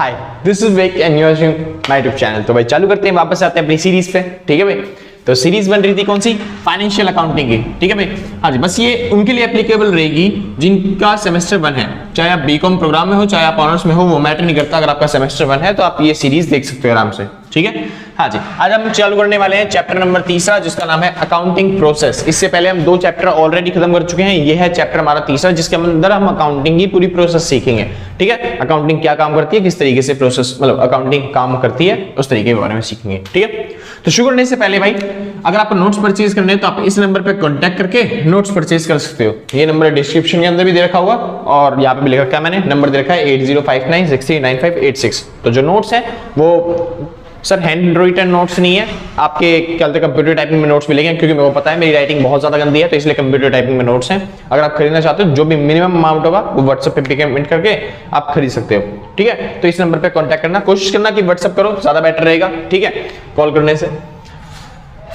Hi, this is Vik and you are watching my YouTube channel. तो भाई चालू करते हैं, वापस आते हैं अपनी सीरीज पे। ठीक है भाई, तो सीरीज बन रही थी कौन सी? फाइनेंशियल अकाउंटिंग की। ठीक है भाई, हाँ जी, बस ये उनके लिए एप्लीकेबल रहेगी जिनका सेमेस्टर 1 है, चाहे आप बीकॉम प्रोग्राम में हो चाहे आप ऑनर्स में हो, वो मैटर नहीं करता। अगर आपका सेमेस्टर 1 है तो आप ये सीरीज देख सकते हो आराम से। ठीक है, हाँ जी, आज हम चालू करने वाले हैं चैप्टर नंबर 3 जिसका नाम है अकाउंटिंग प्रोसेस। इससे पहले हम 2 चैप्टर ऑलरेडी खत्म कर चुके हैं। ये है चैप्टर हमारा 3 जिसके अंदर हम अकाउंटिंग की पूरी प्रोसेस सीखेंगे। ठीक है, अकाउंटिंग क्या काम करती है, किस तरीके से प्रोसेस मतलब अकाउंटिंग काम करती है, उस तरीके के बारे में सीखेंगे। ठीक है, तो शुरू करने से पहले भाई, अगर आपको नोट्स परचेज करने हैं तो आप इस नंबर पे कांटेक्ट करके नोट्स परचेज कर सकते हो। ये नंबर डिस्क्रिप्शन के अंदर भी दे रखा होगा और यहाँ पे भी लिख रखा है मैंने, नंबर दे रखा है 8059639586। तो जो नोट्स है वो सर हैंड रिटन नोट्स नहीं है, आपके क्या बोलते हैं कंप्यूटर टाइपिंग में नोट्स मिलेंगे, क्योंकि मेरे को पता है मेरी राइटिंग बहुत ज्यादा गंदी है, तो इसलिए कंप्यूटर टाइपिंग में नोट्स हैं। अगर आप खरीदना चाहते हो, जो भी मिनिमम अमाउंट होगा वो व्हाट्सएप पे पेमेंट करके आप खरीद सकते हो। ठीक है, तो इस नंबर पे कांटेक्ट करना, कोशिश करना कि व्हाट्सएप करो, ज्यादा बेटर रहेगा। ठीक है, कॉल करने से।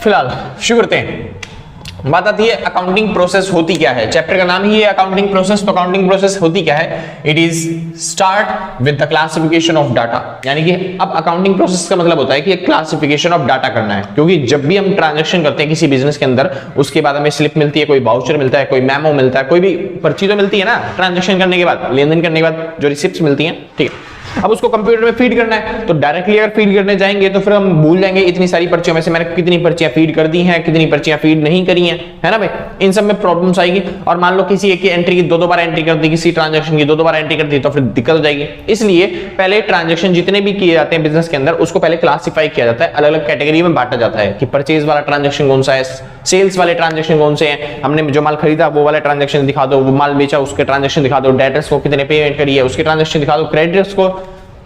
फिलहाल शुरू करते हैं। बात आती है अकाउंटिंग प्रोसेस होती क्या है। चैप्टर का नाम ही है अकाउंटिंग प्रोसेस। तो अकाउंटिंग प्रोसेस होती क्या है? It is start with the classification of data. यानी कि अब अकाउंटिंग प्रोसेस का मतलब होता है कि क्लासिफिकेशन ऑफ डाटा करना है, क्योंकि जब भी हम ट्रांजैक्शन करते हैं किसी बिजनेस के अंदर, उसके बाद हमें स्लिप मिलती है, कोई वाउचर मिलता है, कोई मेमो मिलता है, कोई भी पर्ची तो मिलती है ना ट्रांजैक्शन करने के बाद, लेन देन करने के बाद जो रिसिप्ट्स मिलती हैं। ठीक है, अब उसको कंप्यूटर में फीड करना है। तो डायरेक्टली अगर फीड करने जाएंगे तो फिर हम भूल जाएंगे इतनी सारी पर्चियों में से मैंने कितनी पर्चियां फीड कर दी हैं, कितनी पर्चियां फीड नहीं करी हैं, है ना भाई। इन सब में प्रॉब्लम्स आएगी। और मान लो किसी एक की एंट्री की 2 बार एंट्री कर दी, किसी ट्रांजैक्शन की 2 बार एंट्री कर दी, तो फिर दिक्कत हो जाएगी। इसलिए पहले ट्रांजैक्शन जितने भी किए जाते हैं बिजनेस के अंदर, उसको पहले क्लासिफाई किया जाता है, अलग अलग कैटेगरी में बांटा जाता है कि परचेज वाला ट्रांजैक्शन कौन सा है, सेल्स वाले ट्रांजैक्शन कौन से हैं, हमने जो माल खरीदा वो वाला ट्रांजैक्शन दिखा दो, वो माल बेचा उसके ट्रांजैक्शन दिखा दो, डेटर्स को कितने पेमेंट करी है उसके ट्रांजैक्शन दिखा दो, क्रेडिटर्स को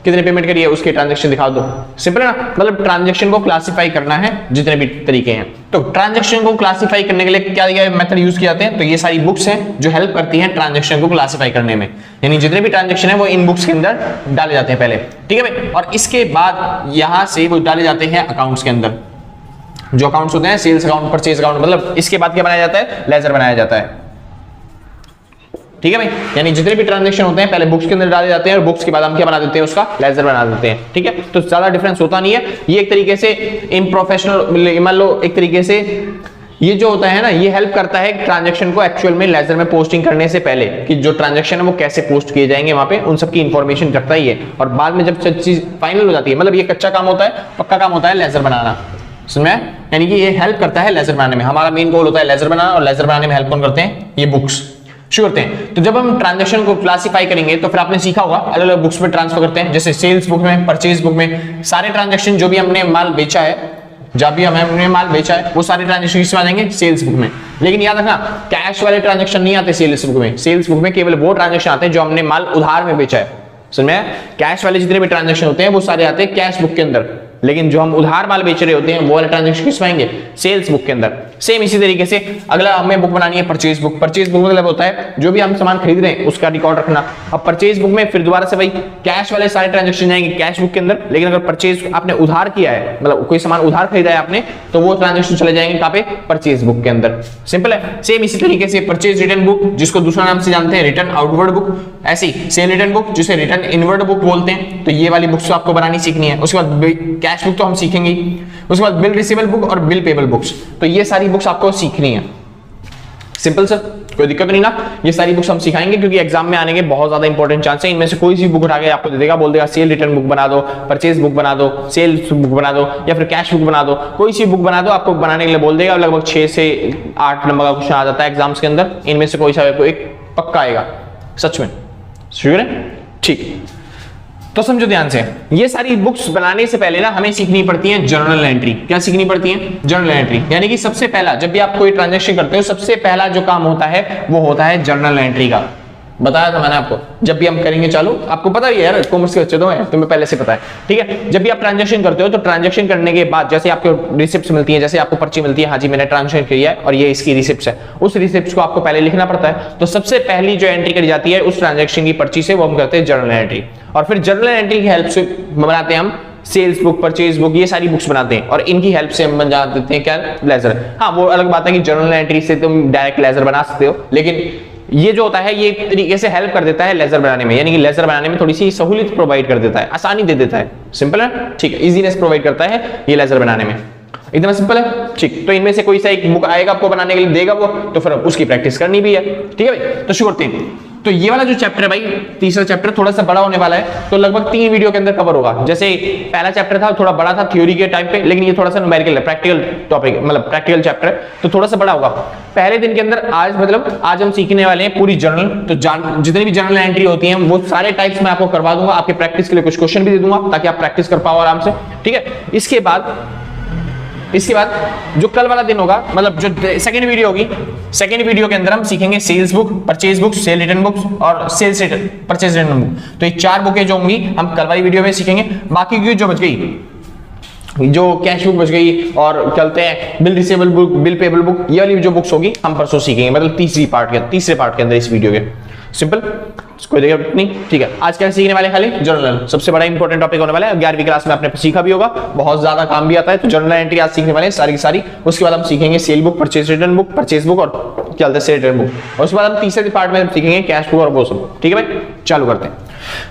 कितने पेमेंट करी है उसके ट्रांजैक्शन दिखा दो। सिंपल है ना, मतलब ट्रांजैक्शन को क्लासिफाई करना है जितने भी तरीके हैं। तो ट्रांजैक्शन को क्लासिफाई करने के लिए क्या मेथड यूज किए जाते हैं? तो ये सारी बुक्स हैं जो हेल्प करती हैं ट्रांजैक्शन को क्लासिफाई करने में। यानी जितने भी ट्रांजैक्शन है वो इन बुक्स के अंदर डाले जाते हैं पहले। ठीक है भाई, और इसके बाद यहां से वो डाले जाते हैं अकाउंट्स के अंदर। जो अकाउंट्स होते हैं सेल्स अकाउंट, परचेज अकाउंट, मतलब इसके बाद क्या बनाया जाता है? लेजर बनाया जाता है। ठीक है भाई, यानी जितने भी ट्रांजैक्शन होते हैं पहले बुक्स के अंदर डाले जाते हैं और बुक्स के बाद हम क्या बना देते हैं? उसका लेजर बना देते हैं। ठीक है, तो ज्यादा डिफरेंस होता नहीं है। ये एक तरीके से इम्प्रोफेशनल, मान लो एक तरीके से ये जो होता है ना, ये हेल्प करता है ट्रांजैक्शन को एक्चुअल में लेजर में पोस्टिंग करने से पहले, कि जो ट्रांजैक्शन है वो कैसे पोस्ट किए जाएंगे वहां पे, उन सब की इंफॉर्मेशन रखता ही है। और बाद में जब चीज फाइनल हो जाती है, मतलब ये कच्चा काम होता है, पक्का काम होता है लेजर बनाना। समझ में? यानी कि ये हेल्प करता है लेजर बनाने में। हमारा मेन गोल होता है लेजर बनाना, और लेजर बनाने में हेल्प कौन करते हैं? ये बुक्स। शुरू करते हैं। तो जब हम ट्रांजैक्शन को क्लासिफाई करेंगे तो फिर आपने सीखा होगा अलग अलग बुक्स में ट्रांसफर करते हैं, जैसे सेल्स बुक में, परचेज बुक में। सारे ट्रांजैक्शन जो भी हमने माल बेचा है, जब भी हमने माल बेचा है, वो सारे ट्रांजैक्शन किसमें आ जाएंगे? सेल्स बुक में। लेकिन याद रखना, कैश वाले ट्रांजैक्शन नहीं आते सेल्स बुक में। सेल्स बुक में केवल वो ट्रांजैक्शन आते हैं जो हमने माल उधार में बेचा है। समझ में? कैश वाले जितने भी ट्रांजैक्शन होते हैं वो सारे आते हैं कैश बुक के अंदर, लेकिन जो हम उधार माल बेच रहे होते हैं वो वाले ट्रांजैक्शन किसमें आएंगे? सेल्स बुक के अंदर। सेम इसी तरीके से अगला हमें बुक बनानी है परचेज बुक। परचेज बुक मतलब होता है जो भी हम सामान खरीद रहे हैं उसका रिकॉर्ड रखना। अब परचेज बुक में फिर दोबारा से भाई कैश वाले सारे ट्रांजैक्शन जाएंगे कैश बुक के अंदर, लेकिन अगर परचेज आपने उधार किया है, मतलब कोई सामान उधार खरीदा है आपने, तो वो ट्रांजैक्शन चले जाएंगे कहां पे? परचेज बुक के अंदर। सिंपल है। सेम इसी तरीके से परचेज रिटर्न बुक, जिसको दूसरा नाम से जानते हैं रिटर्न आउटवर्ड बुक, ऐसी सेल रिटर्न बुक जिसे रिटर्न इनवर्ड बुक बोलते हैं। तो ये वाली बुक्स तो आपको बनानी सीखनी है। उसके बाद कैश बुक तो हम सीखेंगे, उसके बाद बिल रिसीवेबल बुक और बिल पेबल बुक्स। तो ये सारी बुक्स आपको सीखनी है। सिंपल सर, कोई दिक्कत नहीं ना। ये सारी बुक्स हम सिखाएंगे क्योंकि एग्जाम में आने के बहुत ज्यादा इंपॉर्टेंट चांस है। इनमें से कोई सी बुक उठा के आपको दे देगा, बोल देगा सेल रिटर्न बुक बना दो, परचेज बुक बना दो, सेल बुक बना दो, या फिर कैश बुक बना दो। कोई सी बुक बना दो, आपको बनाने के लिए बोल देगा। लगभग 6 से 8 नंबर का क्वेश्चन आ जाता है एग्जाम्स के अंदर। इनमें से कोई सा एक पक्का आएगा, सच में। श्योर है? ठीक, तो समझो ध्यान से, ये सारी बुक्स बनाने से पहले ना हमें सीखनी पड़ती है जर्नल एंट्री। क्या सीखनी पड़ती है? Journal entry. यानी कि सबसे पहला, जब भी आप कोई ट्रांजैक्शन करते हो, सबसे पहला जो काम होता है वो होता है जर्नल एंट्री का। बताया था मैंने आपको, जब भी हम करेंगे चालू, आपको पता ही है यार, कॉमर्स के बच्चे तो हैं, तुम्हें पहले से पता है। ठीक है, जब भी आप ट्रांजैक्शन करते हो तो ट्रांजैक्शन करने के बाद जैसे आपको रिसिप्ट्स मिलती है, जैसे आपको पर्ची मिलती है, हाँ जी मैंने ट्रांजैक्शन किया है और ये इसकी रिसिप्ट्स है, उस रिसिप्ट्स को आपको पहले लिखना पड़ता है। तो सबसे पहली जो एंट्री करी जाती है उस ट्रांजैक्शन की पर्ची से, वो हम करते हैं जर्नल एंट्री। और फिर जर्नल एंट्री की हेल्प से बनाते हैं हम सेल्स बुक, परचेज बुक, ये सारी बुक्स बनाते हैं और इनकी हेल्प से हम बना देते हैं क्या? लेजर। हाँ, वो अलग बात है कि जर्नल एंट्री से तुम डायरेक्ट लेजर बना सकते हो, लेकिन ये जो होता है ये तरीके से हेल्प कर देता है लेजर बनाने में, यानी कि लेजर बनाने में थोड़ी सी सहूलियत प्रोवाइड कर देता है, आसानी दे देता है। सिंपल है, ठीक है, इजीनेस प्रोवाइड करता है ये लेजर बनाने में। इतना सिंपल है, ठीक। तो इनमें से कोई सा एक बुक आएगा आपको बनाने के लिए, देगा वो, तो फिर उसकी प्रैक्टिस करनी भी है, ठीक है भाई। तो शुरू करते हैं। तो ये वाला जो चैप्टर है भाई, तीसरा चैप्टर थोड़ा सा बड़ा होने वाला है, तो लगभग 3 वीडियो के अंदर कवर होगा। जैसे पहला चैप्टर था थोड़ा बड़ा था थ्योरी के टाइम पे, लेकिन ये थोड़ा सा न्यूमेरिकल है, प्रैक्टिकल टॉपिक, मतलब प्रैक्टिकल चैप्टर है, तो थोड़ा सा बड़ा होगा। पहले दिन के अंदर आज हम सीखने वाले हैं पूरी जर्नल, तो जितनी भी जर्नल एंट्री होती है वो सारे टाइप्स मैं आपको करवा दूंगा, आपके प्रैक्टिस के लिए कुछ क्वेश्चन भी दे दूंगा ताकि आप प्रैक्टिस कर पाओ आराम से, ठीक है। इसके बाद जो कल वाला दिन होगा, मतलब जो सेकंड वीडियो होगी, सेकंड वीडियो के अंदर हम सीखेंगे sales book, purchase book, sale return books और sales return, purchase return book. तो ये 4 बुकें जो होंगी हम कल वाली वीडियो में सीखेंगे। बाकी की जो बच गई, जो कैश बुक बच गई और चलते हैं bill receivable book, bill payable book, ये वाली जो बुक्स होगी हम परसों सीखेंगे, मतलब तीसरे पार्ट के अंदर इस वीडियो के। सिंपल, कोई दिक्कत नहीं, ठीक है। आज क्या सीखने वाले, खाली जर्नल, सबसे बड़ा इंपॉर्टेंट टॉपिक होने वाला है। 11वीं क्लास में आपने सीखा भी होगा, बहुत ज्यादा काम भी आता है। तो जर्नल एंट्री आज सीखने वाले हैं सारी की सारी। उसके बाद हम सीखेंगे cell book, purchase return book, purchase book और क्या बोलते हैं सेल रिटर्न बुक। और उसके बाद हम तीसरे पार्ट में सीखेंगे कैश बुक और वो सब, ठीक है भाई। चालू करते हैं,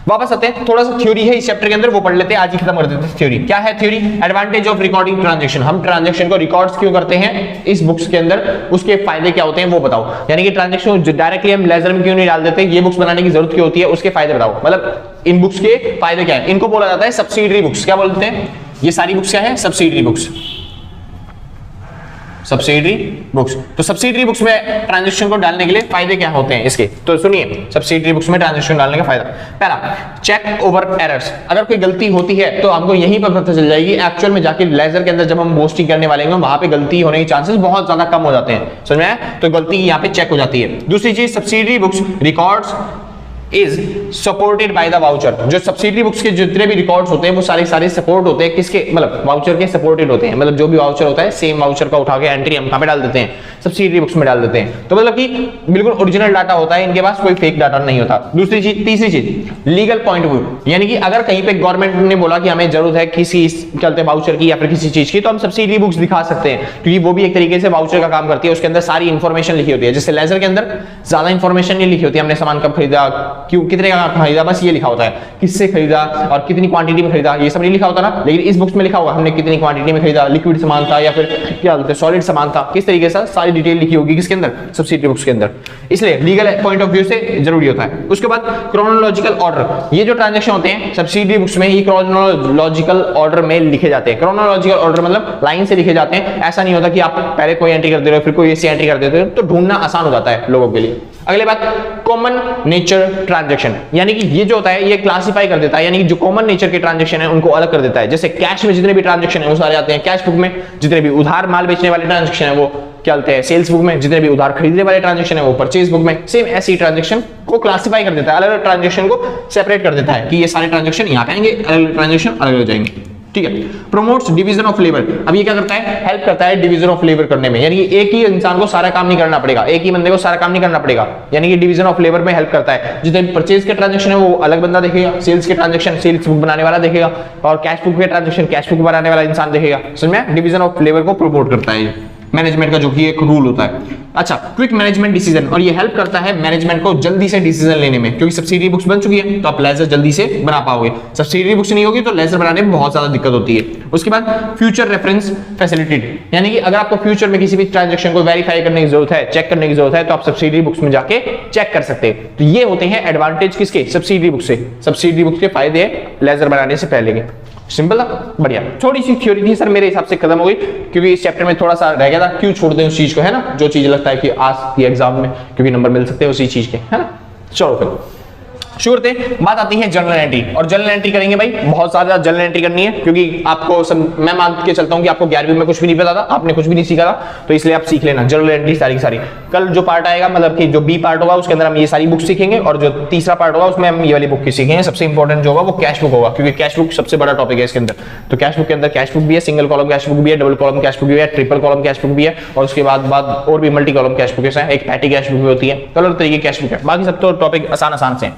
वापस आते हैं। थोड़ा सा थ्योरी है इस चैप्टर के अंदर, वो पढ़ लेते हैं, आज ही खत्म कर देते हैं थ्योरी। क्या है theory? Advantage of recording transaction. हम ट्रांजैक्शन को रिकॉर्ड्स क्यों करते हैं इस बुक्स के अंदर, उसके फायदे क्या होते हैं वो बताओ। यानी कि ट्रांजैक्शन डायरेक्टली हम लेजर में क्यों नहीं डाल देते, ये बुक्स बनाने की जरूरत क्यों होती है, उसके फायदे बताओ। मतलब इन बुक्स के फायदे क्या है। इनको बोला जाता है सब्सिडरी बुक्स। क्या बोलते हैं ये सारी बुक्स? क्या है? Subsidiary books, subsidiary books. तो सब्सिडरी बुक्स में ट्रांजैक्शन को डालने के लिए फायदे क्या होते हैं इसके, तो सुनिए। सब्सिडरी बुक्स में ट्रांजैक्शन डालने का फायदा, पहला, चेक ओवर एरर्स। अगर कोई गलती होती है तो हमको यहीं पर पता चल जाएगी। एक्चुअल में जाके लेजर के अंदर जब हम पोस्टिंग करने वाले हैं वहां पे गलती होने के चांसेस बहुत ज्यादा कम हो जाते हैं, समझ में आया? तो गलती यहाँ पे चेक हो जाती है। दूसरी चीज, subsidiary books records is supported by the voucher. जो सब्सिडरी बुक्स के जितने भी रिकॉर्ड्स होते हैं वो सारे सपोर्ट होते हैं किसके, मतलब वाउचर के सपोर्टेड होते हैं। मतलब जो भी वाउचर होता है सेम वाउचर का उठा के एंट्री हम कहां पे डाल देते हैं, सब्सिडरी बुक्स में डाल देते हैं। तो मतलब कि बिल्कुल ओरिजिनल डाटा होता है, इनके पास कोई फेक डाटा नहीं होता। दूसरी चीज, तीसरी चीज, लीगल पॉइंट ऑफ व्यू। यानी कि अगर कहीं पे गवर्नमेंट ने बोला कि हमें जरूरत है किसी चलते वाउचर की या फिर किसी चीज की, तो हम सब्सिडरी बुक्स दिखा सकते हैं, क्योंकि वो भी एक तरीके से वाउचर का काम करती है। उसके अंदर सारी इंफॉर्मेशन लिखी होती है। जैसे लेजर के अंदर ज्यादा इंफॉर्मेशन नहीं लिखी होती, हमने सामान कब खरीदा, क्यों, कितने का खरीदा, बस ये लिखा होता है, किससे खरीदा और कितनी क्वांटिटी में खरीदा, ये सब नहीं लिखा होता ना। लेकिन इस बुक्स में लिखा होगा हमने कितनी क्वांटिटी में खरीदा, लिक्विड सामान था या फिर क्या बोलते हैं सॉलिड सामान था, किस तरीके से सारी डिटेल लिखी होगी किसके अंदर, सब्सिडरी बुक्स के अंदर। इसलिए लीगल पॉइंट ऑफ व्यू से जरूरी होता है। उसके बाद क्रोनोलॉजिकल ऑर्डर। ये जो ट्रांजैक्शन होते हैं सब्सिडरी बुक्स में, ये क्रोनोलॉजिकल ऑर्डर में लिखे जाते हैं। क्रोनोलॉजिकल ऑर्डर मतलब लाइन से लिखे जाते हैं। ऐसा नहीं होता कि आप पहले कोई एंट्री कर दे रहे हो फिर कोई ऐसी एंट्री कर देते हो, तो ढूंढना आसान हो जाता है लोगों के लिए। अगले बात, कॉमन नेचर ट्रांजैक्शन। यानी कि ये जो होता है ये क्लासिफाई कर देता है, यानी कि जो कॉमन नेचर के ट्रांजैक्शन है उनको अलग कर देता है। जैसे कैश में जितने भी ट्रांजैक्शन है वो सारे आते हैं कैश बुक में, जितने भी उधार माल बेचने वाले ट्रांजैक्शन है वो क्या बोलते हैं सेल्स बुक में, जितने भी उधार खरीदने वाले ट्रांजैक्शन है वो परचेज बुक में। सेम ऐसी ट्रांजैक्शन को क्लासिफाई कर देता है, अलग अलग ट्रांजैक्शन को सेपरेट कर देता है कि ये सारे ट्रांजैक्शन यहाँ पे आएंगे, अलग अलग ट्रांजैक्शन अलग अलग जाएंगे, ठीक है। Promotes division of labour. अब ये क्या करता है, हेल्प करता है डिवीजन ऑफ लेबर करने में। यानी कि एक ही इंसान को सारा काम नहीं करना पड़ेगा, एक ही बंदे को सारा काम नहीं करना पड़ेगा, यानी कि डिवीजन ऑफ लेबर में हेल्प करता है। जितने परचेज के ट्रांजैक्शन है वो अलग बंदा देखेगा, सेल्स के ट्रांजैक्शन सेल्स बुक बनाने वाला देखेगा, और कैश बुक के ट्रांजैक्शन कैश बुक बनाने वाला इंसान देखेगा। समझ में? डिवीजन ऑफ लेबर को प्रमोट करता है मैनेजमेंट का, जो कि एक रूल होता है। अच्छा, क्विक मैनेजमेंट डिसीजन, और ये हेल्प करता है मैनेजमेंट को जल्दी से डिसीजन लेने में, क्योंकि सब्सिडरी बुक्स बन चुकी है तो आप लेजर जल्दी से बना पाओगे। सब्सिडरी बुक्स नहीं होगी तो लेजर बनाने में बहुत ज्यादा दिक्कत होती है। उसके बाद फ्यूचर रेफरेंस फैसिलिटेड, यानी कि अगर आपको फ्यूचर में किसी भी ट्रांजैक्शन को वेरीफाई करने की जरूरत है, चेक करने की जरूरत है, तो आप सब्सिडरी बुक्स में जाके चेक कर सकते हैं। तो ये होते हैं एडवांटेज किसके, सब्सिडरी बुक से। सब्सिडरी बुक्स के फायदे लेजर बनाने से पहले के। सिंपल था, बढ़िया। थोड़ी सी थ्योरी थी सर, मेरे हिसाब से खत्म हो गई, क्योंकि इस चैप्टर में थोड़ा सा रह गया था। क्यों छोड़ दें उस चीज को, है ना, जो चीज लगता है कि आज की एग्जाम में क्योंकि नंबर मिल सकते हैं उसी चीज के, है ना। चलो फिर शुरू करते हैं। बात आती है जर्नल एंट्री, और जर्नल एंट्री करेंगे भाई, बहुत सारा जर्नल एंट्री करनी है, क्योंकि आपको मैं मान के चलता हूं कि आपको 11वीं में कुछ भी नहीं पता था, आपने कुछ भी नहीं सीखा था, तो इसलिए आप सीख लेना जर्नल एंट्री सारी की सारी। कल जो पार्ट आएगा, मतलब कि जो बी पार्ट होगा उसके अंदर हम ये सारी बुक सीखेंगे, और जो तीसरा पार्ट होगा उसमें हम ये वाली बुक की सीखेंगे। सबसे इंपॉर्टेंट जो होगा वो कैश बुक होगा, क्योंकि कैश बुक सबसे बड़ा टॉपिक है इसके अंदर। तो कैश बुक के अंदर कैश बुक भी है, सिंगल कॉलम कैश बुक भी है, डबल कॉलम कैश बुक भी है, ट्रिपल कॉलम कैश बुक भी है, और उसके बाद और भी मल्टी कॉलम कैश बुक है, एक पैटी कैश बुक भी होती है, अलग तरीके की कैश बुक है। बाकी सब तो टॉपिक आसान से हैं।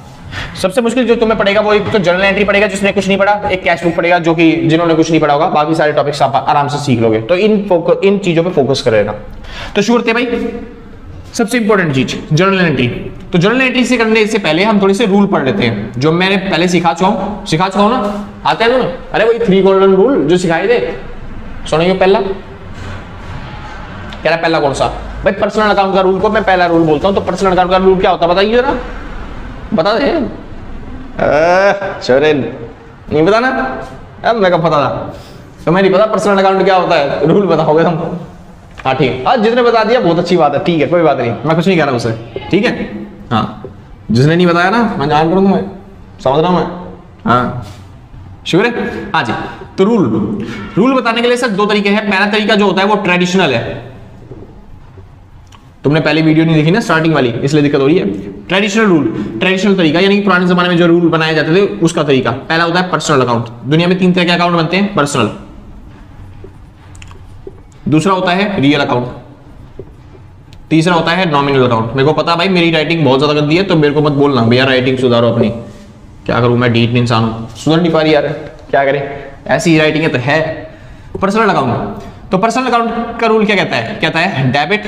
सबसे मुश्किल जो तुम्हें पड़ेगा वो एक तो जर्नल एंट्री पड़ेगा जिसने कुछ नहीं पढ़ा, एक कैश बुक पड़ेगा जो कि जिन्होंने कुछ नहीं पढ़ा होगा, बाकी सारे टॉपिक्स आप आराम से सीख लोगे। तो इन चीजों पे फोकस करेगा। तो शुरू करते हैं भाई, सबसे इंपॉर्टेंट चीज जर्नल एंट्री। तो जर्नल एंट्री से करने से पहले हम थोड़े से रूल पढ़ लेते हैं जो मैंने पहले सिखा चुका हूं ना, आते हैं तुम्हें? अरे वही 3 गोल्डन रूल जो सिखाए थे, सुनिए। पहला कह रहा पहला कौन सा भाई? पर्सनल अकाउंट का रूल को मैं पहला रूल बोलता हूं। तो पर्सनल अकाउंट का रूल क्या होता है बताइए जरा, बता दे। चोरे नहीं पता ना? अब मैं कब पता था? तुम्हें नहीं पता पर्सनल अकाउंट क्या होता है? रूल बताओगे तुम? हाँ ठीक है, जिसने बता दिया बहुत अच्छी बात है, ठीक है कोई बात नहीं, मैं कुछ नहीं कह रहा उसे, ठीक है। हाँ जिसने नहीं बताया ना, मैं जान करूँ तुम्हें, समझ रहा हूँ मैं। हाँ शुक्र है। हाँ जी, तो रूल बताने के लिए सर 2 तरीके हैं। पहला तरीका जो होता है वो ट्रेडिशनल है। तुमने पहली वीडियो नहीं देखी ना स्टार्टिंग वाली, इसलिए दिक्कत हो रही है। ट्रेडिशनल रूल, ट्रेडिशनल तरीका यानी कि पुराने जमाने में जो रूल बनाए जाते थे उसका तरीका। पहला होता है पर्सनल अकाउंट। दुनिया में 3 तरह के अकाउंट बनते हैं, पर्सनल, दूसरा होता है रियल अकाउंट, तीसरा होता है नॉमिनल अकाउंट। मेरे को पता भाई मेरी राइटिंग बहुत ज्यादा गंदी है, तो मेरे को मत बोलना भैया राइटिंग सुधारो अपनी। क्या करूं मैं, डीट इंसान हूं, सुधर नहीं पा रही यार, क्या करें, ऐसी राइटिंग है तो है। पर्सनल अकाउंट, तो पर्सनल अकाउंट का रूल क्या कहता है? कहता है डेबिट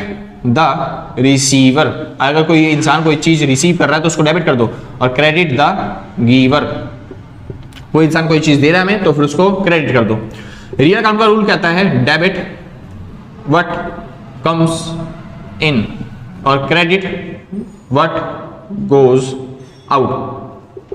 द रिसीवर। अगर कोई इंसान कोई चीज रिसीव कर रहा है तो उसको डेबिट कर दो, और क्रेडिट द गिवर। कोई इंसान कोई चीज दे रहा है हमें तो फिर उसको क्रेडिट कर दो। रियल अकाउंट का रूल कहता है डेबिट व्हाट कम्स इन और क्रेडिट व्हाट गोज आउट।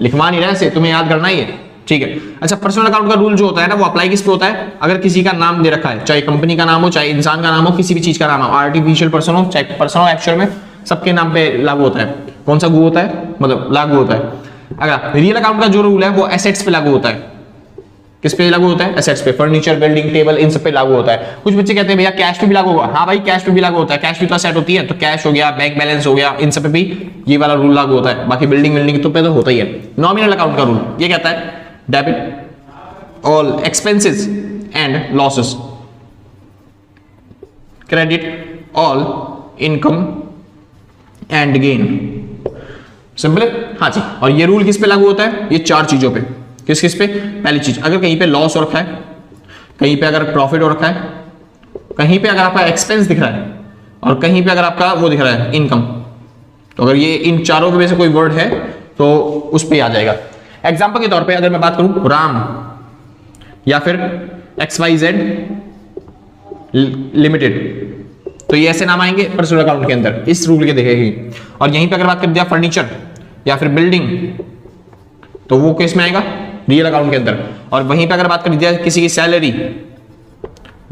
लिखवा नहीं रहा ऐसे, तुम्हें याद करना ही है, ठीक है। अच्छा, पर्सनल अकाउंट का रूल जो होता है ना वो अप्लाई किस पे होता है? अगर किसी का नाम दे रखा है, चाहे कंपनी का नाम हो, चाहे इंसान का नाम हो, किसी भी चीज का नाम हो, आर्टिफिशियल पर्सन हो, चाहे पर्सन हो, एक्चुअल में सबके नाम पे लागू होता है। कौन सा लागू होता है? मतलब लागू होता है। अगर रियल अकाउंट का जो रूल है वो एसेट्स पे लागू होता है। किस पे लागू होता है? एसेट्स पे, फर्नीचर, बिल्डिंग, टेबल, इन सब पे लागू होता है। कुछ बच्चे कहते हैं भैया कैश पे भी लागू होगा। हाँ भाई कैश पे भी लागू होता है, कैश भी तो एसेट होती है, तो कैश हो गया, बैंक बैलेंस हो गया, इन सब पे भी ये वाला रूल लागू होता है। बाकी बिल्डिंग तो पे तो होता ही है। नॉमिनल अकाउंट का रूल ये कहता है debit all expenses and losses, credit all income and gain. Simple है। हाँ जी, और ये रूल किस पे लागू होता है? ये 4 चीजों पे। किस किस पे? पहली चीज, अगर कहीं पे लॉस हो रखा है, कहीं पे अगर प्रॉफिट हो रखा है, कहीं पे अगर आपका एक्सपेंस दिख रहा है, और कहीं पे अगर आपका वो दिख रहा है इनकम, तो अगर ये इन चारों में से कोई वर्ड है तो उस पे आ जाएगा। एग्जांपल के तौर पे अगर मैं बात करूं राम या फिर XYZ लिमिटेड, तो ये ऐसे नाम आएंगे पर्सनल अकाउंट के अंदर, इस रूल के देखेगी। और यहीं पे अगर बात कर दिया फर्नीचर या फिर बिल्डिंग, तो वो किस में आएगा? रियल अकाउंट के अंदर। और वहीं पे अगर बात कर दिया किसी की सैलरी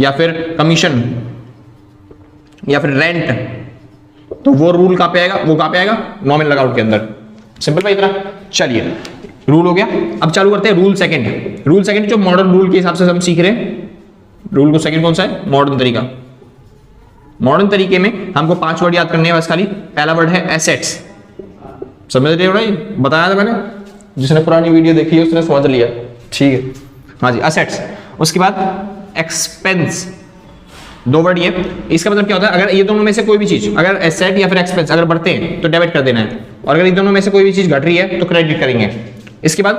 या फिर कमीशन या फिर रेंट, तो वो रूल कहां पे आएगा? वो कहां पे आएगा? नॉमिनल अकाउंट के अंदर। सिंपल भाई इतना। चलिए रूल हो गया, अब चालू करते हैं रूल सेकंड। रूल सेकंड जो मॉडर्न रूल के हिसाब से हम सीख रहे हैं, रूल को सेकंड कौन सा है? मॉडर्न तरीका। मॉडर्न तरीके में हमको 5 वर्ड याद करने हैं बस खाली। पहला वर्ड है एसेट्स। समझ रहे हो भाई? बताया था मैंने, जिसने पुरानी वीडियो देखी है उसने समझ लिया, ठीक है। हाँ जी, एसेट्स। उसके बाद एक्सपेंस, 2 वर्ड ये। इसका मतलब क्या होता है? अगर ये दोनों में से कोई भी चीज, अगर एसेट या फिर एक्सपेंस अगर बढ़ते हैं तो डेबिट कर देना है, और अगर इन दोनों में से कोई भी चीज घट रही है तो क्रेडिट करेंगे। इसके बाद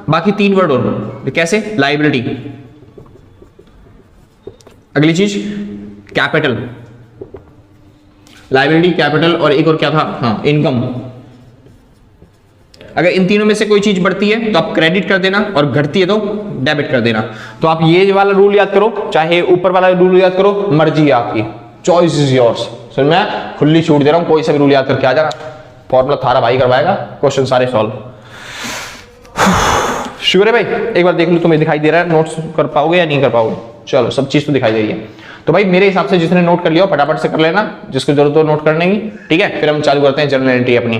बाकी 3 वर्ड और, कैसे? लायबिलिटी, अगली चीज कैपिटल, लायबिलिटी, कैपिटल, और एक और क्या था? हाँ इनकम। अगर इन तीनों में से कोई चीज बढ़ती है तो आप क्रेडिट कर देना, और घटती है तो डेबिट कर देना। तो आप ये वाला रूल याद करो, चाहे ऊपर वाला रूल याद करो, मर्जी है आपकी, चॉइस इज योर्स। सो मैं खुली छूट दे रहा हूं, कोई सा भी रूल याद करके आ जाना, फॉर्मूला थारा भाई करवाएगा, क्वेश्चन सारे सॉल्व। शुक्र है भाई, एक बार देख लो तुम्हें दिखाई दे रहा है, नोट्स कर पाओगे या नहीं कर पाओगे? चलो सब चीज तो दिखाई दे रही है। तो भाई मेरे हिसाब से जिसने नोट कर लिया फटाफट से कर लेना, जिसको जरूरत हो नोट करने की, ठीक है। फिर हम चालू करते हैं जर्नल एंट्री अपनी,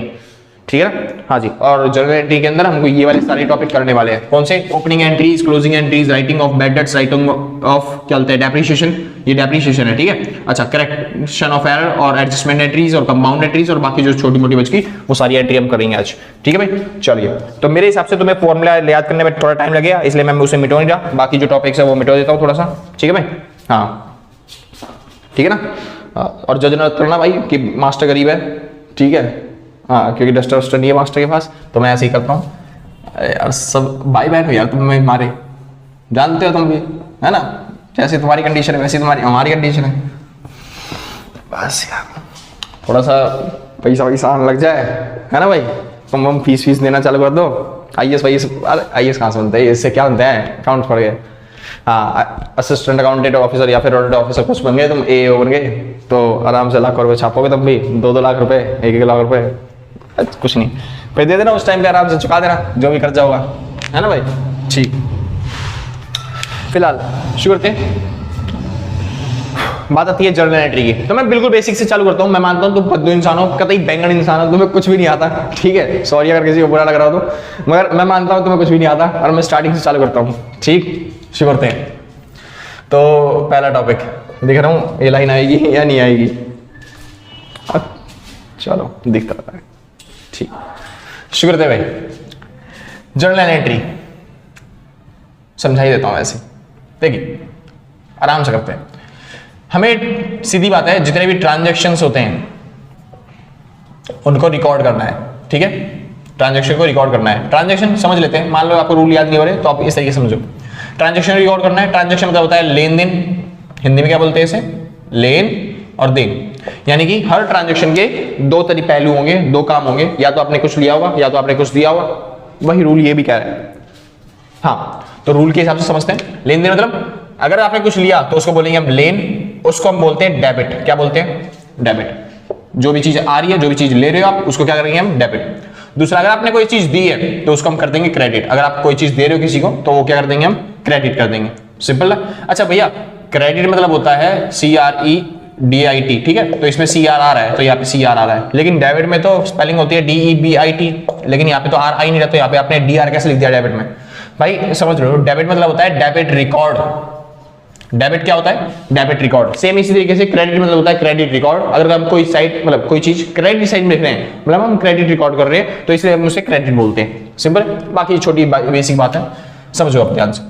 ठीक है ना? हाँ जी, और जर्नल एंट्री के अंदर हमको ये वाले सारे टॉपिक करने वाले हैं। कौन से? Opening entries, closing entries, writing of bad debts, writing of क्या बोलते हैं डेप्रिसिएशन, ये डेप्रिसिएशन है, ठीक है। अच्छा, करेक्शन ऑफ एरर और एडजस्टमेंट एंट्रीज और कंपाउंड एंट्रीज, और बाकी जो छोटी मोटी बच की वो सारी एंट्री हम करेंगे आज, ठीक है भाई। चलिए, तो मेरे हिसाब से तुम्हें फॉर्मूला याद करने में थोड़ा टाइम लगेगा, इसलिए मैं उसे मिटो नहीं रहा, बाकी जो टॉपिक्स है वो मिटो देता हूँ थोड़ा सा, ठीक है भाई। हाँ ठीक है ना? और जज न करना भाई कि मास्टर गरीब है, ठीक है। हाँ, क्योंकि डस्टर वस्टर नहीं है मास्टर के पास, तो मैं ऐसे ही करता हूँ। यार सब भाई बहन हो यार, तुम मैं मारे जानते हो तुम भी, है ना? जैसे तुम्हारी कंडीशन है वैसे तुम्हारी हमारी कंडीशन है। बस यार थोड़ा सा पैसा वैसा आने लग जाए, है ना भाई, तुम हम फीस देना चालू कर दो। आईएएस आईएएस कहाँ से बनता है, इससे क्या बनता है, अकाउंट पढ़ गए, हाँ असिस्टेंट अकाउंटेंट ऑफिसर या फिर ऑडिट ऑफिसर कुछ बन गए, तुम एओ बन गए, तो आराम से लाखों रुपए छापोगे तुम भी, 2-2 लाख रुपए, 1-1 लाख रुपए, कुछ नहीं, फिर दे देना उस टाइम पे, आराम से चुका देना जो भी खर्चा होगा, है ना भाई। ठीक, फिलहाल शुरू करते हैं। बात आती है जर्नल एंट्री की, तो मैं बिल्कुल बेसिक से चालू करता हूँ। मैं मानता हूँ तुम फद्दू इंसान हो, कतई बैंगन इंसान हो, तुम्हें कुछ भी नहीं आता, ठीक है, सॉरी अगर किसी को बुरा लग रहा हो तो, मगर मैं मानता हूँ तुम्हें कुछ भी नहीं आता और मैं स्टार्टिंग से चालू करता हूँ। ठीक, शुरू करते हैं। तो पहला टॉपिक देख रहा हूँ, ये लाइन आएगी या नहीं आएगी, चलो दिखता रहता है। ठीक, शुरू करते हैं भाई। जर्नल एंट्री समझा ही देता हूँ ऐसे, देखिए आराम से करते हैं। हमें सीधी बात है, जितने भी ट्रांजैक्शंस होते हैं उनको रिकॉर्ड करना है, ठीक है, ट्रांजैक्शन को रिकॉर्ड करना है। ट्रांजैक्शन समझ लेते हैं, मान लो आपको रूल याद नहीं हो रहे तो आप इस तरीके से समझो। ट्रांजैक्शन रिकॉर्ड करना है, ट्रांजैक्शन मतलब होता है लेन देन, हिंदी में क्या बोलते हैं इसे, लेन और देन, यानी कि हर ट्रांजैक्शन के दो पहलू होंगे, दो काम होंगे, या तो आपने कुछ लिया होगा या तो आपने कुछ दिया होगा, वही रूल ये भी कह रहा है। हाँ, तो रूल के हिसाब से समझते हैं। लेन देन मतलब अगर आपने कुछ लिया तो उसको बोलेंगे हम लेन, उसको हम बोलते हैं डेबिट। क्या बोलते हैं, डेबिट। जो भी चीज आ रही है, जो भी चीज ले रहे हो आप, उसको क्या करेंगे हम, डेबिट। दूसरा, अगर आपने कोई चीज दी है तो उसको हम कर देंगे क्रेडिट। अगर आप कोई चीज दे रहे हो किसी को तो वो क्या कर देंगे हम, क्रेडिट कर देंगे। सिंपल है। अच्छा भैया, क्रेडिट मतलब होता है CREDIT, ठीक है, तो इसमें CR आ रहा है तो यहाँ पे CR आ रहा है, लेकिन डेबिट में तो स्पेलिंग होती है DEBIT, लेकिन यहाँ पे तो R आई नहीं रहा, तो यहाँ पे आपने DR कैसे लिख दिया डेबिट में। भाई समझ रहे हो, डेबिट मतलब होता है डेबिट रिकॉर्ड। डेबिट क्या होता है, डेबिट रिकॉर्ड। सेम इसी तरीके से क्रेडिट मतलब होता है क्रेडिट रिकॉर्ड। अगर हम कोई साइट मतलब कोई चीज क्रेडिट साइड में लिख रहे हैं, मतलब हम क्रेडिट रिकॉर्ड कर रहे हैं, तो इसलिए हम उसे क्रेडिट बोलते हैं। सिंपल, बाकी छोटी बेसिक बात है, समझो आप ध्यान से।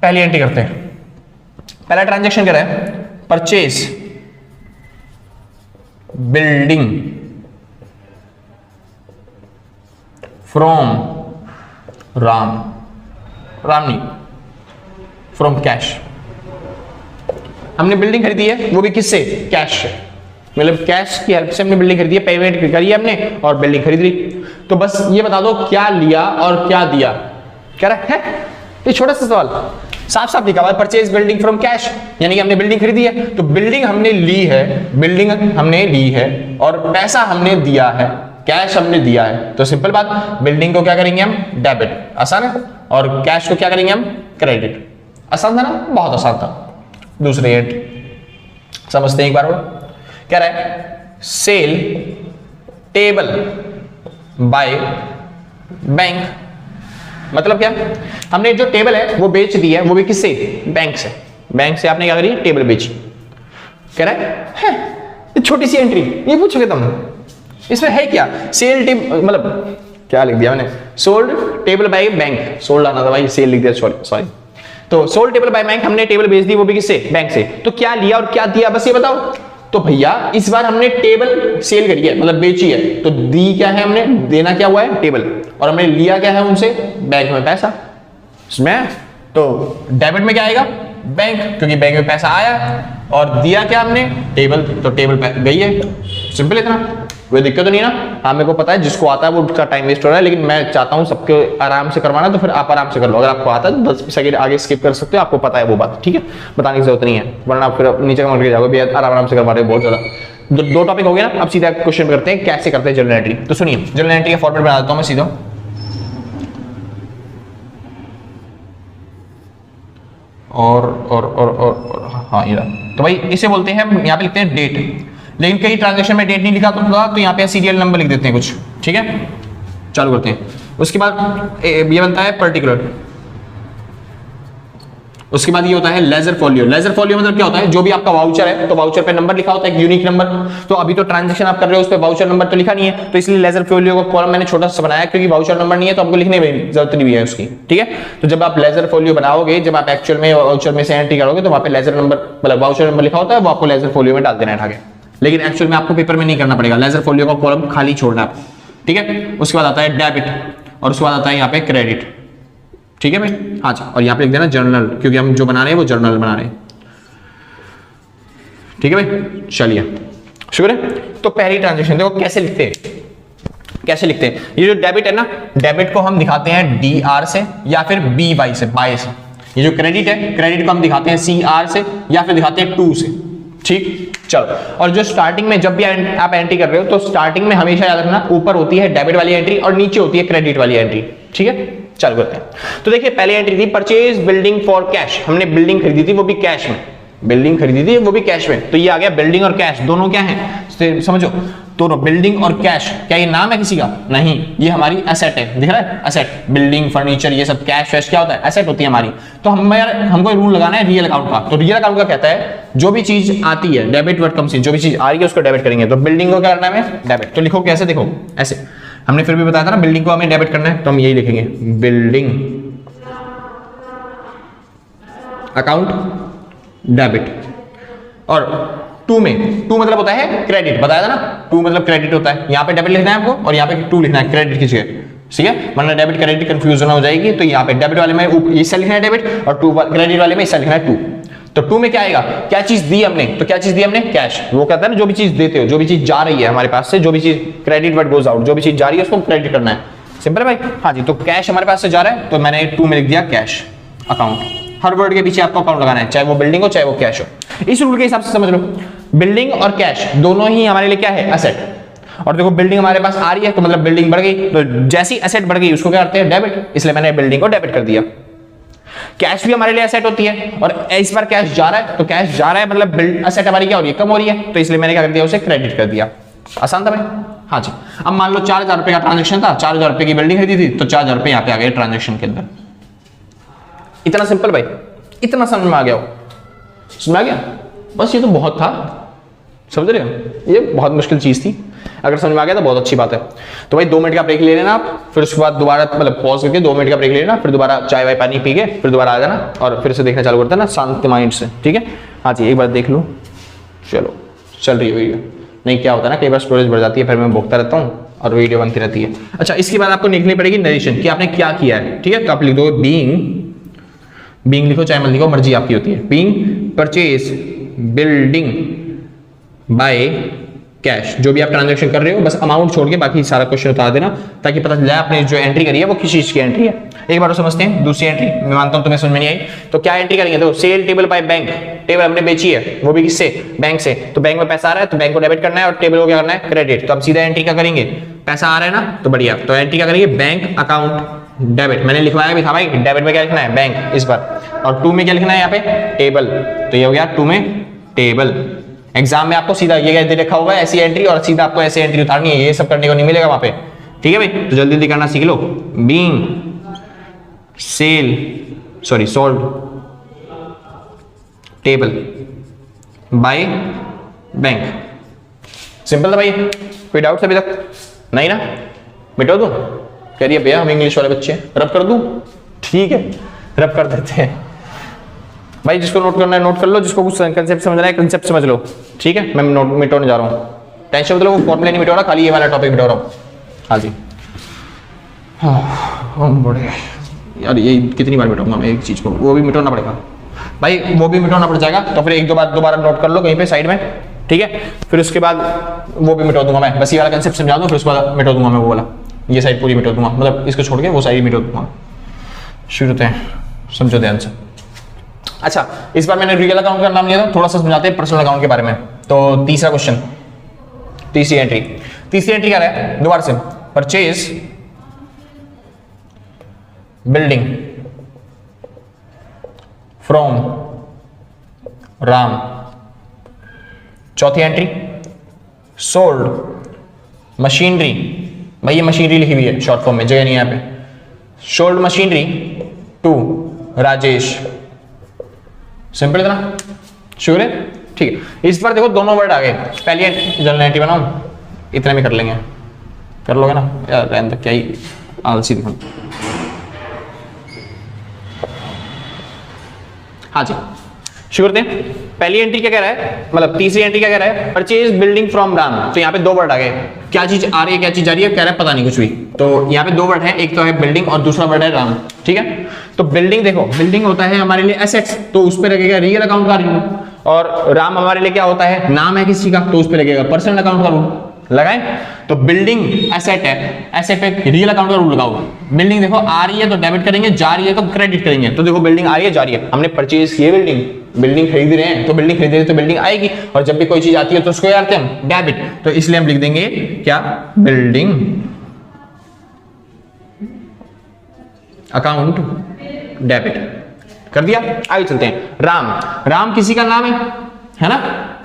पहली एंट्री करते हैं। पहला ट्रांजैक्शन क्या है, परचेज बिल्डिंग फ्रॉम राम नहीं, फ्रॉम कैश। हमने बिल्डिंग खरीदी है, वो भी किससे, कैश से, मतलब कैश की हेल्प से हमने बिल्डिंग खरीदी है, पेमेंट करी है हमने और बिल्डिंग खरीद ली। तो बस ये बता दो क्या लिया और क्या दिया। कह रहा है ये छोटा सा सवाल, साफ साफ लिखा हुआ है, परचेज बिल्डिंग फ्रॉम कैश, यानी कि हमने बिल्डिंग खरीदी है, तो बिल्डिंग हमने ली है, बिल्डिंग हमने ली है और पैसा हमने दिया है, कैश हमने दिया है। तो सिंपल बात, बिल्डिंग को क्या करेंगे हम, डेबिट, आसान है, और कैश को क्या करेंगे हम, क्रेडिट। आसान था ना, बहुत आसान था। दूसरी एंट्री समझते हैं एक बार और, क्या रहा है, सेल टेबल बाय बैंक। मतलब क्या, हमने जो टेबल है वो बेच दी है, वो भी किससे, बैंक से। बैंक से आपने क्या करी, टेबल बेची। कह रहा है छोटी सी एंट्री, ये पूछोगे तुम, इसमें है क्या, सेल टेबल मतलब क्या लिख दिया मैंने, sold table by bank, sold आना था भाई, सेल लिख दिया, सॉरी। तो सोल्ड टेबल बाय बैंक, हमने टेबल बेच दी, वो भी किससे, बैंक से। तो क्या लिया और क्या दिया, बस ये बताओ। तो भैया इस बार हमने टेबल सेल करी है, मतलब बेची है, तो दी क्या है हमने, देना क्या हुआ है, टेबल, और हमने लिया क्या है उनसे, बैंक में पैसा। इसमें तो डेबिट में क्या आएगा, बैंक, क्योंकि बैंक में पैसा आया, और दिया क्या हमने, टेबल, तो टेबल गई है। सिंपल इतना, कोई दिक्कत तो नहीं ना। हाँ मेरे को पता है जिसको आता है वो उसका टाइम वेस्ट हो रहा है, लेकिन मैं चाहता हूँ सबके आराम से करवाना, तो फिर आप आराम से कर लो। अगर आपको आता है तो 10 सेकंड आगे स्किप कर सकते हो, आपको पता है वो बात, ठीक है, बताने की जरूरत नहीं है, वरना आप फिर नीचे कमेंट करके जाओगे आराम से करवा रहे हो बहुत ज्यादा। दो टॉपिक हो गया ना, अब सीधा क्वेश्चन करते हैं कैसे करते हैं जर्नल एंट्री। तो सुनिए, जर्नल एंट्री का फॉर्मेट बना देता हूँ मैं सीधा। और हाँ ये रहा। तो भाई इसे बोलते हैं, हम यहाँ पे लिखते हैं डेट, लेकिन कई ट्रांजैक्शन में डेट नहीं लिखा तो यहाँ पे सीरियल नंबर लिख देते हैं कुछ, ठीक है। चालू करते हैं। उसके बाद ये बनता है पर्टिकुलर, उसके बाद ये होता है लेजर फोलियो। लेजर फोलियो मतलब क्या होता है, जो भी आपका वाउचर है तो वाउचर पे नंबर लिखा होता है, एक यूनिक नंबर। तो अभी तो ट्रांजैक्शन आप कर रहे हो, उस पे वाउचर नंबर तो लिखा नहीं है, तो इसलिए लेजर फोलियो का कॉलम मैंने छोटा सा बनाया, क्योंकि वाउचर नंबर नहीं है तो आपको लिखने में जरूरत नहीं है उसकी, ठीक है। तो जब आप लेजर फोलियो बनाओगे, जब आप एक्चुअल में वाउचर में से एंट्री करोगे, तो वहां पे लेजर नंबर मतलब वाउचर नंबर लिखा होता है, वो आपको लेजर फोलियो में डाल देना है ठाके, लेकिन एक्चुअल में आपको पेपर में नहीं करना पड़ेगा, लेजर फोलियो का कॉलम खाली छोड़ना है, ठीक है। उसके बाद आता है डेबिट, और उसके बाद आता है यहाँ पे क्रेडिट, ठीक है भाई। हाँ जी, और यहाँ पे लिख देना जर्नल, क्योंकि हम जो बना रहे हैं वो जर्नल बना रहे हैं, ठीक है भाई। चलिए शुक्र है। तो पहली ट्रांजेक्शन देखो कैसे लिखते हैं, कैसे लिखते हैं। ये जो डेबिट है ना, डेबिट को हम दिखाते हैं DR से या फिर BY से, बाय से। ये जो क्रेडिट है, क्रेडिट को हम दिखाते हैं CR से या फिर दिखाते हैं 2 से। ठीक, चलो। और जो स्टार्टिंग में जब भी आप एंट्री कर रहे हो तो स्टार्टिंग में हमेशा याद रखना ऊपर होती है डेबिट वाली एंट्री और नीचे होती है क्रेडिट वाली एंट्री। ठीक है, चलो करते हैं। तो देखिए पहली एंट्री थी परचेज बिल्डिंग फॉर कैश, हमने बिल्डिंग खरीदी थी वो भी कैश में, बिल्डिंग खरीदी थी वो भी कैश में। तो ये आ गया बिल्डिंग और कैश दोनों क्या है समझो, दोनों बिल्डिंग और कैश। क्या ये नाम है किसी का? नहीं, ये हमारी एसेट है, दिख रहा है एसेट। बिल्डिंग फर्नीचर ये सब कैश वैश क्या होता है? एसेट होती है हमारी। तो हम यार हमको रूल लगाना है रियल अकाउंट का। तो रियल अकाउंट का कहता है जो भी चीज आती है डेबिट वर्ड कम्स इन, जो भी चीज आ रही है उसको डेबिट करेंगे। तो बिल्डिंग को क्या करना है डेबिट। तो लिखो कैसे, देखो ऐसे हमने फिर भी बताया था ना बिल्डिंग को हमें डेबिट करना है, तो हम यही लिखेंगे बिल्डिंग अकाउंट डेबिट। और 2 में 2 मतलब होता है क्रेडिट, बताया था ना 2 मतलब क्रेडिट होता है। यहाँ पे डेबिट लिखना है आपको और यहाँ पे 2 लिखना है क्रेडिट की जगह, ठीक है, वरना डेबिट क्रेडिट कंफ्यूजन हो जाएगी। तो यहाँ पे डेबिट वाले में इससे लिखना है डेबिट और क्रेडिट वाले में इससे लिखना है 2। तो 2 में क्या आएगा, क्या चीज दी हमने, तो क्या चीज दी हमने? कैश। वो कहता है ना जो भी चीज देते हो, जो भी चीज जा रही है हमारे पास से, जो भी चीज क्रेडिट वर्ड गोज आउट, जो भी चीज जा रही है उसको क्रेडिट करना है। सिंपल है भाई। हाँ जी, तो कैश हमारे पास से जा रहा है तो मैंने 2 में लिख दिया कैश अकाउंट। हर वर्ड के पीछे आपको अकाउंट लगाना है, चाहे वो बिल्डिंग हो चाहे वो कैश हो। इस रूल के हिसाब से समझ लो, बिल्डिंग और कैश दोनों ही हमारे लिए क्या है? एसेट। और देखो बिल्डिंग हमारे पास आ रही है तो मतलब बिल्डिंग बढ़ गई, तो जैसी एसेट बढ़ गई उसको क्या करते हैं? डेबिट। इसलिए मैंने बिल्डिंग को डेबिट कर दिया। कैश भी हमारे लिए एसेट होती है और इस बार कैश जा रहा है, तो कैश जा रहा है मतलब एसेट हमारी क्या हो रही है? कम हो रही है, तो इसलिए मैंने क्या कर दिया? उसे क्रेडिट कर दिया। आसान था भाई। हाँ जी, अब मान लो 4000 रुपए का ट्रांजेक्शन था, 4000 रुपए की बिल्डिंग खरीदी थी, तो 4000 रुपए यहाँ पे आ गए ट्रांजेक्शन के अंदर। इतना सिंपल भाई, इतना समझ में आ गया हो? समझ में आ गया? बस ये तो बहुत था, समझ रहे हो? ये बहुत मुश्किल चीज थी, अगर समझ में आ गया तो बहुत अच्छी बात है। तो भाई 2 मिनट का ब्रेक ले लेना आप, फिर उसके बाद दोबारा मतलब पॉज करके 2 मिनट का ब्रेक ले लेना, फिर दोबारा चाय वाय पानी पी के फिर दोबारा आ जाना और फिर से देखना चालू करता है ना शांत माइंड से। ठीक है, हाँ जी, एक बार देख लो। चलो चल रही है वीडियो। नहीं क्या होता है ना, कई बार स्टोरेज बढ़ जाती है, फिर मैं भोगता रहता हूँ और वीडियो बनती रहती है। अच्छा, इसके बाद आपको लिखनी पड़ेगी नरेशन कि आपने क्या किया है। ठीक है, तो आप लिख दो बीइंग लिखो चाहे मत लिखो, मर्जी आपकी होती है। Being purchase building by cash. जो भी आप ट्रांजैक्शन कर रहे हो बस अमाउंट छोड़ के बाकी सारा क्वेश्चन उतार देना, ताकि पता चल जाए आपने जो एंट्री करी है वो किस चीज की एंट्री है। एक बार समझते हैं दूसरी एंट्री। मैं मानता हूं तुम्हें समझ में नहीं आई, तो क्या एंट्री करेंगे? तो sale table by bank, table हमने बेची है वो भी किससे? बैंक से। तो बैंक में पैसा आ रहा है तो बैंक को डेबिट करना है और टेबल को क्या करना है? क्रेडिट। तो अब सीधा एंट्री क्या करेंगे? पैसा आ रहा है ना, तो बढ़िया। तो एंट्री क्या करेंगे? Bank account debit. मैंने लिखवाया भी था भाई, डेबिट में क्या लिखना है? बैंक इस बार। और 2 में क्या लिखना है यहाँ पे? टेबल। तो ये हो गया 2 में टेबल। एग्जाम में आपको सीधा ये दे रखा होगा ऐसी एंट्री और सीधा आपको ऐसी एंट्री उतारनी है, ये सब करने को नहीं मिलेगा वहां पे। ठीक है भाई, तो जल्दी जल्दी करना सीख लो। Being sold table by bank. Simple था भाई, कोई डाउट अभी तक? नहीं ना? मिटा दूं? कह रही है भैया हम इंग्लिश वाले बच्चे, रब कर दूं? ठीक है, रब कर देते हैं भाई। जिसको नोट करना है नोट कर लो, जिसको कुछ कंसेप्ट समझना है कंसेप्ट समझ लो। ठीक है, मैं नोट मिटाने जा रहा हूँ, टेंशन मतलब वो फॉर्मूला नहीं मिटा रहा, खाली ये वाला टॉपिक मिटा रहा हूँ। हाँ जी, हाँ बड़े यार, ये कितनी बार मिटाऊंगा मैं एक चीज को? वो भी मिटाना पड़ेगा भाई, वो भी मिटाना पड़ जाएगा। तो फिर 1-2 बार दोबारा नोट कर लो कहीं पे साइड में। ठीक है, फिर उसके बाद वो भी मिटा दूंगा मैं, बस ये वाला कंसेप्ट समझा दूँ, फिर उसके बाद मिटा दूंगा मैं वो वाला, ये साइड पूरी मिटा दूंगा, मतलब इसको छोड़ के वो साइड मिटा दूंगा। शुरू होते हैं, समझो ध्यान से। अच्छा, इस बार मैंने रियल अकाउंट का नाम लिया था, थोड़ा सा समझाते हैं पर्सनल अकाउंट के बारे में। तो तीसरा क्वेश्चन, तीसरी एंट्री क्या है? दोबारा से, परचेज बिल्डिंग फ्रॉम राम। चौथी एंट्री, सोल्ड मशीनरी। भाई ये मशीनरी लिखी हुई है शॉर्ट फॉर्म में, जगह नहीं है यहाँ पे। Sold machinery to Rajesh. Simple इतना, श्योर है? ठीक है, इस बार देखो दोनों वर्ड आ गए। पहली जनरल एंट्री बनाओ, इतने में कर लेंगे, कर लोगे ना यार? रहने तक क्या ही आलसी दिखा। हाँ जी, शुरू करते हैं। पहली एंट्री क्या कह रहा है, मतलब तीसरी एंट्री क्या कह रहा है? Purchase building from Ram. तो यहाँ पे 2 वर्ड आ गए। क्या चीज आ रही है क्या चीज जा रही है, कह रहा है पता नहीं कुछ भी। तो यहाँ पे 2 वर्ड है, एक तो है बिल्डिंग और दूसरा वर्ड है राम। ठीक है, तो बिल्डिंग देखो, बिल्डिंग होता है हमारे लिए एसेट्स, तो उस पर लगेगा रियल अकाउंट का और राम हमारे लिए क्या होता है, नाम है किसी का, तो उस पे लगेगा पर्सनल अकाउंट का रूल। लगाएं तो बिल्डिंग एसेट है, एसेट पे रियल अकाउंट का रूल लगाओ। बिल्डिंग देखो आ रही है तो डेबिट करेंगे, जा रही है तो क्रेडिट करेंगे। तो देखो बिल्डिंग आ रही है, जा रही है, हमने परचेज की है बिल्डिंग, बिल्डिंग खरीद रहे हैं तो बिल्डिंग खरीद रहे हैं तो बिल्डिंग आएगी, और जब भी कोई चीज आती है तो उसको क्या करते हैं हम, डेबिट। तो इसलिए हम लिख देंगे क्या, बिल्डिंग अकाउंट डेबिट कर दिया। आगे चलते हैं, राम, राम किसी का नाम है ना,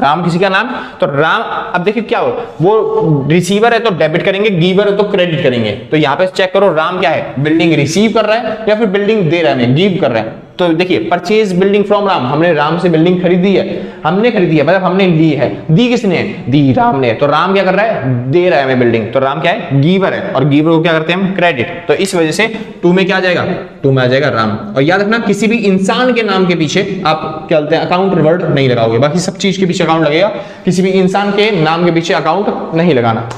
राम किसी का नाम, तो राम, अब देखिए क्या हो, वो रिसीवर है तो डेबिट करेंगे, गिवर है तो क्रेडिट करेंगे। तो यहां पे चेक करो राम क्या है, बिल्डिंग रिसीव कर रहा है या फिर बिल्डिंग दे रहा है, गिव कर रहा है। तो देखिए परचेज बिल्डिंग फ्रॉम राम, हमने राम से बिल्डिंग खरीदी है, हमने खरीदी है मतलब हमने ली है, दी किसने, दी राम ने। तो राम क्या कर रहा है, दे रहा है हमें बिल्डिंग, तो राम क्या है, गिवर है, और गिवर को क्या करते हैं हम, क्रेडिट। तो इस वजह से टू में क्या आ जाएगा, टू में आ जाएगा राम। और याद रखना किसी भी इंसान के नाम के पीछे आप क्या बोलते हैं, अकाउंट वर्ड नहीं लगाओगे, बाकी सब चीज के पीछे अकाउंट लगेगा, किसी भी इंसान के नाम के पीछे अकाउंट नहीं लगाना।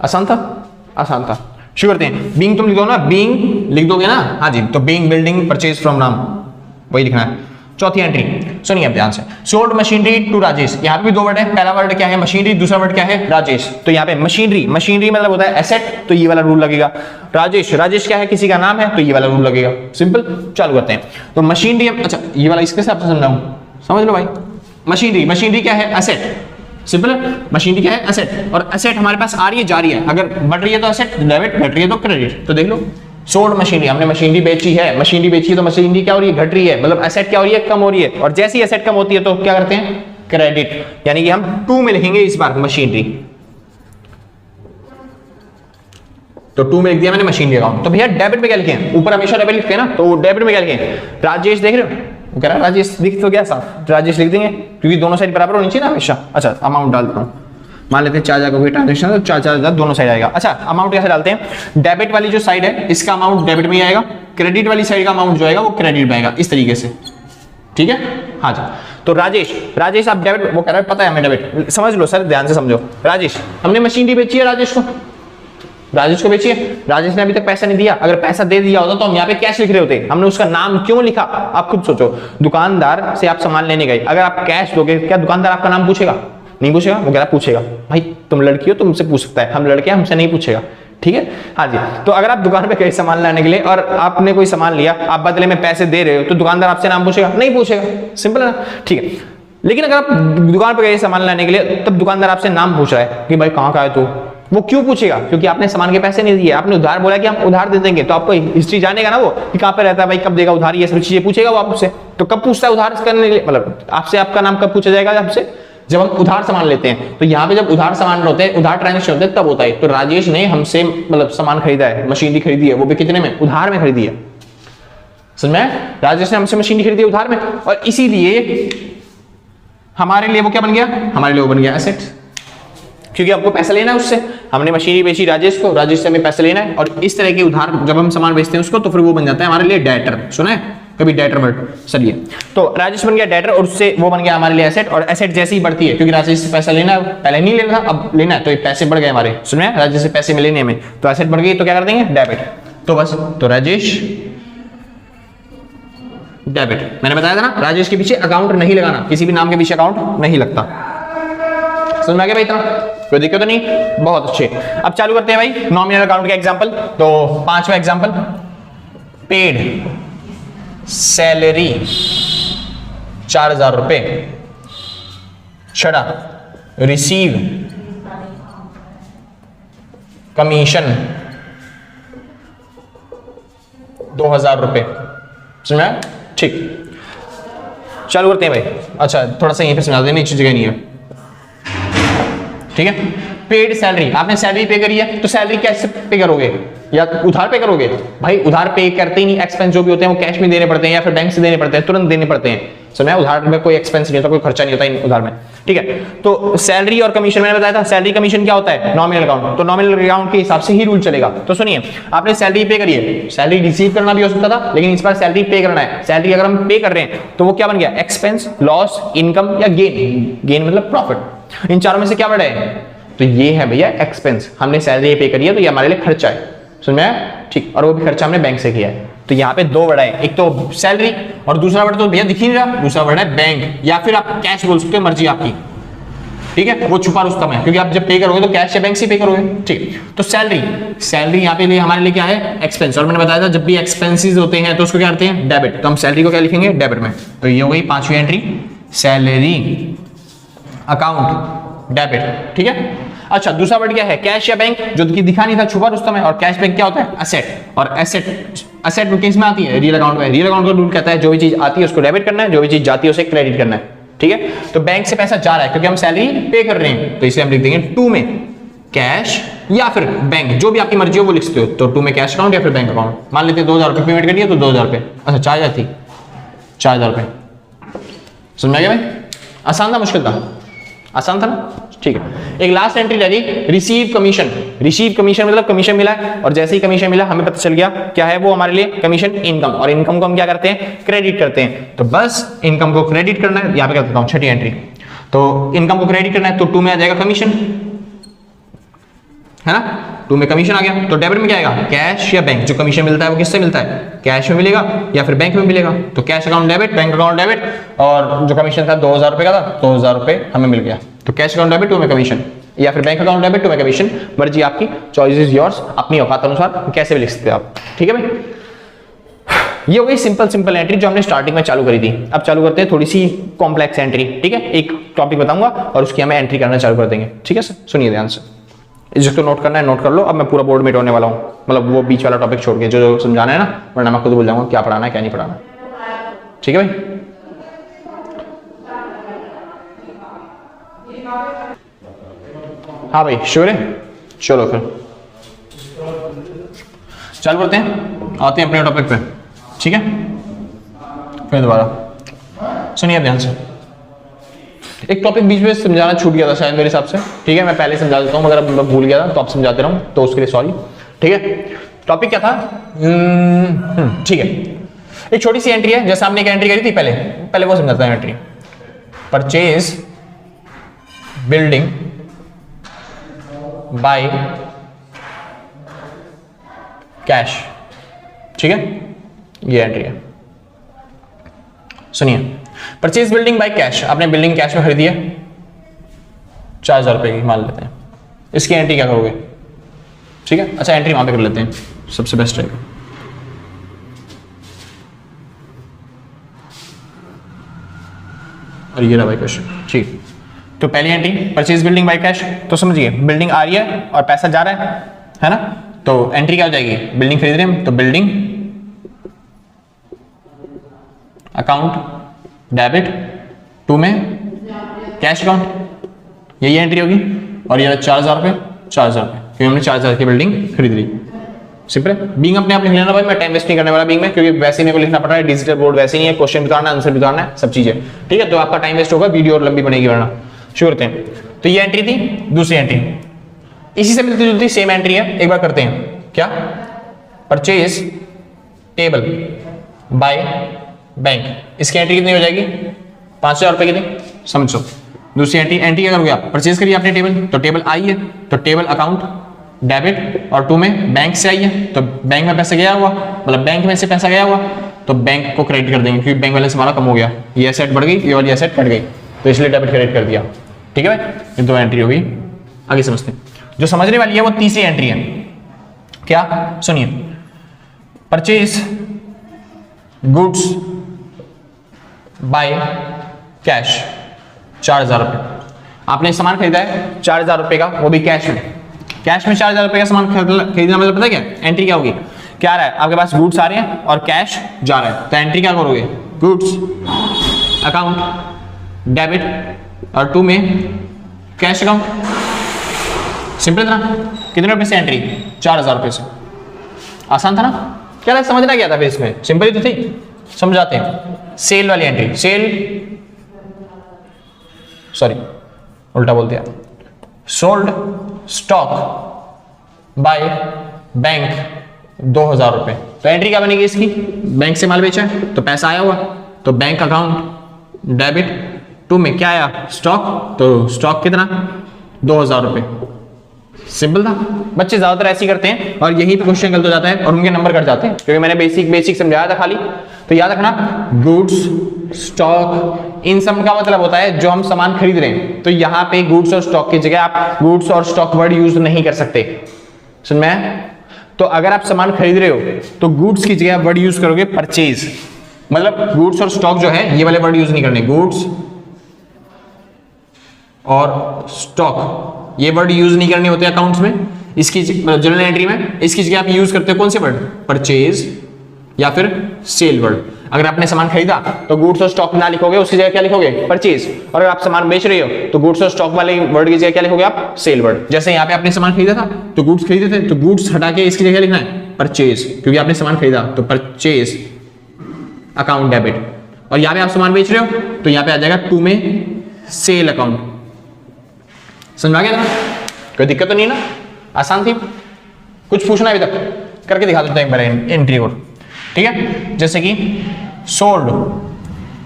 आसान था, आसान था। शुरू करते हैं, बीइंग तुम लिख दो ना, बीइंग लिख दोगे ना, हाँ जी, तो being building purchase from Ram, वही लिखना है। चौथी एंट्री सुनिए अब ध्यान से, सोल्ड मशीनरी टू राजेश। यहाँ पे भी दो वर्ड है, पहला वर्ड क्या है मशीनरी, दूसरा वर्ड क्या है राजेश। तो यहाँ पे मशीनरी, मशीनरी मतलब होता है एसेट, तो ये वाला रूल लगेगा। राजेश, राजेश क्या है, किसी का नाम है, तो ये वाला रूल लगेगा। सिंपल, चालू करते हैं। तो मशीनरी, अच्छा ये वाला इसके हिसाब से समझाऊं, समझ लो भाई। मशीनरी, मशीनरी क्या है, एसेट, सिंपल है। मशीनरी क्या है, एसेट, और एसेट हमारे पास आ रही है, जा रही है, अगर बढ़ रही है तो एसेट डेबिट, घट रही है तो क्रेडिट। तो देख लो सोल्ड मशीनरी, हमने मशीनरी बेची है, मशीनरी बेची है तो मशीनरी क्या हो रही है, घट रही है, मतलब एसेट क्या हो रही है, कम हो रही है। और जैसे ही एसेट कम होती है तो क्या करते हैं, क्रेडिट, यानी कि हम टू में लिखेंगे इस बार मशीनरी। तो टू में लिख दिया मैंने मशीनरी अकाउंट। तो भैया डेबिट में क्या लिखे, ऊपर हमेशा डेबिट लिखते हैं ना, तो डेबिट में क्या लिखे, राजेश, देख रहे हो वो कह रहा है राजेश, दिख तो गया साफ, राजेश लिख देंगे क्योंकि दोनों साइड बराबर होनी चाहिए ना हमेशा। अच्छा अमाउंट डाल देता हूँ, मान लेते हैं 4,000 का कोई ट्रांजेक्शन है तो 4,000 दोनों साइड आएगा। अच्छा अमाउंट कैसे डालते हैं, डेबिट वाली जो साइड है इसका अमाउंट डेबिट में आएगा, क्रेडिट वाली साइड का अमाउंट जो आएगा वो क्रेडिट में आएगा, इस तरीके से, ठीक है। हाँ जी, तो राजेश, राजेश आप डेबिट, वो कह रहा है पता है हमें डेबिट, समझ लो सर ध्यान से समझो। राजेश, हमने मशीनरी बेची है राजेश को, राजेश को बेचिए, राजेश ने अभी तक पैसा नहीं दिया, अगर पैसा दे दिया होता तो हम यहाँ पे कैश लिख रहे होते, हमने उसका नाम क्यों लिखा, आप खुद सोचो। दुकानदार से आप सामान लेने गए, अगर आप कैश दोगे क्या दुकानदार आपका नाम पूछेगा, नहीं पूछेगा, वो कह रहा पूछेगा, भाई तुम लड़की हो तुमसे पूछ सकता है, हम लड़के हमसे नहीं पूछेगा, ठीक है। हाँ जी, तो अगर आप दुकान पे गए सामान लाने के लिए और आपने कोई सामान लिया, आप बदले में पैसे दे रहे हो, तो दुकानदार आपसे नाम पूछेगा, नहीं पूछेगा, सिंपल है ना, ठीक है। लेकिन अगर आप दुकान पे गए सामान लाने के लिए, तब दुकानदार आपसे नाम पूछ रहा है कि भाई कहाँ का है तू, वो क्यों पूछेगा, क्योंकि आपने सामान के पैसे नहीं दिए, आपने उधार बोला कि हम उधार दे देंगे, तो आपको हिस्ट्री जानेगा ना वो कि कहाँ पे रहता है, भाई कब देगा उधार, ये सब चीजें पूछेगा वो आपसे। तो कब पूछता है उधार करने के लिए, मतलब आपसे आपका नाम कब पूछा जाएगा, आपसे जब हम उधार सामान लेते हैं। तो यहाँ पे जब उधार सामान होते हैं, उधार ट्रांजेक्शन होते हैं तब होता है। तो राजेश ने हमसे मतलब सामान खरीदा है, मशीनरी खरीदी है, वो भी कितने में, उधार में खरीदी है, समझ में, राजेश ने हमसे मशीनरी खरीदी है उधार में, और इसीलिए हमारे लिए वो क्या बन गया, हमारे लिए वो बन गया एसेट, क्योंकि आपको पैसा लेना है उससे, हमने मशीनरी बेची राजेश को, राजेश से हमें पैसा लेना है, और इस तरह के उधार जब हम सामान बेचते हैं उसको, तो फिर वो बन जाता है हमारे लिए डेटर। सुना है कभी डेटर वर्ड, चलिए। तो राजेश बन गया डेटर और उससे वो बन गया हमारे लिए एसेट, और एसेट जैसे ही बढ़ती है, क्योंकि राजेश से पैसा लेना है, पहले नहीं लेना था अब लेना है, तो ये पैसे बढ़ गए हमारे, सुन रहे हैं, राजेश से पैसे में लेने में, तो एसेट बढ़ गई, तो क्या कर देंगे डेबिट। तो बस, तो राजेश डेबिट, मैंने बताया था ना राजेश के पीछे अकाउंट नहीं लगाना, किसी भी नाम के पीछे अकाउंट नहीं लगता, समझ में आ गया भाई, इतना कोई दिक्कत तो नहीं, बहुत अच्छे। अब चालू करते हैं भाई नॉमिनल अकाउंट के एग्जांपल। तो पांचवा एग्जांपल, पेड सैलरी 4,000 रुपए, छड़ा रिसीव कमीशन 2,000 रुपए, समझ में, ठीक। चालू करते हैं भाई। अच्छा थोड़ा सा यहीं पे समझा देना, नीचे जगह नहीं है, ठीक है। पेड सैलरी, आपने सैलरी पे करी है, तो सैलरी कैसे पे करोगे, या उधार पे करोगे, भाई उधार पे करते ही नहीं, एक्सपेंस जो भी होते हैं वो कैश में देने पड़ते हैं या फिर बैंक से देने पड़ते हैं, तुरंत देने पड़ते हैं, समझा, उधार में कोई एक्सपेंस नहीं होता, कोई खर्चा नहीं होता उधार में, ठीक है। तो सैलरी और कमीशन मैंने बताया था, सैलरी कमीशन क्या होता है, नॉमिनल अकाउंट, तो नॉमिनल अकाउंट के हिसाब से ही रूल चलेगा। तो सुनिए, आपने सैलरी पे करी है, सैलरी रिसीव करना भी हो सकता था, लेकिन इस बार सैलरी पे करना है, सैलरी अगर हम पे कर रहे हैं तो वो क्या बन गया, एक्सपेंस, लॉस, इनकम या गेन, गेन मतलब प्रॉफिट, इन चारों में से क्या बढ़ा है, तो ये है भैया एक्सपेंस, हमने सैलरी पे करी है तो ये हमारे लिए खर्चा है, समझ में आया, ठीक, और वो भी खर्चा हमने बैंक से किया है, तो यहाँ पे दो वर्ड है, एक तो सैलरी और दूसरा वर्ड तो भैया दिख ही नहीं रहा, दूसरा वर्ड है बैंक, या फिर आप कैश बोल सकते हो, मर्जी आपकी, ठीक है। वो छुपा रुस्तम है, क्योंकि आप जब पे करोगे तो कैश या बैंक से पे करोगे, ठीक। तो सैलरी यहाँ पे लिए हमारे लिए क्या है, एक्सपेंस। और मैंने बताया था जब भी एक्सपेंसेस होते हैं तो उसको क्या करते हैं, डेबिट। तो हम सैलरी को क्या लिखेंगे, डेबिट में। तो ये हो गई पांचवी एंट्री, सैलरी अकाउंट डेबिट, ठीक है। अच्छा, दूसरा वर्ड क्या है, कैश या बैंक, जो कि दिखा नहीं था, छुपा रुस्तम है। और कैश बैंक क्या होता है, असेट। और असेट किस में आती है, रियल अकाउंट में। रियल अकाउंट का रूल कहता है जो भी चीज आती है उसको डेबिट करना है, जो भी चीज जाती है उसे क्रेडिट करना है, ठीक है। तो बैंक से पैसा जा रहा है क्योंकि हम सैलरी पे कर रहे हैं, तो इसे हम लिख देंगे टू में कैश या फिर बैंक, जो भी आपकी मर्जी हो वो लिख सकते हो। तो टू में कैश अकाउंट या फिर बैंक अकाउंट। मान लेते हैं 2000 रुपये पेमेंट करिए तो 2000 रुपये, अच्छा 4000 थी, 4000 रुपये। समझ गया भाई, आसान था मुश्किल था, आसान था ना, ठीक है। एक लास्ट एंट्री रह गई, रिसीव कमीशन। रिसीव कमीशन मतलब कमीशन मिला है, और जैसे ही कमीशन मिला हमें पता चल गया क्या है वो हमारे लिए, कमीशन इनकम। और इनकम को हम क्या करते हैं, क्रेडिट करते हैं। तो बस इनकम को क्रेडिट करना है, यहाँ पे कर देता हूं छठी एंट्री। तो इनकम को क्रेडिट करना है तो टू में आ जाएगा कमीशन, है ना, टू में कमीशन आ गया। तो डेबिट में क्या आएगा, कैश या बैंक। जो कमीशन मिलता है वो किससे मिलता है, कैश में मिलेगा या फिर बैंक में मिलेगा। तो cash account debit, bank account debit, और जो कमीशन था 2000 रुपये का था, 2000 रुपये हमें मिल गया। तो कैश अकाउंट डेबिट, टू में कमीशन, या फिर बैंक अकाउंट डेबिट, टू में कमीशन, मर्जी आपकी, चॉइस इज योर्स, अपनी औकात अनुसार कैसे भी लिख सकते हो आप, ठीक है भाई। ये हो गई सिंपल एंट्री जो हमने स्टार्टिंग में चालू करी थी। अब चालू करते हैं थोड़ी सी कॉम्प्लेक्स एंट्री, ठीक है। एक टॉपिक बताऊंगा और उसकी हमें एंट्री करना चालू कर देंगे, ठीक है सर। सुनिए ध्यान से, जिसको नोट करना है नोट कर लो। अब मैं पूरा बोर्ड मिटाने वाला हूँ, मतलब वो बीच वाला टॉपिक छोड़ के जो समझाना है ना, वरना मैं खुद भूल जाऊंगा क्या पढ़ाना है क्या नहीं पढ़ाना, ठीक है भाई। हाँ भाई श्योर है, चलो फिर चालू करते हैं, आते हैं अपने टॉपिक पे, ठीक है। फिर दोबारा सुनिए ध्यान से, एक टॉपिक बीच में समझाना छूट गया था शायद मेरे हिसाब से, ठीक है। मैं पहले समझा देता हूँ, मगर अब मैं भूल गया था तो आप समझाते रहूं, तो उसके लिए सॉरी, ठीक है। टॉपिक क्या था, ठीक है। एक छोटी सी एंट्री है, जैसे हमने एक एंट्री करी थी पहले वो समझाता है entry. Purchase building by cash, ठीक है, ये एंट्री है। सुनिए, परचेज बिल्डिंग बाय कैश, आपने बिल्डिंग कैश में खरीदी है 4000 रुपए की, मान लेते हैं। इसकी एंट्री क्या करोगे, ठीक है। अच्छा एंट्री वहां पे कर लेते हैं, सबसे बेस्ट रहेगा। और ये रहा भाई क्वेश्चन, ठीक। तो पहली entry purchase building by cash, तो समझिए बिल्डिंग आ रही है और पैसा जा रहा है ना। तो एंट्री क्या हो जाएगी, बिल्डिंग खरीद रहे हैं तो बिल्डिंग अकाउंट डेबिट, टू में कैश अकाउंट, यही एंट्री होगी। और ये 4000 रुपये, 4000 रुपये, क्योंकि हमने 4000 की बिल्डिंग खरीद ली। सिंपल है, बीइंग अपने आप लिख लेना भाई, मैं टाइम वेस्ट नहीं करने वाला बीइंग में, क्योंकि वैसे ही मेरे को लिखना पड़ रहा है, डिजिटल बोर्ड वैसे नहीं है, क्वेश्चन भी उतारना है, आंसर भी उतारना है, सब चीजें, ठीक है। तो आपका टाइम वेस्ट होगा, वीडियो और लंबी बनेगी वरना। शुरू करते हैं। तो ये एंट्री थी, दूसरी एंट्री इसी से मिलती जुलती सेम एंट्री है, एक बार करते हैं। क्या, परचेज टेबल बाय बैंक, इसकी एंट्री कितनी हो जाएगी, 5000 रुपए की थी, समझो। दूसरी एंट्री क्या करोगे आप, परचेज करिए आपने टेबल, तो टेबल आई है, तो टेबल अकाउंट डेबिट, और टू में बैंक से आई है, तो बैंक में पैसा गया हुआ, मतलब बैंक में से पैसा गया हुआ, तो बैंक को क्रेडिट कर देंगे, क्योंकि बैंक बैलेंस हमारा कम हो गया, ये एसेट बढ़ गई, ये वाली एसेट घट गई, तो इसलिए डेबिट क्रेडिट कर दिया, ठीक है भाई। ये दो एंट्री होगी, आगे समझते हैं। जो समझने वाली है वो तीसरी एंट्री है, क्या, सुनिए, परचेज गुड्स बाय कैश 4000 रुपये, आपने सामान खरीदा है 4000 रुपये का, वो भी कैश में। कैश में 4000 रुपये का सामान खरीदना मतलब पता है क्या, एंट्री क्या होगी, क्या आ रहा है आपके पास, गुड्स आ रहे हैं और कैश जा रहा है, तो एंट्री क्या करोगे, गुड्स अकाउंट डेबिट, और टू में कैश अकाउंट। सिंपल था ना, कितने रुपए से एंट्री, 4000 रुपये से, आसान था ना। क्या लगा, समझना क्या था फिर इसमें, सिंपल ही तो थी, समझाते हैं। सेल वाली एंट्री, सेल सॉरी उल्टा बोल दिया, सोल्ड स्टॉक बाय बैंक 2000 रुपये, तो एंट्री क्या बनेगी इसकी, बैंक से माल बेचा है तो पैसा आया हुआ, तो बैंक अकाउंट डेबिट, टू में क्या आया, स्टॉक, तो स्टॉक कितना 2000 रुपये, सिंपल था। बच्चे ज्यादातर ऐसे ही करते हैं और यहीं पे क्वेश्चन गलत हो जाता है और उनके नंबर कट जाते हैं, क्योंकि मैंने बेसिक समझाया था खाली। तो याद रखना, गुड्स, स्टॉक, इन सब का मतलब होता है जो हम सामान खरीद रहे हैं। तो यहाँ पे गुड्स और स्टॉक की जगह आप गुड्स और स्टॉक वर्ड यूज नहीं कर सकते, समझ में आया? तो अगर आप सामान खरीद रहे हो तो गुड्स की जगह वर्ड यूज करोगे परचेज, मतलब गुड्स और स्टॉक जो है ये वाले वर्ड यूज नहीं करने, गुड्स और स्टॉक ये वर्ड यूज नहीं करने होते अकाउंट्स में, इसकी जर्नल एंट्री में। इसकी जगह आप यूज करते हो कौन से वर्ड, परचेज या फिर सेल वर्ड। अगर आपने सामान खरीदा तो गुड्स और स्टॉक ना लिखोगे, उसकी जगह क्या लिखोगे, परचेज। और अगर आप सामान बेच रहे हो तो गुड्स और स्टॉक वाले वर्ड की जगह क्या लिखोगे आप, सेल वर्ड। जैसे यहाँ पे आपने सामान खरीदा था तो गुड्स खरीदे थे, तो गुड्स हटा के इसकी जगह लिखना है परचेज, क्योंकि आपने सामान खरीदा तो परचेज अकाउंट डेबिट। और यहाँ पे आप सामान बेच रहे हो तो यहाँ पे आ जाएगा टू में सेल अकाउंट। समझ आ गया ना? कोई दिक्कत तो नहीं ना? आसान थी। कुछ पूछना अभी तक? करके दिखा देते हैं एक बार एंट्री और, ठीक है? जैसे कि सोल्ड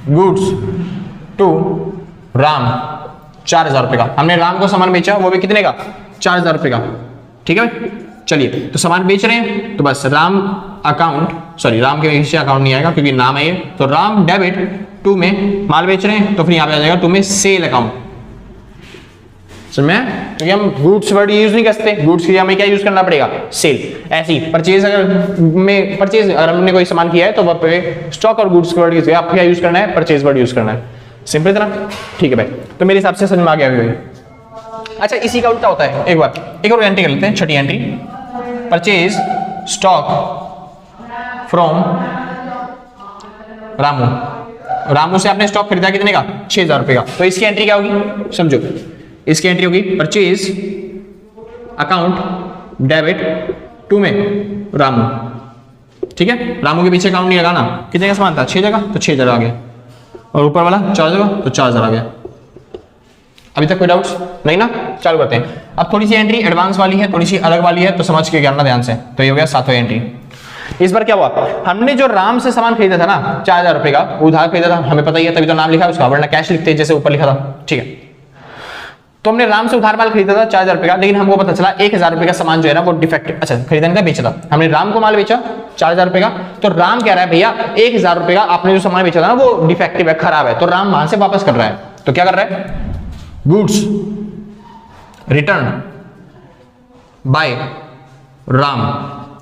गुड्स टू राम 4000 रुपए का, हमने राम को सामान बेचा, वो भी कितने का, 4000 रुपए का, ठीक है? चलिए, तो सामान बेच रहे हैं तो बस राम अकाउंट, सॉरी राम के पीछे अकाउंट नहीं आएगा क्योंकि नाम है ये, तो राम डेबिट टू में माल बेच रहे हैं तो फिर यहाँ पे आ जाएगा टू में सेल अकाउंट। समझ में? क्योंकि हम गुड्स वर्ड यूज नहीं करते, गुड्स की हमें क्या यूज करना पड़ेगा, सेल। ऐसे ही परचेज, अगर हमने कोई सामान किया है तो वह पे स्टॉक और गुड्स वर्ड यूज, आपको क्या यूज करना है, परचेज वर्ड यूज करना है। सिंपल तरह, ठीक है भाई? तो मेरे हिसाब से समझ में आ गया भाई। अच्छा, इसी का उल्टा होता है, एक और एंट्री कर लेते हैं, छठी entry, purchase stock from Ramu. Ramu से आपने स्टॉक खरीदा कितने का, 6000 रुपए का। तो इसकी एंट्री क्या होगी, समझो। इसकी एंट्री होगी परचेज अकाउंट डेबिट टू में रामू, ठीक है? रामू के पीछे अकाउंट नहीं लगाना, कितने का सामान था, 6 जगह तो 6000 आ गया, और ऊपर वाला 4 जगह तो 4000 आ गया। अभी तक कोई डाउट्स नहीं ना? चालू करते हैं। अब थोड़ी सी एंट्री एडवांस वाली है, थोड़ी सी अलग वाली है, तो समझ के करना ध्यान से। तो ये हो गया 7वां एंट्री। इस बार क्या हुआ, हमने जो राम से सामान खरीदा था ना 4000 रुपए का, उधार खरीदा था, हमें पता ही है, तभी तो नाम लिखा है उसका, वरना कैश लिखते हैं जैसे ऊपर लिखा था, ठीक है? तो हमने राम से उधार माल खरीदा था 4000 रुपए का, लेकिन हमको पता चला 1000 रुपए का सामान जो है ना वो डिफेक्टिव, अच्छा खरीदा नहीं था, बेचा था। हमने राम को माल बेचा 4000 रुपए का, तो राम कह रहा है भैया 1000 रुपए का आपने जो सामान बेचा था ना वो डिफेक्टिव है, खराब है। तो राम वहां से वापस कर रहा है, तो क्या कर रहा है, goods return by Ram.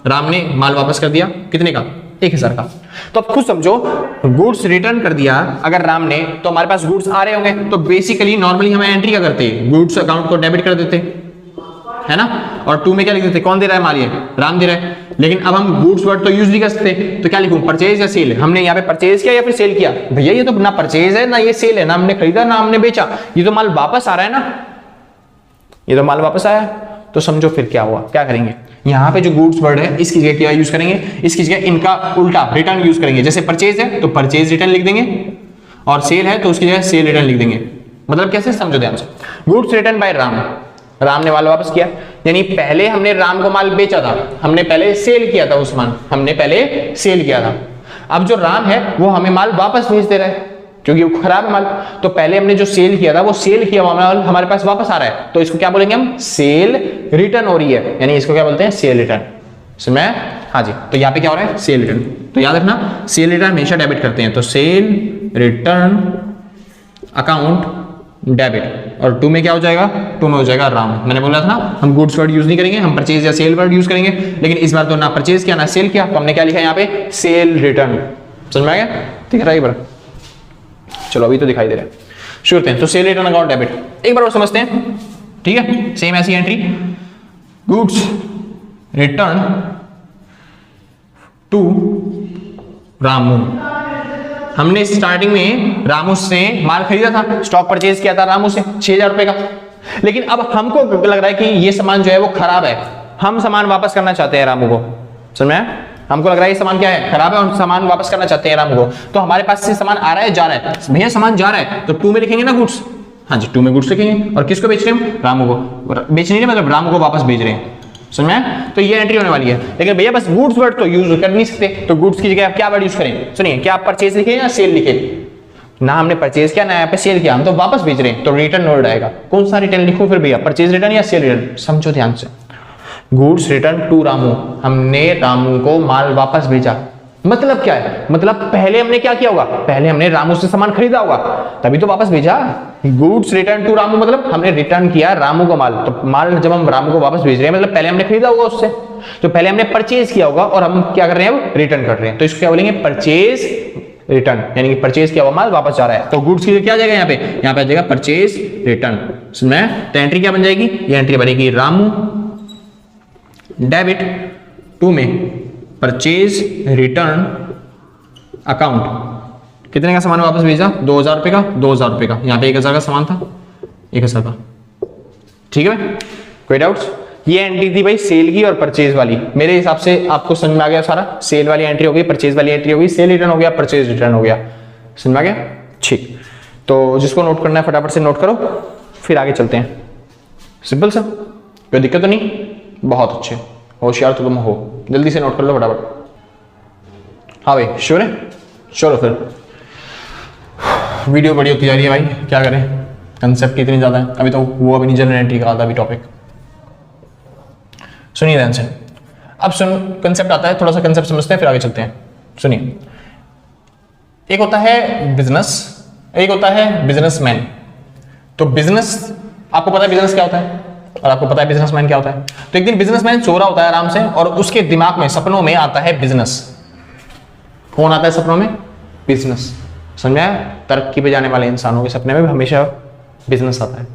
Ram ने माल वापस कर दिया, कितने का, 1000 का। तो अब खुद समझो, गुड्स रिटर्न कर दिया अगर राम ने, तो हमारे पास गुड्स आ रहे होंगे, तो बेसिकली नॉर्मली हम एंट्री क्या करते हैं, गुड्स अकाउंट को डेबिट कर देते, है ना? और टू में क्या लिख देते, कौन दे रहा है माल, ये राम दे रहा है। लेकिन अब हम गुड्स वर्ड तो यूज नहीं कर सकते, तो क्या लिखूं, परचेज या सेल? हमने यहाँ पे परचेज किया या फिर सेल किया? भैया ये तो ना परचेज है ना ये सेल है, ना हमने खरीदा ना हमने बेचा, ये तो माल वापस आ रहा है ना, ये तो माल वापस आया। तो समझो फिर क्या हुआ, क्या करेंगे, यहाँ पे जो गुड्स वर्ड है इसकी जगह क्या यूज करेंगे, इसकी जगह इनका उल्टा रिटर्न यूज करेंगे। जैसे परचेज है तो परचेज रिटर्न लिख देंगे, और सेल है तो उसकी जगह सेल रिटर्न लिख देंगे। मतलब कैसे, समझो ध्यान से। Goods return by Ram, Ram ने माल वापस किया, यानी पहले हमने राम को माल बेचा था, हमने पहले सेल किया था उस माल, हमने पहले सेल किया था। अब जो राम है वो हमें माल वापस भेज दे रहा है क्योंकि वो खराब है माल। तो पहले हमने जो सेल किया था वो सेल किया हुआ माल हमारे पास वापस आ रहा है, तो इसको क्या बोलेंगे हम, सेल रिटर्न हो रही है, यानी इसको क्या बोलते हैं, सेल रिटर्न। समझ में? हाँ जी। तो यहाँ पे क्या हो रहा है, सेल रिटर्न। तो याद रखना, सेल रिटर्न हमेशा डेबिट करते हैं, तो सेल रिटर्न अकाउंट डेबिट। और टू में क्या हो जाएगा, टू में हो जाएगा राम। मैंने बोला था ना हम गुड्स वर्ड यूज नहीं करेंगे, हम परचेज या सेल वर्ड यूज करेंगे, लेकिन इस बार तो ना परचेज किया ना सेल किया, तो हमने क्या लिखा यहाँ पे, सेल रिटर्न। समझ में आ गया? ठीक है, बार चलो अभी तो दिखाई दे रहा है, शुरू करते हैं। तो सेल रिटर्न अकाउंट डेबिट एक बार और समझते हैं, ठीक है? सेम ऐसी entry, goods return to Ramu. हमने स्टार्टिंग में रामू से माल खरीदा था, स्टॉक परचेज किया था रामू से 6000 रुपए का, लेकिन अब हमको लग रहा है कि ये सामान जो है वो खराब है, हम सामान वापस करना चाहते हैं रामू को। समझ में आया? हमको लग रहा है ये सामान क्या है, खराब है, और सामान वापस करना चाहते हैं रामू को। तो हमारे पास से सामान आ रहा है, जा रहा है, भैया सामान जा रहा है तो टू में लिखेंगे ना गुड्स, हाँ जी, टू में गुड्स लिखेंगे। और किसको बेच रहे हैं, रामू को, बेच नहीं मतलब रामू को वापस भेज रहे हैं। समझ में? तो ये एंट्री होने वाली है। लेकिन भैया बस गुड्स वर्ड तो यूज कर नहीं सकते, तो गुड्स की जगह आप क्या वर्ड यूज करें, सुनिए, क्या आप परचेज लिखें या सेल लिखें, ना हमने परचेज किया ना यहाँ पे सेल किया, हम तो वापस भेज रहे हैं, तो रिटर्न नोट आएगा। कौन सा रिटर्न लिखूं फिर भैया, परचेज रिटर्न या सेल रिटर्न? समझो ध्यान से, गुड्स रिटर्न टू रामू, हमने रामू को माल वापस भेजा। मतलब क्या है, मतलब पहले हमने क्या किया होगा, पहले हमने रामू से सामान खरीदा होगा तभी तो वापस भेजा। गुड्स रिटर्न टू रामू मतलब हमने रिटर्न किया रामू को माल, तो माल जब हम रामू को वापस भेज रहे हैं मतलब पहले हमने खरीदा होगा उससे, तो पहले हमने परचेज किया होगा और हम क्या कर रहे हैं, अब रिटर्न कर रहे हैं, तो इसको क्या बोलेंगे, परचेज रिटर्न, यानी कि परचेज किया हुआ माल वापस जा रहा है। तो गुड्स की क्या आ जाएगा यहाँ पे, यहाँ पे आ जाएगा परचेज रिटर्न। तो एंट्री क्या बन जाएगी, ये एंट्री बनेगी रामू डेबिट टू में परचेज रिटर्न अकाउंट। कितने का सामान वापस भेजा, 2000 रुपए का, 2000 रुपए का, यहाँ पे 1000 का सामान था, 1000 का। ठीक है भाई, कोई डाउट्स? ये एंट्री थी भाई सेल की और परचेज वाली। मेरे हिसाब से आपको समझ में आ गया सारा, सेल वाली एंट्री हो गई, परचेज वाली एंट्री हो गई, सेल रिटर्न हो गया, परचेज रिटर्न हो गया, समझ में आ गया? ठीक, तो जिसको नोट करना है फटाफट से नोट करो, फिर आगे चलते हैं। सिंपल सा, कोई दिक्कत तो नहीं? बहुत अच्छे, होशियार तो तुम हो, जल्दी से नोट कर लो फटाफट। हाँ भाई, श्योर है? चलो फिर, वीडियो बड़ी होती जा रही है भाई, क्या करें, कंसेप्ट इतनी ज्यादा है। अभी तो वो अभी नहीं जनरल एंट्री का था अभी टॉपिक। सुनिए ध्यान से, अब सुन, कंसेप्ट आता है, थोड़ा सा कंसेप्ट समझते हैं फिर आगे चलते हैं। सुनिए, एक होता है बिजनेस, एक होता है बिजनेसमैन। तो बिजनेस, आपको पता है बिजनेस क्या होता है और आपको पता है बिजनेसमैन क्या होता है। तो एक दिन बिजनेसमैन सो रहा होता है आराम से और उसके दिमाग में, सपनों में आता है बिजनेस। कौन आता है सपनों में? बिजनेस। समझ में आया? तरक्की पे जाने वाले इंसानों के सपने में भी हमेशा बिजनेस आता है,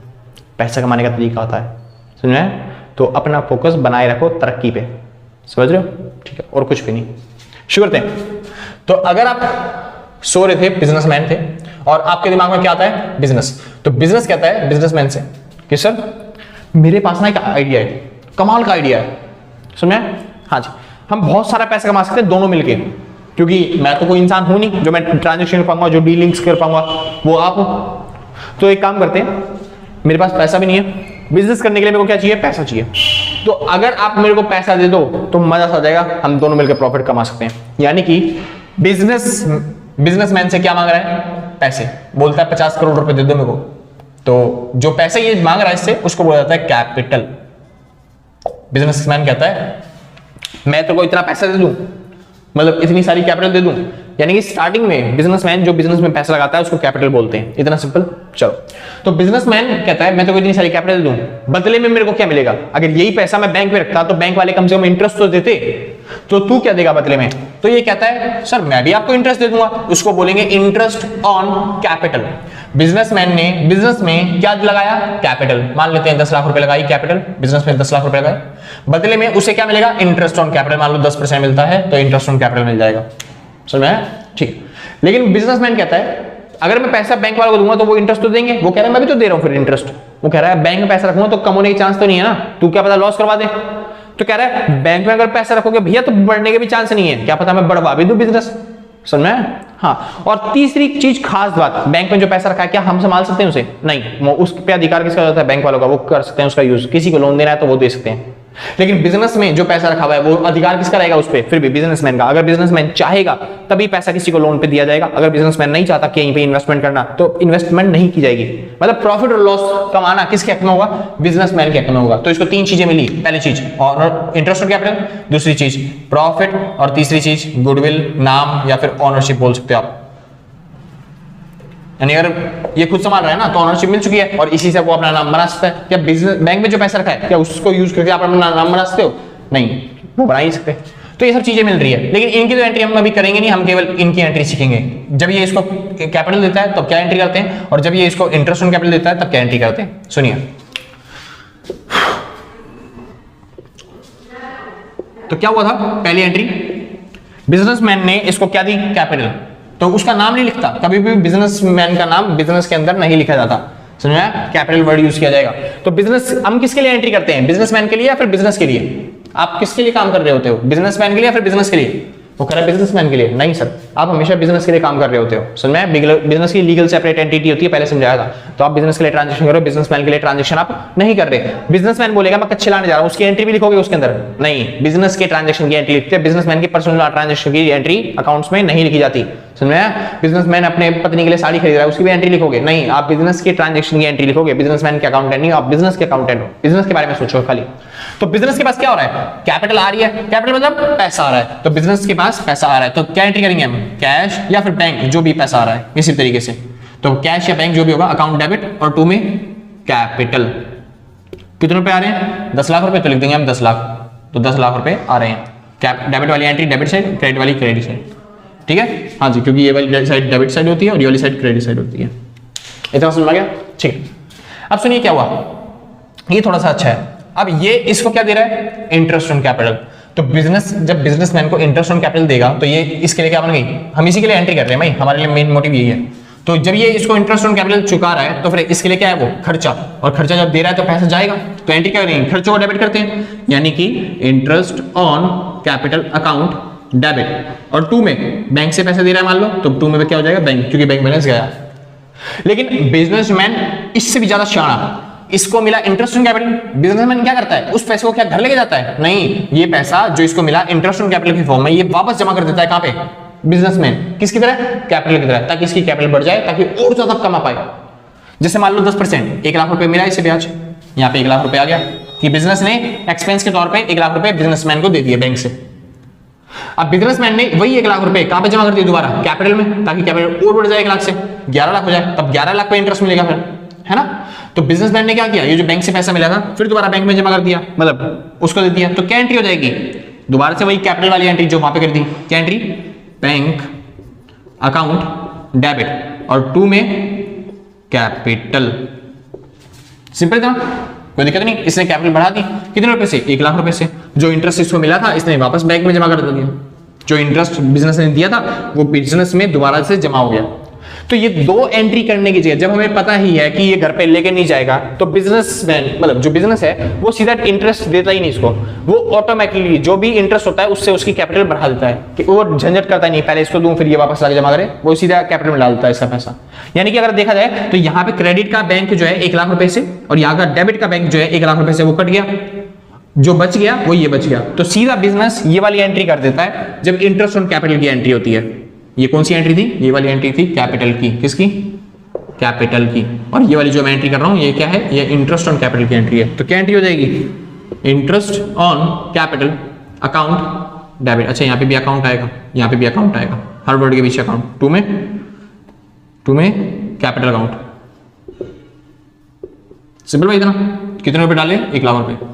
पैसा कमाने का तरीका आता है। समझ में आया? तो अपना फोकस बनाए रखो तरक्की पे, समझ रहे हो? ठीक है, और कुछ भी नहीं। शुरू करते हैं। तो अगर आप सो रहे थे, बिजनेसमैन थे, और आपके दिमाग में क्या आता है? बिजनेस। तो बिजनेस कहता है बिजनेसमैन से कि सर मेरे पास ना एक आइडिया है, कमाल का आइडिया है। समझ में? हाँ जी, हम बहुत सारा पैसा कमा सकते हैं दोनों मिलके, क्योंकि मैं तो कोई इंसान हूं नहीं जो मैं ट्रांजेक्शन कर पाऊंगा, जो डीलिंग्स कर पाऊंगा, वो आप हो। तो एक काम करते हैं, मेरे पास पैसा भी नहीं है, बिजनेस करने के लिए मेरे को क्या चाहिए? पैसा चाहिए। तो अगर आप मेरे को पैसा दे दो तो मजा आ जाएगा, हम दोनों मिलकर प्रॉफिट कमा सकते हैं। यानी कि बिजनेसमैन से क्या मांग रहा है? पैसे। बोलता है 50 करोड़ रुपए दे दो मेरे को। तो जो पैसे ये मांग रहा है इससे, उसको बोला जाता है कैपिटल। बिजनेसमैन कहता है मैं तो को इतना पैसा दे दूं, मतलब इतनी सारी कैपिटल दे दूं, यानी कि स्टार्टिंग में बिजनेसमैन जो बिजनेस में पैसा लगाता है उसको कैपिटल बोलते हैं। इतना सिंपल। चलो, तो बिजनेसमैन कहता है मैं तो इतनी सारी कैपिटल दूं, बदले में मेरे को क्या मिलेगा? अगर यही पैसा मैं बैंक में रखता तो बैंक वाले कम से कम इंटरेस्ट तो देते, तो तू क्या देगा बदले में? तो ये कहता है सर मैं भी आपको इंटरेस्ट दे दूंगा, उसको बोलेंगे इंटरेस्ट ऑन कैपिटल। बिजनेसमैन ने बिजनेस में क्या लगाया? कैपिटल। मान लेते हैं 10 लाख रुपए लगाई कैपिटल, बिजनेस में 10 लाख रुपए लगाए, बदले में उसे क्या मिलेगा? Interest on capital. मान लो 10% मिलता है तो इंटरेस्ट ऑन कैपिटल मिल जाएगा। समझ में आया? ठीक। लेकिन बिजनेसमैन कहता है अगर मैं पैसा बैंक वालों को दूंगा तो वो इंटरेस्ट तो देंगे। वो कह रहा है मैं भी तो दे रहा हूं फिर इंटरेस्ट। वो कह रहा है बैंक में पैसा रखूंगा तो कम होने के चांस तो नहीं है ना, तू क्या पता लॉस करवा दे। तो कह रहा है बैंक में अगर पैसा रखोगे भैया तो बढ़ने के भी चांस नहीं है, क्या पता मैं बढ़वा भी दूं बिजनेस। समझ में? हाँ। और तीसरी चीज, खास बात, बैंक में जो पैसा रखा है क्या हम संभाल सकते हैं उसे? नहीं। उस पे अधिकार किसका होता है? बैंक वालों का। वो कर सकते हैं उसका यूज, किसी को लोन देना है तो वो दे सकते हैं। लेकिन बिजनेस में जो पैसा रखा हुआ है वो अधिकार किसका रहेगा उस पे? फिर भी बिजनेसमैन का। अगर बिजनेसमैन चाहेगा तभी पैसा किसी को लोन पे दिया जाएगा, अगर बिजनेसमैन नहीं चाहता कहीं पे इन्वेस्टमेंट करना तो इन्वेस्टमेंट नहीं की जाएगी। मतलब प्रॉफिट और लॉस कमाना किसके हक में होगा? बिजनेसमैन के हक में होगा। तो इसको 3 चीजें मिली। पहली चीज और इंटरेस्ट ऑन कैपिटल, दूसरी चीज प्रॉफिट, और तीसरी चीज गुडविल, नाम या फिर ऑनरशिप बोल सकते हो आप। यानी अगर ये खुद संभाल रहा है ना तो ऑनरशिप मिल चुकी है और इसी से वो अपना नाम बना सकता है। क्या बिजनेस बैंक में जो पैसा रखा है क्या उसको यूज करके आप अपना नाम बना सकते हो? नहीं, वो बना ही सकते। तो ये सब चीजें मिल रही है, लेकिन इनकी तो एंट्री हम अभी करेंगे नहीं, हम केवल इनकी एंट्री सीखेंगे। जब ये इसको कैपिटल देता है तब क्या एंट्री करते हैं, और जब ये इसको इंटरेस्ट ऑन कैपिटल देता है तब क्या एंट्री करते हैं। सुनिए, तो क्या हुआ था? पहली एंट्री, बिजनेसमैन ने इसको क्या दी? कैपिटल। तो उसका नाम नहीं लिखता कभी भी, बिजनेसमैन का नाम बिजनेस के अंदर नहीं लिखा जाता। समझ में आया? कैपिटल वर्ड यूज किया जाएगा। तो बिजनेस हम किसके लिए एंट्री करते हैं? बिजनेसमैन के लिए या फिर बिजनेस के लिए? आप किसके लिए काम कर रहे होते हो? बिजनेसमैन के लिए या फिर बिजनेस के लिए? वो कह रहा है बिजनेसमैन के लिए। नहीं सर, आप हमेशा बिजनेस के लिए काम कर रहे होते हो, समझ में? बिजनेस की लीगल सेपरेट एंटिटी होती है, पहले समझाया था। तो आप बिजनेस के लिए ट्रांजेक्शन करो, बिजनेसमैन के लिए ट्रांजेक्शन आप नहीं कर रहे। बिजनेसमैन बोलेगा मैं कच्चे लाने जा रहा हूं, उसकी एंट्री भी लिखोगे उसके अंदर? नहीं, बिजनेस के ट्रांजेक्शन की एंट्री लिखते हैं, बिजनेसमैन की पर्सनल ट्रांजेक्शन की एंट्री अकाउंट्स में नहीं लिखी जाती, समझ में? बिजनेसमैन अपने पत्नी के लिए साड़ी खरीद रहा है, उसकी भी एंट्री लिखोगे? नहीं, आप बिजनेस के ट्रांजेक्शन की एंट्री लिखोगे। बिजनेसमैन के अकाउंटेंट नहीं, आप बिजनेस के अकाउंटेंट हो, बिजनेस के बारे में सोचो खाली। तो बिजनेस के पास क्या हो रहा है? कैपिटल आ रही है, कैपिटल मतलब पैसा आ रहा है, तो बिजनेस के पास पैसा आ रहा है, तो क्या एंट्री करेंगे हम? कैश या फिर बैंक, जो भी पैसा आ रहा है इसी तरीके से। तो कैश या बैंक जो भी होगा, अकाउंट डेबिट और 2 में कैपिटल। कितने रुपए आ रहे हैं? 10 लाख रुपए, तो लिख देंगे हम 10 लाख, तो 10 लाख रुपए आ रहे हैं। डेबिट वाली एंट्री डेबिट साइड, क्रेडिट वाली क्रेडिट साइड, ठीक है? हाँ जी, क्योंकि ये वाली साइड डेबिट साइड होती है और ये वाली साइड क्रेडिट साइड होती है। इतना समझ में आ गया? ठीक है। अब सुनिए क्या हुआ, ये थोड़ा सा अच्छा है। अब ये इसको क्या दे रहा है? Interest on capital. तो बिजनेस, जब बिजनेसमैन को इंटरेस्ट ऑन कैपिटल देगा तो ये इसके लिए क्या बन गई? हम इसी के लिए एंट्री कर रहे हैं भाई, हमारे लिए मेन मोटिव यही है। तो जब ये इसको इंटरेस्ट ऑन कैपिटल चुका रहा है तो फिर इसके लिए क्या है? वो खर्चा, और खर्चा जब दे रहा है तो पैसा जाएगा, तो एंट्री क्या करेंगे? खर्चों को डेबिट करते हैं, यानी कि interest on capital account debit. और 2 में बैंक से पैसा दे रहा है मान लो, तो 2 में क्या हो जाएगा? बैंक, क्योंकि बैंक बैलेंस गया। लेकिन बिजनेसमैन इससे भी ज्यादा शाना, इसको मिला इंटरेस्ट ऑन कैपिटल। बिजनेसमैन क्या करता है? उस पैसे को क्या घर लेके जाता है? नहीं, ये पैसा जो इसको मिला इंटरेस्ट ऑन कैपिटल की फॉर्म में, ये वापस जमा कर देता है। कहां पे? बिजनेसमैन। किसकी तरह? कैपिटल की तरह, ताकि इसकी कैपिटल बढ़ जाए, ताकि और ज्यादा कमा पाए। जैसे मान लो 10%, 1 लाख रुपए मिला इसे ब्याज, यहाँ पे 1 लाख रुपए आ गया कि बिजनेस ने एक्सपेंस के तौर पे 1 लाख रुपए बिजनेसमैन को दे दिए बैंक से। अब बिजनेसमैन ने वही 1 लाख रुपए कहां पे जमा कर दिए? दोबारा कैपिटल में, ताकि कैपिटल और बढ़ जाए 1 लाख से 11 लाख हो जाए, तब 11 लाख पे इंटरेस्ट मिलेगा फिर, है ना? तो बिजनेसमैन ने क्या किया? ये जो बैंक से पैसा मिला था फिर दोबारा बैंक में जमा कर दिया, मतलब उसको दे दिया। तो क्या एंट्री हो जाएगी? दोबारा से वही कैपिटल वाली एंट्री जो वहां पे कर दी। क्या एंट्री? बैंक अकाउंट डेबिट और 2 में कैपिटल। सिंपल था, कोई दिक्कत नहीं। इसने कैपिटल बढ़ा दी, कितने रुपए से? 1 लाख रुपए से। जो इंटरेस्ट इसको मिला था इसने वापस बैंक में जमा कर दिया, जो इंटरेस्ट बिजनेस ने दिया था वो बिजनेस में दोबारा से जमा हो गया। तो ये 2 एंट्री करने की जगह जब हमें पता ही है कि ये घर पे लेके नहीं जाएगा, तो बिजनेसमैन मतलब जो बिजनेस है वो सीधा इंटरेस्ट देता ही नहीं इसको, वो ऑटोमेटिकली जो भी इंटरेस्ट होता है उससे उसकी कैपिटल बढ़ा देता है, कि वो झंझट करता नहीं पहले इसको दूं फिर ये वापस आके जमा करे, वो सीधा कैपिटल में डाल देता है इसका पैसा। यानी कि अगर देखा जाए तो यहाँ पे क्रेडिट का बैंक जो है 1 लाख रुपए से, और यहाँ का डेबिट का बैंक जो है 1 लाख रुपए से, वो कट गया, जो बच गया वो ये बच गया। तो सीधा बिजनेस ये वाली एंट्री कर देता है जब इंटरेस्ट ऑन कैपिटल की एंट्री होती है। ये कौन सी एंट्री थी? ये वाली एंट्री थी कैपिटल की। किसकी? कैपिटल की। और ये वाली जो मैं एंट्री कर रहा हूं ये क्या है? ये इंटरेस्ट ऑन कैपिटल की एंट्री है। तो क्या एंट्री हो जाएगी? Interest on capital account debit. अच्छा, यहाँ पे भी अकाउंट आएगा, यहाँ पे भी अकाउंट आएगा, हर वर्ड के पीछे अकाउंट। 2 में कैपिटल अकाउंट। सिंपल भाई, इतना कितने रुपए डाले? 1 लाख रुपए।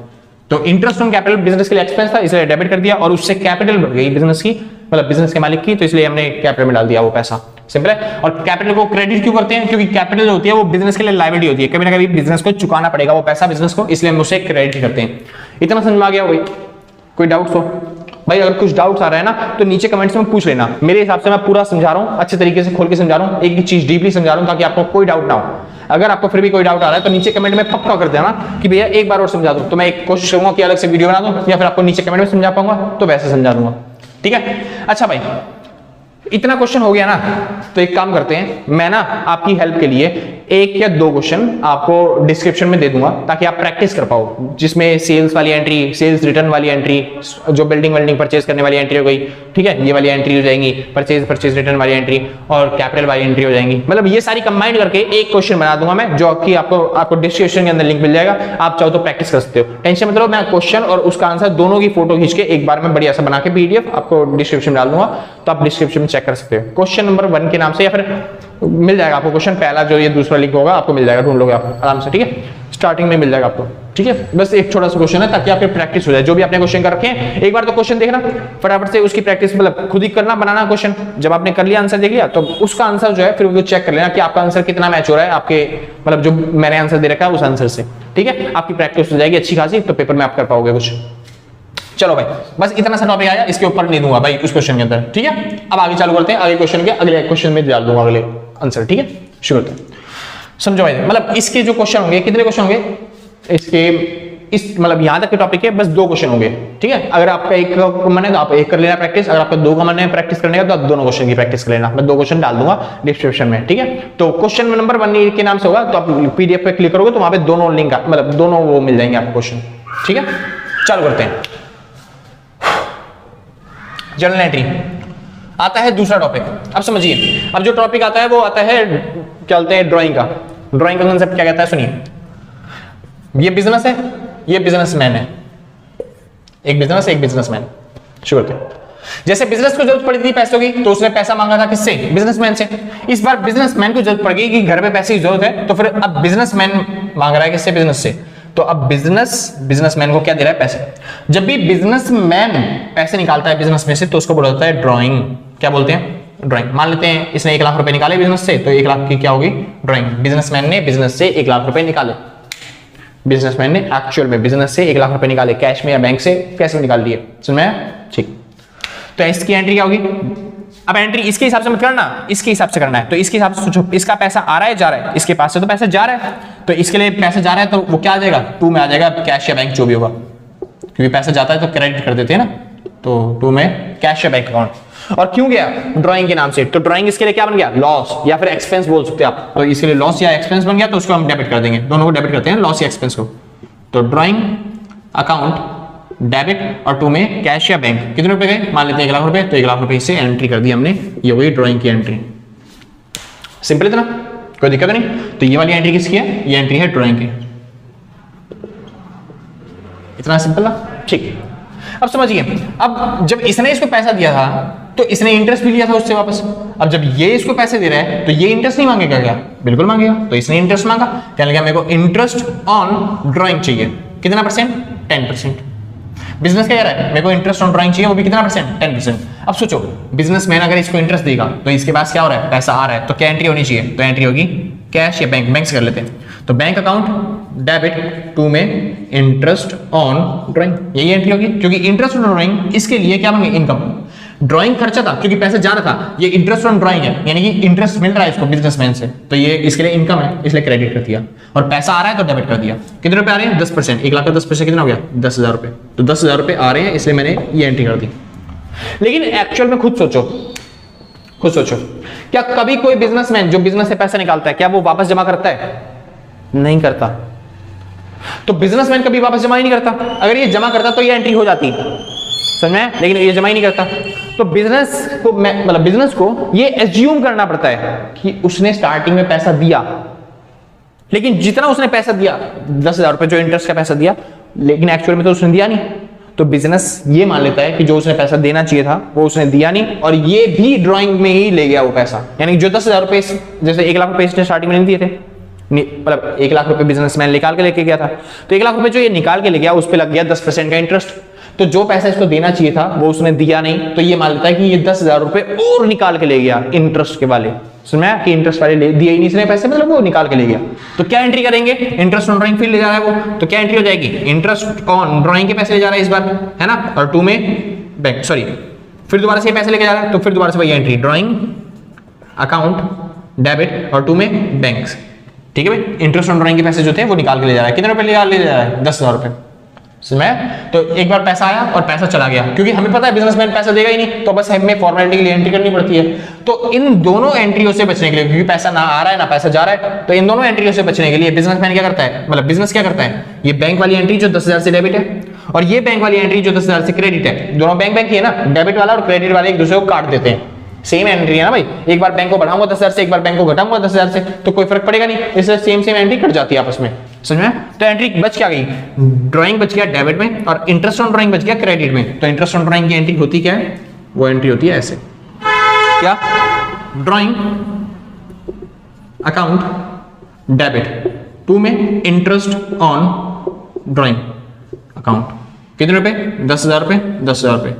तो इंटरेस्ट ऑन कैपिटल बिजनेस के लिए एक्सपेंस था, इसलिए डेबिट कर दिया, और उससे कैपिटल बढ़ गई बिजनेस की, मतलब बिजनेस के मालिक की, तो इसलिए हमने कैपिटल में डाल दिया वो पैसा। सिंपल है। और कैपिटल को क्रेडिट क्यों करते हैं? क्योंकि कैपिटल होती है वो बिजनेस के लिए लायबिलिटी होती है, कभी ना कभी बिजनेस को चुकाना पड़ेगा वो पैसा बिजनेस को, इसलिए हम उसे क्रेडिट करते हैं। इतना समझ में आ गया भाई? कोई डाउट्स हो भाई? अगर कुछ डाउट्स आ रहा है ना तो नीचे कमेंट्स में पूछ लेना। मेरे हिसाब से मैं पूरा समझा रहा हूँ, अच्छे तरीके से खोल के समझा रहा हूँ, एक चीज डीपली समझा रहा हूँ, ताकि आपको कोई डाउट ना हो। अगर आपको फिर भी कोई डाउट आ रहा है तो नीचे कमेंट में पक्का कर देना कि भैया एक बार और समझा दो, तो मैं एक कोशिश करूंगा कि अलग से वीडियो बना दूं, या फिर आपको नीचे कमेंट में समझा पाऊंगा तो वैसे समझा दूंगा। ठीक है? अच्छा भाई, इतना क्वेश्चन हो गया ना, तो एक काम करते हैं, मैं ना आपकी हेल्प के लिए 1 या 2 क्वेश्चन आपको डिस्क्रिप्शन में दे दूंगा, ताकि आप प्रैक्टिस कर पाओ, जिसमें सेल्स वाली एंट्री, सेल्स रिटर्न वाली एंट्री, जो बिल्डिंग वेल्डिंग परचेज करने वाली एंट्री हो गई, ठीक है, ये वाली एंट्री हो जाएंगी, परचेज रिटर्न वाली एंट्री और कैपिटल वाली एंट्री हो जाएंगी। मतलब ये सारी कंबाइंड करके एक क्वेश्चन बना दूंगा मैं, जो कि आपको डिस्क्रिप्शन के अंदर लिंक मिल जाएगा, आप चाहो तो प्रैक्टिस कर सकते हो। टेंशन मत लो, मैं क्वेश्चन और उसका आंसर दोनों की फोटो खींच के एक बार में बढ़िया सा बना के PDF आपको डिस्क्रिप्शन में डाल दूंगा, तो आप डिस्क्रिप्शन में चेक कर सकते हो। क्वेश्चन नंबर 1 के नाम से, या फिर मिल जाएगा आपको क्वेश्चन, पहला जो ये दूसरा लिंक होगा आपको मिल जाएगा, ढूंढ लोगे आप आराम से, ठीक है, स्टार्टिंग में मिल जाएगा आपको, ठीक है। बस एक छोटा सा क्वेश्चन है ताकि आपकी प्रैक्टिस हो जाए, जो भी आपने क्वेश्चन कर रखे हैं एक बार तो क्वेश्चन देखना, फटाफट से उसकी प्रैक्टिस, मतलब खुद ही करना, बनाना क्वेश्चन। जब आपने कर लिया, आंसर देख लिया, तो उसका आंसर जो है फिर वो चेक कर लेना कि आपका आंसर कितना मैच हो रहा है आपके, मतलब जो मैंने आंसर दे रखा है उस आंसर से, ठीक है। आपकी प्रैक्टिस हो जाएगी अच्छी खासी, तो पेपर में आप कर पाओगे कुछ। चलो भाई, बस इतना सा टॉपिक आया, इसके ऊपर नहीं दूंगा भाई उस क्वेश्चन के अंदर, ठीक है। अब आगे चालू करते हैं, आगे क्वेश्चन के अगले क्वेश्चन में डाल दूंगा अगले आंसर, ठीक है। शुरू करते हैं, समझो भाई, मतलब इसके जो क्वेश्चन होंगे, कितने क्वेश्चन होंगे इसके, इस मतलब यहां तक के टॉपिक है, बस 2 क्वेश्चन होंगे, ठीक है। अगर आपका एक मन है तो आप एक कर लेना प्रैक्टिस, अगर आपका 2 का मन है प्रैक्टिस करने का तो आप दोनों क्वेश्चन की प्रैक्टिस कर लेना। मैं 2 क्वेश्चन डाल दूंगा डिस्क्रिप्शन में, ठीक है। तो क्वेश्चन नंबर 1 के नाम से होगा, तो आप पीडीएफ पे क्लिक करोगे तो वहां पे दोनों लिंक मतलब दोनों वो मिल जाएंगे आपको क्वेश्चन, ठीक है। चालू करते हैं। जर्नल एंट्री आता है दूसरा टॉपिक। अब समझिए, अब जो टॉपिक आता है वो आता है क्या बोलते हैं, ड्राइंग का। ड्राइंग का कांसेप्ट क्या कहता है सुनिए। ये बिजनेस है, ये बिजनेसमैन है, एक बिजनेस एक बिजनेसमैन। शुरू करते हैं। जैसे बिजनेस को जरूरत पड़ी थी पैसों की, तो उसने पैसा मांगा था किससे, बिजनेसमैन से। इस बार बिजनेसमैन को जरूरत पड़ गई कि घर पे पैसे की जरूरत है, तो फिर अब बिजनेसमैन मांग रहा है किससे, बिजनेस से। तो अब बिजनेसमैन को क्या दे रहा है, पैसे। जब भी बिजनेसमैन पैसे निकालता है बिजनेस में से, तो उसको बोलता है ड्राइंग। क्या बोलते हैं, ड्राइंग। मान लेते हैं इसने 1 लाख रुपए निकाले बिजनेस से, तो 1 लाख की क्या होगी, ड्राइंग। बिजनेसमैन ने बिजनेस से 1 लाख रुपए निकाले, बिजनेसमैन ने एक्चुअल में बिजनेस से 1 लाख रुपए निकाले, कैश में या बैंक से कैसे निकाल लिए, समझ में, ठीक। तो इसकी एंट्री क्या होगी। अब एंट्री इसके हिसाब से मत करना, इसके हिसाब से करना है। तो इसके हिसाब से सोचो, इसका पैसा आ रहा है जा रहा है, इसके पास से तो पैसा जा रहा है, तो इसके लिए पैसा जा रहा है तो वो क्या आ जाएगा, 2 में आ जाएगा, कैश या बैंक जो भी होगा, क्योंकि पैसा जाता है तो क्रेडिट कर देते हैं ना, तो 2 में कैश या बैंक अकाउंट। और क्यों गया, ड्राइंग के नाम से। तो ड्राइंग इसके लिए क्या बन गया, लॉस या फिर एक्सपेंस बोल सकते हैं आप। तो इसके लिए लॉस या एक्सपेंस बन गया, तो उसको हम डेबिट कर देंगे, दोनों को डेबिट करते हैं, लॉस या एक्सपेंस को। तो ड्राइंग अकाउंट डेबिट और 2 में कैश या बैंक। कितने रुपए गए, मान लेते हैं 1 लाख रुपए, तो 1 लाख रुपए से एंट्री कर दी हमने, ये हो गई ड्राइंग की एंट्री। सिंपल इतना, कोई दिक्कत नहीं। तो ये वाली एंट्री किसकी है, ये एंट्री है ड्राइंग की। इतना सिंपल ना, ठीक। अब समझिए, अब जब इसने इसको पैसा दिया था तो इसने इंटरेस्ट भी लिया था उससे वापस। अब जब ये इसको पैसे दे रहा है तो ये इंटरेस्ट नहीं मांगेगा क्या, बिल्कुल मांगेगा। तो इसने इंटरेस्ट मांगा, कहने लगा मेरे को इंटरेस्ट ऑन ड्राइंग चाहिए, कितना परसेंट, 10%। बिजनेस क्या कह रहा है, मेरे को इंटरेस्ट ऑन ड्राइंग चाहिए, वो भी कितना परसेंट, 10%। अब सोचो, बिजनेसमैन अगर इसको इंटरेस्ट देगा तो इसके पास क्या हो रहा है, पैसा आ रहा है, तो क्या एंट्री होनी चाहिए, तो एंट्री होगी कैश या बैंक। बैंक से कर लेते हैं, तो बैंक अकाउंट डेबिट 2 में इंटरेस्ट ऑन ड्राइंग, यही एंट्री होगी, क्योंकि इंटरेस्ट ऑन ड्राइंग इसके लिए क्या बन गया, इनकम। ड्राइंग खर्चा था क्योंकि पैसा जा रहा था, ये इंटरेस्ट ऑन ड्राइंग है, यानी कि इंटरेस्ट मिल रहा है इसको बिजनेसमैन से, तो ये इसके लिए इनकम है, इसलिए क्रेडिट कर दिया। और पैसा आ रहा है तो डेबिट कर दिया। कितने रुपए आ रहे हैं, 10%। 1 लाख का 10% कितना हो गया, 10,000 रुपए। तो 10,000 रुपए आ रहे हैं, इसलिए मैंने ये एंट्री कर दी। लेकिन एक्चुअल में खुद सोचो, क्या कभी कोई बिजनेसमैन जो बिजनेस से पैसा निकालता है, क्या वो वापस जमा करता है, नहीं करता। तो बिजनेसमैन कभी वापस जमा ही नहीं करता। अगर ये जमा करता तो ये एंट्री हो जाती, समझ में, लेकिन ये जमा ही नहीं करता। तो बिजनेस को मतलब बिजनेस को ये एज्यूम करना पड़ता है कि उसने स्टार्टिंग में पैसा दिया, लेकिन जितना उसने पैसा दिया 10,000 रुपए जो इंटरेस्ट का पैसा दिया, लेकिन एक्चुअल में तो उसने दिया नहीं। तो बिजनेस ये मान लेता है कि जो उसने पैसा देना चाहिए था वो उसने दिया नहीं, और ये भी ड्राइंग में ही ले गया वो पैसा। यानी जो 10,000 रुपए, जैसे 1 लाख रुपए इसने स्टार्टिंग में नहीं दिए थे, मतलब 1 लाख रुपए बिजनेसमैन निकाल के लेके गया था, तो 1 लाख रुपए जो ये निकाल के ले गया उस पर लग गया 10% का इंटरेस्ट। तो जो पैसा इसको देना चाहिए था वो उसने दिया नहीं, तो ये मान लेता है कि ये 10,000 रुपए और निकाल के ले गया इंटरेस्ट के वाले। सुना कि इंटरेस्ट वाले दिए ही नहीं इसने पैसे, मतलब वो निकाल के ले गया। तो क्या एंट्री करेंगे, इंटरेस्ट ऑन ड्राइंग फिर ले जा रहा है वो, तो क्या एंट्री हो जाएगी, इंटरेस्ट ऑन ड्राइंग के पैसे ले जा रहा है इस बार, है ना, और 2 में बैंक, सॉरी फिर दोबारा से पैसे लेके जा रहा है, तो फिर दोबारा से वही एंट्री, ड्राइंग अकाउंट डेबिट और 2 में बैंक। ठीक है भाई, इंटरेस्ट ऑन ड्राइंग के पैसे जो थे वो निकाल के ले जा रहा है। कितने रुपए ले जा रहा है, 10,000 रुपए। समझ, तो एक बार पैसा आया और पैसा चला गया, क्योंकि हमें पता है बिजनेसमैन पैसा देगा ही नहीं, तो बस हमें फॉर्मेलिटी के लिए एंट्री करनी पड़ती है। तो इन दोनों एंट्रियों से बचने के लिए, क्योंकि पैसा ना आ रहा है ना पैसा जा रहा है, तो इन दोनों एंट्रियों से बचने के लिए बिजनेसमैन क्या करता है, मतलब बिजनेस क्या करता है, ये बैंक वाली एंट्री जो 10,000 से डेबिट है और ये बैंक वाली एंट्री जो 10,000 से क्रेडिट है, दोनों बैंक ही है ना, डेबिट वाला और क्रेडिट वाले एक दूसरे को काट देते हैं। सेम एंट्री है ना भाई, एक बार बैंक को बढ़ाऊंगा 10,000 से, एक बार बैंक को घटाऊंगा 10,000 से, तो कोई फर्क पड़ेगा नहीं, इसलिए सेम एंट्री कट जाती है आपस में। समझ में, तो एंट्री बच क्या गई, ड्राइंग बच गया डेबिट में और इंटरेस्ट ऑन ड्राइंग बच गया क्रेडिट में। तो इंटरेस्ट ऑन ड्राइंग की एंट्री होती क्या है, वो एंट्री होती है ऐसे, क्या, ड्राइंग अकाउंट डेबिट 2 में इंटरेस्ट ऑन ड्राइंग अकाउंट, कितने रुपए, 10,000 रुपए, 10,000 रुपए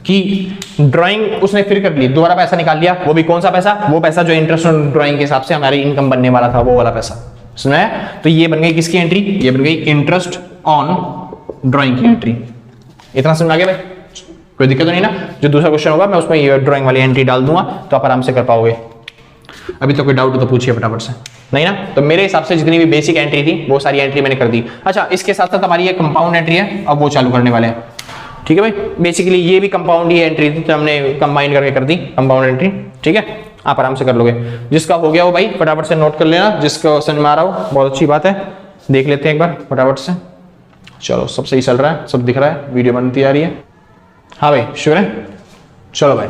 की ड्राइंग उसने फिर कर ली, दोबारा पैसा निकाल लिया, वो भी कौन सा पैसा, वो पैसा जो इंटरेस्ट ऑन ड्राइंग के हिसाब से हमारी इनकम बनने वाला था, वो वाला पैसा। सुना है, तो ये बन गई किसकी एंट्री, ये बन गई इंटरेस्ट ऑन ड्राइंग की एंट्री। इतना समझ आ गया भाई, कोई दिक्कत तो नहीं ना। जो दूसरा क्वेश्चन होगा मैं उसमें ये ड्राइंग वाली एंट्री डाल दूंगा, तो आप आराम से कर पाओगे। अभी तो कोई डाउट हो तो पूछिए फटाफट से। नहीं ना, तो मेरे हिसाब से जितनी भी बेसिक एंट्री थी वो सारी एंट्री मैंने कर दी। अच्छा, इसके साथ साथ हमारी ये कंपाउंड एंट्री है, अब वो चालू करने वाले हैं। ठीक है भाई, बेसिकली ये भी कंपाउंड ही एंट्री थी, तो हमने कंबाइन करके कर दी कंपाउंड एंट्री। ठीक है, आप आराम से कर लोगे। जिसका हो गया वो भाई फटाफट से नोट कर लेना, जिसको समझ में आ रहा हो बहुत अच्छी बात है, देख लेते हैं एक बार फटाफट से। चलो, सब सही चल रहा है, सब दिख रहा है, वीडियो बनती आ रही है। हाँ भाई, शुक्र है। चलो भाई,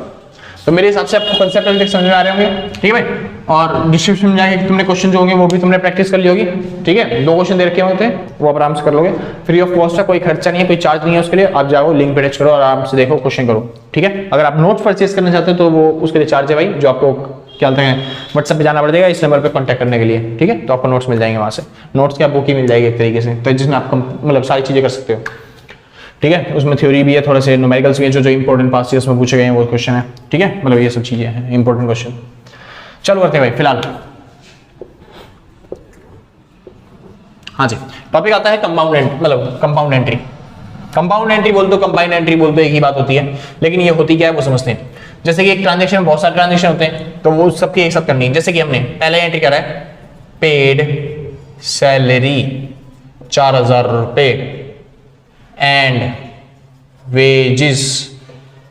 तो मेरे हिसाब से आपको कंसेप्ट अभी तक समझ में आ रहे होंगे। ठीक है भाई, और डिस्क्रिप्शन में जाके तुमने क्वेश्चन जो होंगे वो भी तुमने प्रैक्टिस कर ली होगी। ठीक है, 2 क्वेश्चन दे रखे होते हैं, वो आप आराम से कर लोगे। फ्री ऑफ कॉस्ट है, कोई खर्चा नहीं है, कोई चार्ज नहीं है उसके लिए। आप जाओ, लिंक पे टच करो, आराम से देखो, क्वेश्चन करो। ठीक है, अगर आप नोट्स परचेज करना चाहते हो तो वो उसके लिए चार्ज है भाई, जो आपको क्या बोलते हैं व्हाट्सएप पे जाना पड़ेगा इस नंबर पे कांटेक्ट करने के लिए। ठीक है, तो आपको नोट्स मिल जाएंगे वहां से, नोट्स की बुक ही मिल जाएगी एक तरीके से, तो जिसमें आप मतलब सारी चीजें कर सकते हो। ठीक है, उसमें थ्योरी भी है, थोड़े से न्यूमेरिकल्स भी है, जो इंपॉर्टेंट पार्ट्स है उसमें पूछे गए हैं वो क्वेश्चन है। ठीक है, मतलब ये सब चीजें हैं इंपॉर्टेंट क्वेश्चन। चलो करते हैं भाई फिलहाल। हाँ जी, टॉपिक आता है कंपाउंड एंट्री, मतलब कंपाउंड एंट्री। कंपाउंड एंट्री बोल दो, कंबाइंड एंट्री बोल दो, एक ही बात होती है, लेकिन ये होती क्या है वो समझते हैं। जैसे कि एक ट्रांजेक्शन में बहुत सारे ट्रांजेक्शन होते हैं, तो वो सबकी एक साथ करनी है। जैसे कि हमने पहले एंट्री करा है पेड सैलरी 4000 रुपए एंड वेजिस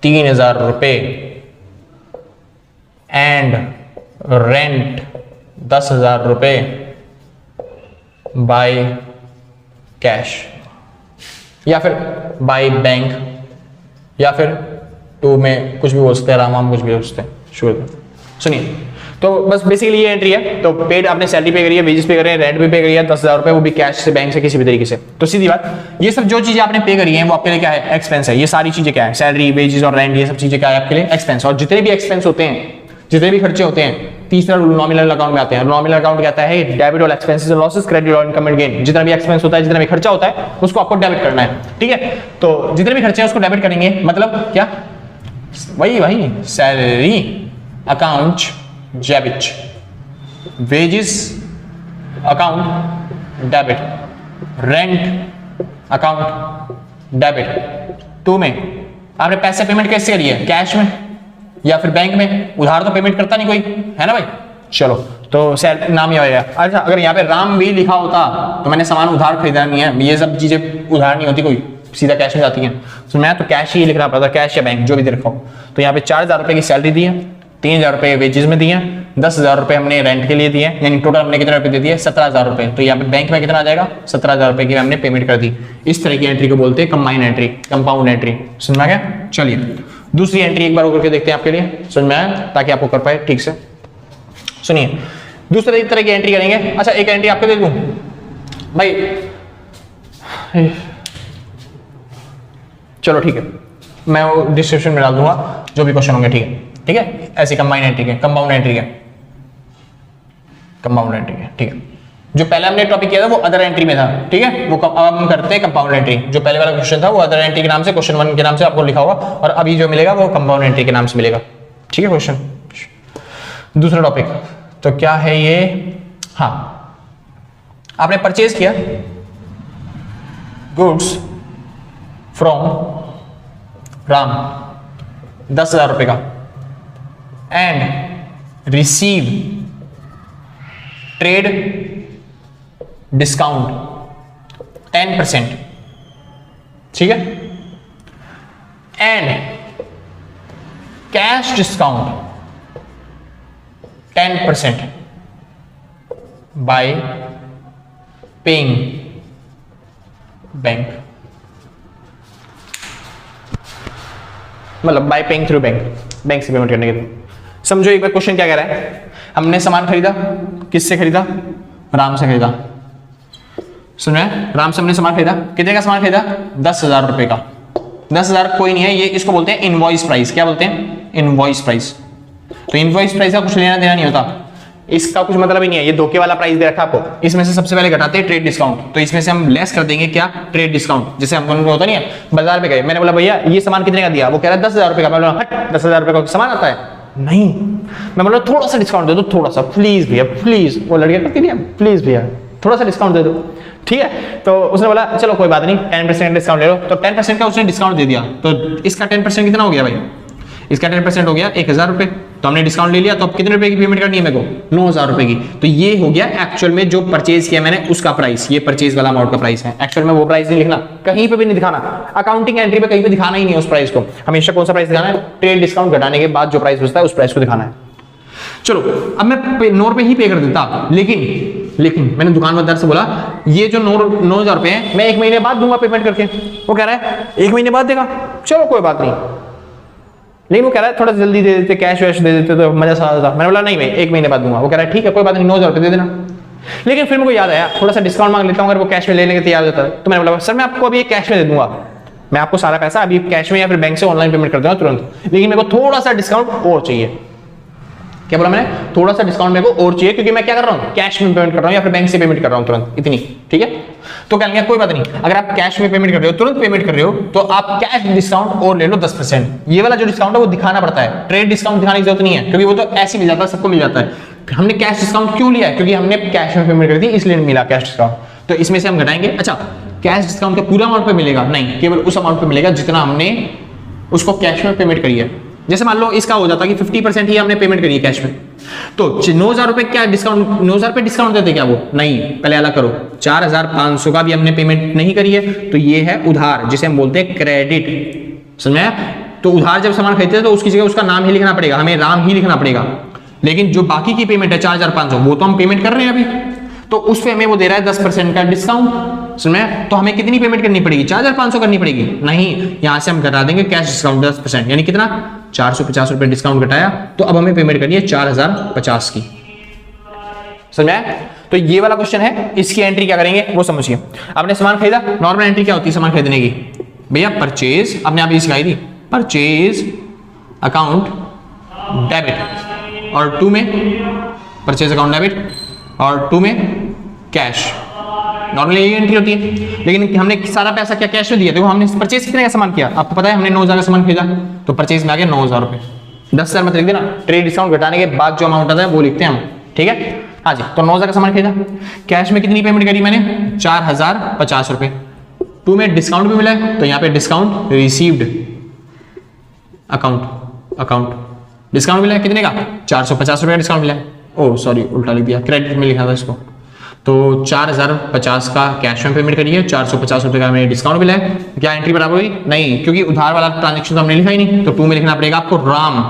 3000 रुपए एंड रेंट 10,000 रुपए बाय कैश या फिर बाय बैंक या फिर टू में कुछ भी बोल सकते हैं, राम कुछ भी बोल सकते हैं। शुरू सुनिए, तो बस बेसिकली ये एंट्री है। तो पेड आपने सैलरी पे करी है, वेजेस पे करी है, रेंट भी पे करी है 10,000 रुपए, वो भी कैश से, बैंक से, किसी भी तरीके से। तो सीधी बात, ये सब जो चीजें आपने पे करी है वो आपके लिए क्या है, एक्सपेंस है। ये सारी चीजें क्या है, सैलरी, वेजेस और रेंट, ये सब चीजें क्या है आपके लिए एक्सपेंस। और जितने भी एक्सपेंस होते हैं, जितने भी खर्चे होते हैं, तीसरा रूल नॉमिनल अकाउंट में आते हैं। नॉमिनल अकाउंट कहता है debit all expenses and losses, credit all income and gain. जितना भी एक्सपेंस होता है, जितना भी खर्चा होता है, उसको आपको डेबिट करना है। ठीक है, तो जितने भी खर्चे हैं उसको डेबिट करेंगे, मतलब क्या, वही salary account debit, wages account debit, rent account debit. To में आपने पैसे पेमेंट कैसे करी है, कैश में या फिर बैंक में, उधार तो पेमेंट करता नहीं कोई, है ना भाई। चलो, तो नाम ही होगा। अच्छा, अगर यहाँ पे राम भी लिखा होता तो मैंने सामान उधार खरीदा नहीं है, ये सब चीजें उधार नहीं होती, कोई सीधा कैश में जाती हैं। तो मैं तो कैश ही लिखना पड़ता, कैश या बैंक जो भी दे रखा हो। तो यहाँ पे 4,000 रुपए की सैलरी दी है, 3,000 रुपए वेजेस में दिए, 10,000 रुपए हमने रेंट के लिए दिए, यानी टोटल हमने कितने रुपए दे दिए, 17,000 रुपए। तो यहाँ पे बैंक में कितना आ जाएगा, 17,000 रुपए की हमने पेमेंट कर दी। इस तरह की एंट्री को बोलते हैं कंबाइन एंट्री, कंपाउंड एंट्री। समझ में आ गया। चलिए दूसरी एंट्री एक बार करके देखते हैं आपके लिए, समझ में आया, ताकि आपको कर पाए ठीक से। सुनिए, दूसरे तरह की एंट्री करेंगे। अच्छा, एक एंट्री आपको दे दूं भाई, चलो ठीक है, मैं वो डिस्क्रिप्शन में डाल दूंगा जो भी क्वेश्चन होंगे। ठीक है, ठीक है, ऐसी कंबाइन एंट्री के, कंपाउंड एंट्री के, कंपाउंड एंट्री के। ठीक है, जो पहले हमने टॉपिक किया था वो अदर एंट्री में था। ठीक है, वो अब हम करते हैं कंपाउंड एंट्री। जो पहले वाला क्वेश्चन था वो अदर एंट्री के नाम से, क्वेश्चन 1 के नाम से आपको लिखा होगा, और अभी जो मिलेगा वो कंपाउंड एंट्री के नाम से मिलेगा। ठीक है, क्वेश्चन दूसरा टॉपिक तो क्या है ये, हाँ, आपने परचेज किया गुड्स फ्रॉम राम 10,000 रुपए का एंड रिसीव ट्रेड डिस्काउंट 10%। ठीक है, and cash discount 10% by paying bank, मतलब by paying through bank, bank से पेमेंट करने के। समझो एक बार क्वेश्चन क्या कह रहा है, हमने सामान खरीदा, किससे खरीदा, राम से खरीदा। सुन रहे हैं, राम से हमने सामान खरीदा, कितने का सामान खरीदा, 10,000 रुपए का। 10,000 कोई नहीं है, ये इसको बोलते हैं इनवॉइस प्राइस। क्या बोलते हैं, इनवॉइस प्राइस। तो इनवॉइस प्राइस का कुछ लेना देना नहीं होता, इसका कुछ मतलब ही नहीं है, ये धोखे वाला प्राइस दे रखा आपको। इसमें से सबसे पहले घटाते हैं ट्रेड डिस्काउंट, तो इसमें से हम लेस कर देंगे क्या, ट्रेड डिस्काउंट। जैसे हमको होता नहीं है, बाजार में गए, मैंने बोला भैया ये सामान कितने का दिया, वो कह रहा है 10,000 रुपए का। मैं बोला हट, 10,000 रुपए का सामान आता है नहीं, मैं बोला थोड़ा सा डिस्काउंट दे दो, थोड़ा सा प्लीज भैया प्लीज। वो लड़कियां कहती नहीं प्लीज भैया थोड़ा सा डिस्काउंट दे दो। ठीक है, तो उसने बोला चलो कोई बात नहीं 10% डिस्काउंट ले लो। तो 10% का उसने डिस्काउंट दे दिया, तो इसका 10% कितना हो गया भाई, इसका 10% हो गया 1,000 रुपए। तो हमने डिस्काउंट ले लिया, तो अब कितने रुपए की पेमेंट करनी है मेरे को? 9,000 रुपए की। तो ये हो गया एक्चुअल में जो परचेज किया मैंने उसका प्राइस, ये परचेज वाला अमाउंट का प्राइस है। एक्चुअल में वो प्राइस नहीं लिखना, कहीं पे भी नहीं दिखाना, अकाउंटिंग एंट्री पे कहीं पे दिखाना ही नहीं है उस प्राइस को। हमेशा कौन सा प्राइस दिखाना है? ट्रेड डिस्काउंट घटाने के बाद जो प्राइस बचता है उस प्राइस को दिखाना है। चलो अब मैं 9 रुपए ही पे कर देता, लेकिन मैंने दुकानदार से बोला ये जो 9,000 रुपए हैं मैं 1 महीने बाद दूंगा पेमेंट करके। वो कह रहा है 1 महीने बाद देगा, चलो कोई बात नहीं, लेकिन वो कह रहा है थोड़ा जल्दी दे देते, कैश वैश दे देते तो मजा सा आता। मैंने बोला नहीं मैं 1 महीने बाद दूंगा। वो कह रहा है ठीक है कोई बात नहीं, 9,000 रुपए दे देना। लेकिन फिर मेरे को याद आया थोड़ा सा डिस्काउंट मांग लेता हूँ, अगर वो कैश में लेने के तैयार होता है तो मैंने बोला सर मैं आपको अभी कैश में दे दूंगा, मैं आपको सारा पैसा अभी कैश में या फिर बैंक से ऑनलाइन पेमेंट कर दूंगा तुरंत, लेकिन मेरे को थोड़ा सा डिस्काउंट और चाहिए। क्या बोला मैंने? थोड़ा सा डिस्काउंट मेरे को और चाहिए, क्योंकि मैं क्या कर रहा हूँ? कैश में पेमेंट कर रहा हूँ या फिर बैंक से पेमेंट कर रहा हूँ तुरंत, इतनी। ठीक है, तो कहेंगे कोई बात नहीं, अगर आप कैश में पेमेंट कर रहे हो, तुरंत पेमेंट कर रहे हो, तो आप कैश डिस्काउंट और ले लो 10%। ये वाला जो डिस्काउंट है वो दिखाना पड़ता है, ट्रेड डिस्काउंट दिखाने की जरूरत नहीं है, क्योंकि वो तो ऐसे मिल जाता है, सबको मिल जाता है। हमने कैश डिस्काउंट क्यों लिया है? क्योंकि हमने कैश में पेमेंट करी थी इसलिए मिला कैश डिस्काउंट। तो इसमें से हम घटाएंगे। अच्छा, कैश डिस्काउंट का पूरा अमाउंट पे मिलेगा? नहीं, केवल उस अमाउंट पे मिलेगा जितना हमने उसको कैश में पेमेंट करी है। जैसे मान लो इसका हो जाता कि 50% ही हमने पेमेंट करी है कैश में, तो 9,000 रुपए क्या डिस्काउंट, 9,000 रुपए डिस्काउंट देते क्या वो? नहीं, पहले अलग करो। 4,500 का भी हमने पेमेंट नहीं करी है, तो ये है उधार, जिसे हम बोलते हैं क्रेडिट। समझ में? तो उधार जब सामान खरीदते हैं तो उसकी जगह उसका नाम ही लिखना पड़ेगा, हमें राम ही लिखना पड़ेगा। लेकिन जो बाकी की पेमेंट है 4,500 वो तो हम पेमेंट कर रहे हैं अभी, तो उस पे हमें वो दे रहा है 10% का डिस्काउंट। समझ में? तो हमें कितनी पेमेंट करनी पड़ेगी? 4,500 करनी पड़ेगी? नहीं, यहां से हम घटा देंगे कैश डिस्काउंट 10%, यानी कितना? 450 रुपए डिस्काउंट घटाया, तो अब हमें पेमेंट करनी है 4,050 की। समझ में? तो ये वाला क्वेश्चन है, इसकी एंट्री क्या करेंगे वो समझिए। आपने सामान खरीदा, नॉर्मल एंट्री क्या होती है सामान खरीदने की? भैया परचेज, आपने आप ये सिखाई थी, परचेज अकाउंट डेबिट, और 2 में परचेज अकाउंट डेबिट, और 2 में कैश। नॉर्मली ये एंट्री होती है, लेकिन हमने सारा पैसा क्या कैश में दिया? देखो हमने परचेज कितने का सामान किया आपको पता है, हमने 9,000 का सामान खरीदा, तो परचेज में आ गया 9,000 रुपए। 10,000 मत लिख देना, ट्रेड डिस्काउंट घटाने के बाद जो अमाउंट आता है वो लिखते हैं हम। ठीक है, हाँ जी। तो 9,000 का सामान खरीदा, कैश में कितनी पेमेंट करी मैंने? 4,050 रुपए। 2 में डिस्काउंट भी मिला है, तो यहाँ पे डिस्काउंट रिसीव्ड अकाउंट डिस्काउंट मिला है कितने का? 450 रुपए का डिस्काउंट मिला है। ओह सॉरी, उल्टा लिख दिया, क्रेडिट में लिखा था इसको। तो 4,050 का कैश में पेमेंट करी है, 450 रुपए का हमें डिस्काउंट मिला है। क्या एंट्री बराबर हुई? नहीं, क्योंकि उधार वाला ट्रांजेक्शन तो हमने लिखा ही नहीं, तो 2 में लिखना पड़ेगा आपको राम।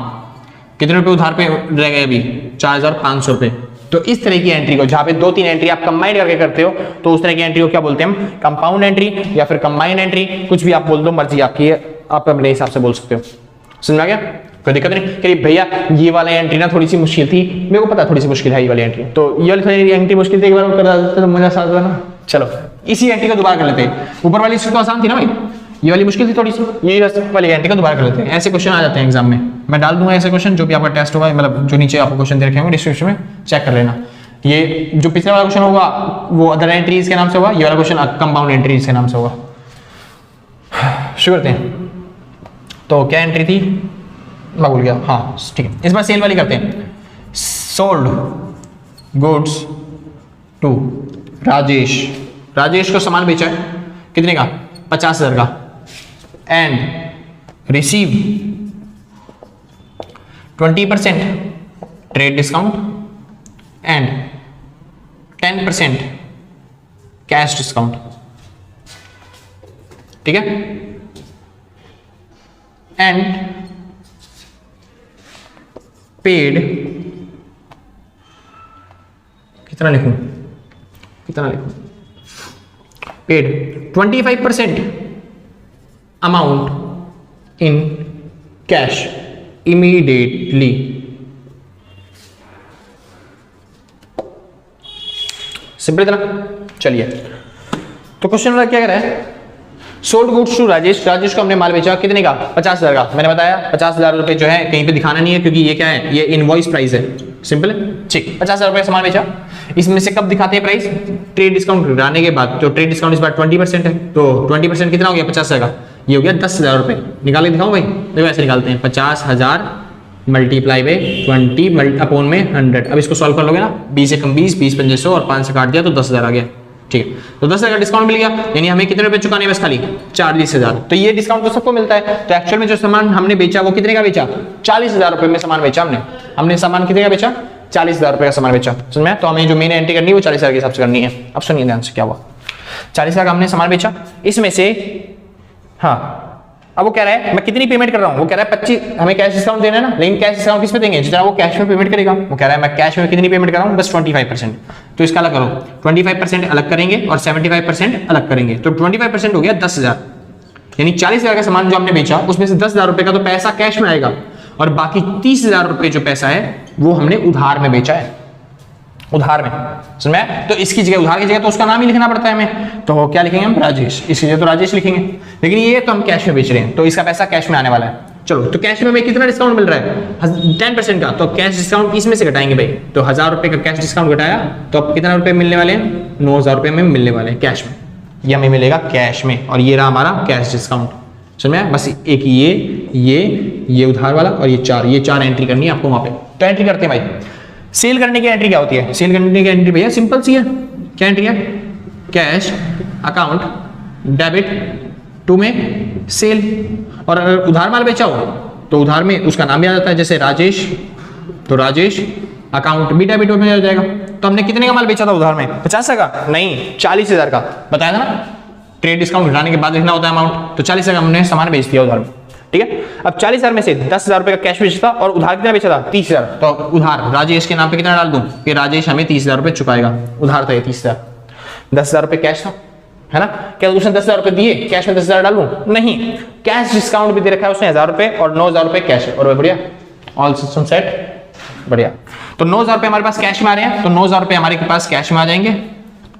कितने रुपए उधार पे रह गए अभी? 4,500 रुपए। तो इस तरह की एंट्री को, जहां पे 2-3 एंट्री आप कंबाइन करके करते हो, तो उस तरह की एंट्री को क्या बोलते हैं हम? कंपाउंड एंट्री या फिर कंबाइन एंट्री, कुछ भी आप बोल दो, मर्जी आपकी है, आप अपने हिसाब से बोल सकते हो। समझ आ गया? कोई दिक्कत नहीं। करिए भैया ये वाला एंट्री ना थोड़ी सी मुश्किल थी, मेरे को पता थोड़ी सी मुश्किल है ये वाली एंट्री, तो ये वाली थोड़ी एंट्री मुश्किल थी, एक बार कर देते तो मजा आता ना। चलो इसी एंट्री को दोबारा कर लेते हैं। ऊपर वाली तो आसान थी ना भाई, ये वाली मुश्किल थी थोड़ी सी, ये वाली एंट्री को दोबारा कर लेते हैं। ऐसे क्वेश्चन आ जाते हैं एग्जाम में, मैं डाल दूंगा ऐसे क्वेश्चन, जो भी आपका टेस्ट होगा, मतलब जो नीचे आपको क्वेश्चन दे रखे होंगे डिस्क्रिप्शन में, चेक कर लेना। ये जो पिछले वाला क्वेश्चन होगा वो अदर एंट्रीज के नाम से होगा, ये वाला क्वेश्चन कंपाउंड एंट्रीज के नाम से होगा। शुरू करते हैं। तो क्या एंट्री थी मैं भूल गया, हाँ ठीक है, इस बार सेल वाली करते हैं। सोल्ड गुड्स टू राजेश को सामान बेचा है कितने का? 50,000 का, and receive 20% trade discount and 10% cash discount. ठीक है, एंड पेड, कितना लिखूं paid 25% amount in cash immediately. Simple इतना। चलिए तो क्वेश्चन नंबर क्या कह रहा है? सोल्ड गुड्स टू राजेश को हमने माल बेचा कितने का? 50,000 का। मैंने बताया 50,000 रुपए जो है कहीं पे दिखाना नहीं है, क्योंकि ये क्या है? ये इनवॉइस प्राइस है। सिंपल है, ठीक। 50,000 रुपए सामान बेचा, इसमें से कब दिखाते हैं प्राइस? ट्रेड डिस्काउंट घटाने के बाद। तो ट्रेड डिस्काउंट इस बार 20% है, तो 20% कितना हो गया 50,000 का? ये हो गया 10,000 रुपए। निकाल के दिखाऊं भाई? देखो ऐसे निकालते हैं, 50,000 मल्टीप्लाई बाई 20 अपॉन में 100। अब इसको सॉल्व कर लोगे ना, 20 से कम 20, 20 पंजे 100 और 5 से काट दिया तो 10,000 आ गया। ठीक है, तो 10,000 का डिस्काउंट मिल गया, यानी हमें कितने रुपए चुकाने हैं बस खाली 40,000। तो ये डिस्काउंट तो सबको मिलता है। तो एक्चुअल में जो सामान हमने बेचा वो कितने का बेचा, 40,000 रुपए में सामान बेचा हमने सामान कितने का बेचा, 40,000 रुपए का सामान बेचा। समझ में? तो हमें जो मेन एंट्री करनी है वो 40,000 के हिसाब से करनी है। अब सुनिए ध्यान से क्या हुआ, 40,000 का हमने सामान बेचा, इसमें से हाँ अब वो कह रहा है मैं कितनी पेमेंट कर रहा हूँ, वो कह रहा है 25, हमें कैश डिस्काउंट देना है ना, लेकिन कैश डिस्काउंट किस पे देंगे, जितना वो कैश में पेमेंट करेगा। वो कह रहा है मैं कैश में कितनी पेमेंट कर रहा हूँ, बस 25%। तो इसका अलग करो, 25% अलग करेंगे और 75% अलग करेंगे, तो 25% हो गया 10,000, यानी 40,000 का सामान जो हमने बेचा उसमें से 10,000 रुपए का तो पैसा कैश में आएगा और बाकी 30,000 रुपए जो पैसा है वो हमने उधार में बेचा है, उधार में। समझ में? तो इसकी जगह, उधार की जगह तो उसका नाम ही लिखना पड़ता है हमें, तो क्या लिखेंगे हम, राजेश। इसकी जगह तो राजेश लिखेंगे, लेकिन ये तो हम कैश में बेच रहे हैं तो इसका पैसा कैश में आने वाला है। चलो, तो कैश में हमें कितना डिस्काउंट मिल रहा है, 10% का, तो कैश डिस्काउंट इसमें से घटाएंगे भाई। तो 1,000 रुपए का कैश डिस्काउंट घटाया तो अब कितना रुपए मिलने वाले हैं, 9,000 रुपए में मिलने वाले हैं कैश में, ये हमें मिलेगा कैश में। और ये रहा हमारा कैश डिस्काउंट। समझ में? बस एक ये उधार वाला और ये चार एंट्री करनी है आपको वहां पे। तो एंट्री करते हैं भाई। सेल करने की एंट्री क्या होती है, सेल करने की एंट्री भैया सिंपल सी है। क्या एंट्री है, कैश अकाउंट डेबिट टू में सेल। और अगर उधार माल बेचा हो तो उधार में उसका नाम भी आ जाता है, जैसे राजेश, तो राजेश अकाउंट भी डेबिट में आ जाएगा। तो हमने कितने का माल बेचा था उधार में, 50 का नहीं 40,000 का, बताया था ना, ट्रेड डिस्काउंट घटाने के बाद लिखना होता है अमाउंट। तो 40,000 हमने सामान बेच दिया उधार में, ठीक है। अब 40,000 में से 10,000 रुपए का कैश बेचा था और उधार कितना बेचा था, 30,000। तो उधार राजेश के नाम पे कितना डाल दूं कि राजेश हमें 30,000 रुपए चुकाएगा, उधार था ये 30,000, 10,000 रुपए कैश था, है ना। क्या उसने 10,000 रुपए दिए, कैश में 10,000 डालूं, नहीं, कैश डिस्काउंट भी दे रखा है उसने 1,000 रुपए और 9,000 रुपए कैश है। और बढ़िया, ऑल सिस्टम सेट, बढ़िया। तो 9,000 रुपए हमारे पास कैश में आ रहे हैं, तो 9,000 रुपए हमारे पास कैश में आ जाएंगे,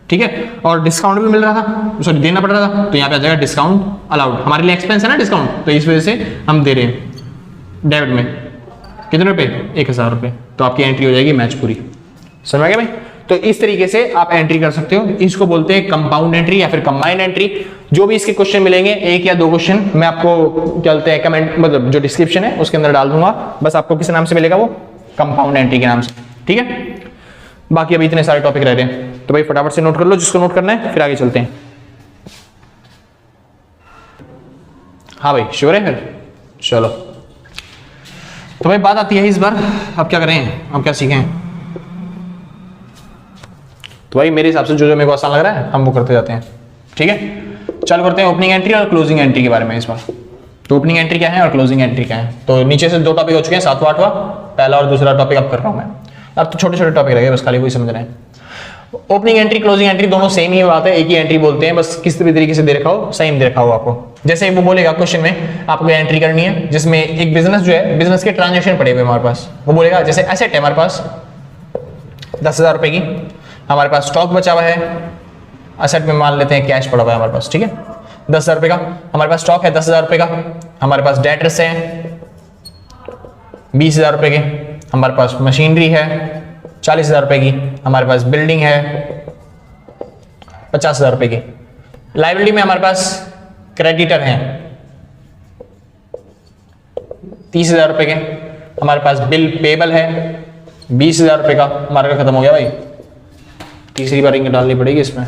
ठीक है। और डिस्काउंट भी मिल रहा था, सॉरी देना पड़ रहा था, तो यहाँ पे आ जाएगा डिस्काउंट अलाउड। हमारे लिए एक्सपेंस है ना डिस्काउंट, तो इस वजह से हम दे रहे हैं डेबिट में कितने रुपए, 1,000 रुपए। तो आपकी एंट्री हो जाएगी मैच पूरी। समझ में आ गया भाई। तो इस तरीके से आप एंट्री कर सकते हो, इसको बोलते हैं कंपाउंड एंट्री या फिर कंबाइंड एंट्री। जो भी इसके क्वेश्चन मिलेंगे, 1 या 2 क्वेश्चन मैं आपको चलते हैं कमेंट, मतलब जो डिस्क्रिप्शन है उसके अंदर डाल दूंगा, बस आपको किस नाम से मिलेगा, वो कंपाउंड एंट्री के नाम से, ठीक है। बाकी अभी इतने सारे टॉपिक रह रहे हैं, तो भाई फटाफट से नोट कर लो जिसको नोट करना है, फिर आगे चलते हैं। हाँ भाई श्योर है फिर, चलो। तो भाई बात आती है इस बार, अब क्या करें, अब क्या सीखें। तो भाई मेरे हिसाब से जो मेरे को आसान लग रहा है हम वो करते जाते हैं, ठीक है। चलो करते हैं ओपनिंग एंट्री और क्लोजिंग एंट्री के बारे में इस बार। तो ओपनिंग एंट्री क्या है और क्लोजिंग एंट्री क्या है। तो नीचे से 2 टॉपिक हो चुके हैं, 7वां 8वां, पहला और दूसरा टॉपिक अब कर रहा हूं मैं। अब तो छोटे छोटे टॉपिक रह गए, बस खाली वही समझ रहे हैं। ओपनिंग एंट्री क्लोजिंग एंट्री दोनों सेम ही बात है, एक ही एंट्री बोलते हैं, बस किस भी तरीके से दे रखा हो, सेम दे रखा हो आपको। जैसे वो बोलेगा क्वेश्चन में आपको एंट्री करनी है जिसमें एक बिजनेस जो है, बिजनेस के ट्रांजेक्शन पड़े हुए हमारे पास, वो बोलेगा जैसे एसेट है हमारे पास 10,000 रुपए की, हमारे पास स्टॉक बचा हुआ है, एसेट में मान लेते हैं कैश पड़ा हुआ है हमारे पास, ठीक है, 10,000 रुपए का हमारे पास स्टॉक है, 10,000 रुपए का हमारे पास डेटर्स है 20,000 रुपए के, हमारे पास मशीनरी है 40,000 रुपए की, हमारे पास बिल्डिंग है 50,000 रुपए की। लायबिलिटी में हमारे पास क्रेडिटर हैं 30,000 रुपए के, हमारे पास बिल पेबल है 20,000 रुपए का, हमारा खत्म हो गया भाई, तीसरी बार इंक डालनी पड़ेगी इसमें।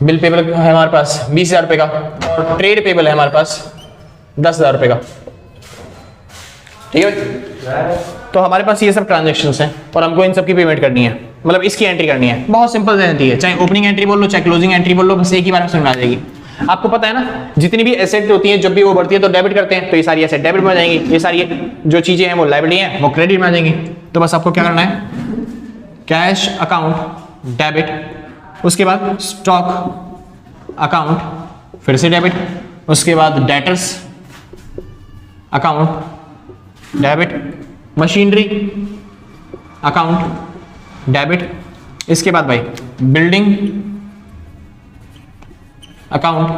बिल पेबल है हमारे पास 20,000 रुपए का और ट्रेड पेबल है हमारे पास 10,000 रुपए का, ठीक है। तो हमारे पास ये सब ट्रांजैक्शंस हैं और हमको इन सब की पेमेंट करनी है, मतलब इसकी एंट्री करनी है। बहुत सिंपल एंट्री है, चाहे ओपनिंग एंट्री बोल लो चाहे क्लोजिंग एंट्री बोल लो, बस एक ही बार में समझ आ जाएगी। आपको पता है ना, जितनी भी एसेट होती है जब भी वो बढ़ती है तो डेबिट करते हैं, तो ये सारी एसेट डेबिट में आ जाएंगी, ये सारी जो चीजें हैं वो लायबिलिटी हैं वो क्रेडिट में आ जाएंगी। तो बस आपको क्या करना है, कैश अकाउंट डेबिट, उसके बाद स्टॉक अकाउंट फिर से डेबिट, उसके बाद debtors account debit, machinery account debit, इसके बाद भाई बिल्डिंग अकाउंट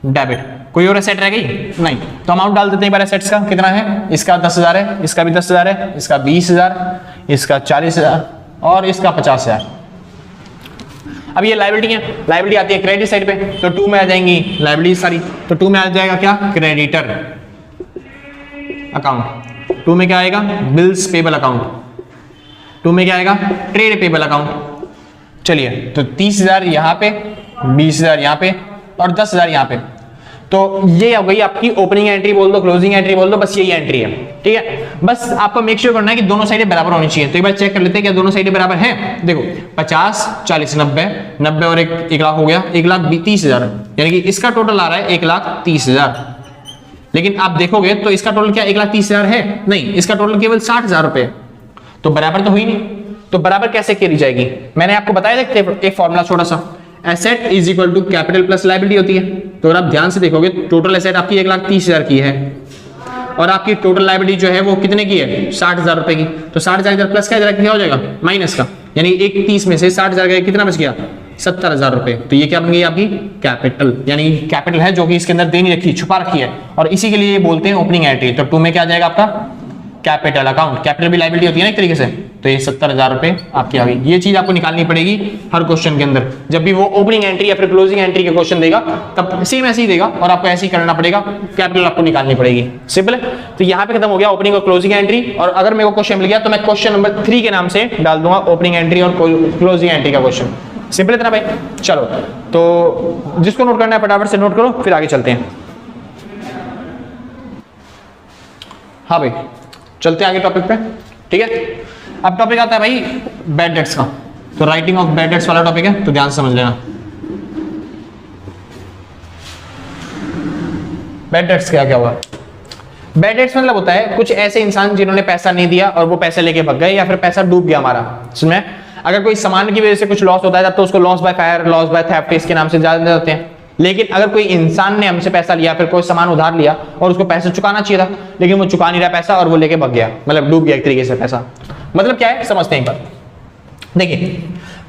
डेबिट। कोई और एसेट रह गई नहीं, तो अमाउंट डाल देते हैं बार एसेट्स का, कितना है, इसका 10,000 है, इसका भी 10,000 है, इसका 20,000, इसका 40,000 और इसका 50,000। अब ये लायबिलिटी है, लायबिलिटी आती है क्रेडिट साइड पे, तो 2 में आ जाएंगी लायबिलिटी सारी, तो 2 में आ जाएगा क्या, क्रेडिटर अकाउंट, 2 में क्या आएगा, बिल्स पेबल अकाउंट, 2 में क्या आएगा, ट्रेड पेबल अकाउंट, चलिए तो 30,000 यहाँ पे, 20,000 यहाँ पे और 10,000 यहाँ पे। तो ये हो गई आपकी ओपनिंग एंट्री बोल दो, क्लोजिंग एंट्री बोल दो, बस यही एंट्री है। ठीक है, बस आपको मेक श्योर करना है कि दोनों साइडें बराबर होनी चाहिए। तो एक बार चेक कर लेते हैं क्या दोनों साइडें बराबर हैं। देखो 50 40 90, 90 और 1 लाख हो गया 1,30,000, यानी कि इसका टोटल आ रहा है 1,30,000। लेकिन आप देखोगे तो इसका टोटल क्या 1,30,000 है? नहीं, इसका टोटल केवल 60,000 रुपए। तो बराबर तो हुई नहीं, तो बराबर कैसे करी जाएगी? मैंने आपको बताया था एक फॉर्मूला छोटा सा, asset is equal to capital plus liability होती है। तो अगर आप ध्यान से देखोगे टोटल एसेट आपकी 1,30,000 की है और आपकी टोटल लायबिलिटी जो है वो कितने की है? 60,000 रुपए की। तो 60,000 प्लस क्या हो जाएगा? माइनस का, यानी 1,30 में से 60,000 का कितना बच गया? 70,000 रुपए। तो ये क्या बन गई आपकी? कैपिटल, यानी कैपिटल है जो कि इसके अंदर दे नहीं रखी, छुपा रखी है, और इसी के लिए ये बोलते हैं ओपनिंग एंट्री। तो 2 में क्या आ जाएगा आपका? Capital account. कैपिटल भी लायबिलिटी होती है ना एक तरीके से। तो ये 70,000 रुपए आपकी आ गई। ये चीज आपको निकालनी पड़ेगी हर क्वेश्चन के अंदर। जब भी वो ओपनिंग एंट्री या फिर क्लोजिंग एंट्री के क्वेश्चन देगा तब सेम ऐसे ही देगा और आपको ऐसे ही करना पड़ेगा, कैपिटल आपको निकालनी पड़ेगी। सिंपल है। तो यहाँ पे खत्म हो गया ओपनिंग और क्लोजिंग एंट्री। और अगर मेरे को क्वेश्चन मिल गया तो मैं क्वेश्चन नंबर 3 के नाम से डाल दूंगा ओपनिंग एंट्री और क्लोजिंग एंट्री का क्वेश्चन। सिंपल इतना भाई। चलो तो जिसको नोट करना है फटाफट से नोट करो, फिर आगे चलते हैं। हाँ भाई चलते हैं आगे टॉपिक पे। ठीक है, अब टॉपिक आता है भाई बैड डेट्स का। तो राइटिंग ऑफ बैड डेट्स वाला टॉपिक है, तो ध्यान से समझ लेना। बैड डेट्स क्या क्या हुआ? बैड डेट्स मतलब होता है कुछ ऐसे इंसान जिन्होंने पैसा नहीं दिया और वो पैसे लेके भग गए, या फिर पैसा डूब गया हमारा। सुन, अगर कोई सामान की वजह से कुछ लॉस होता है तब तो उसको loss by fire, loss by theft इसके नाम से जाने जाते हैं। लेकिन अगर कोई इंसान ने हमसे पैसा लिया, फिर कोई सामान उधार लिया और उसको पैसा चुकाना चाहिए था, लेकिन वो चुका नहीं रहा पैसा और वो लेके भग गया, मतलब डूब गया एक तरीके से पैसा। मतलब क्या है समझते हैं एक बार। देखिए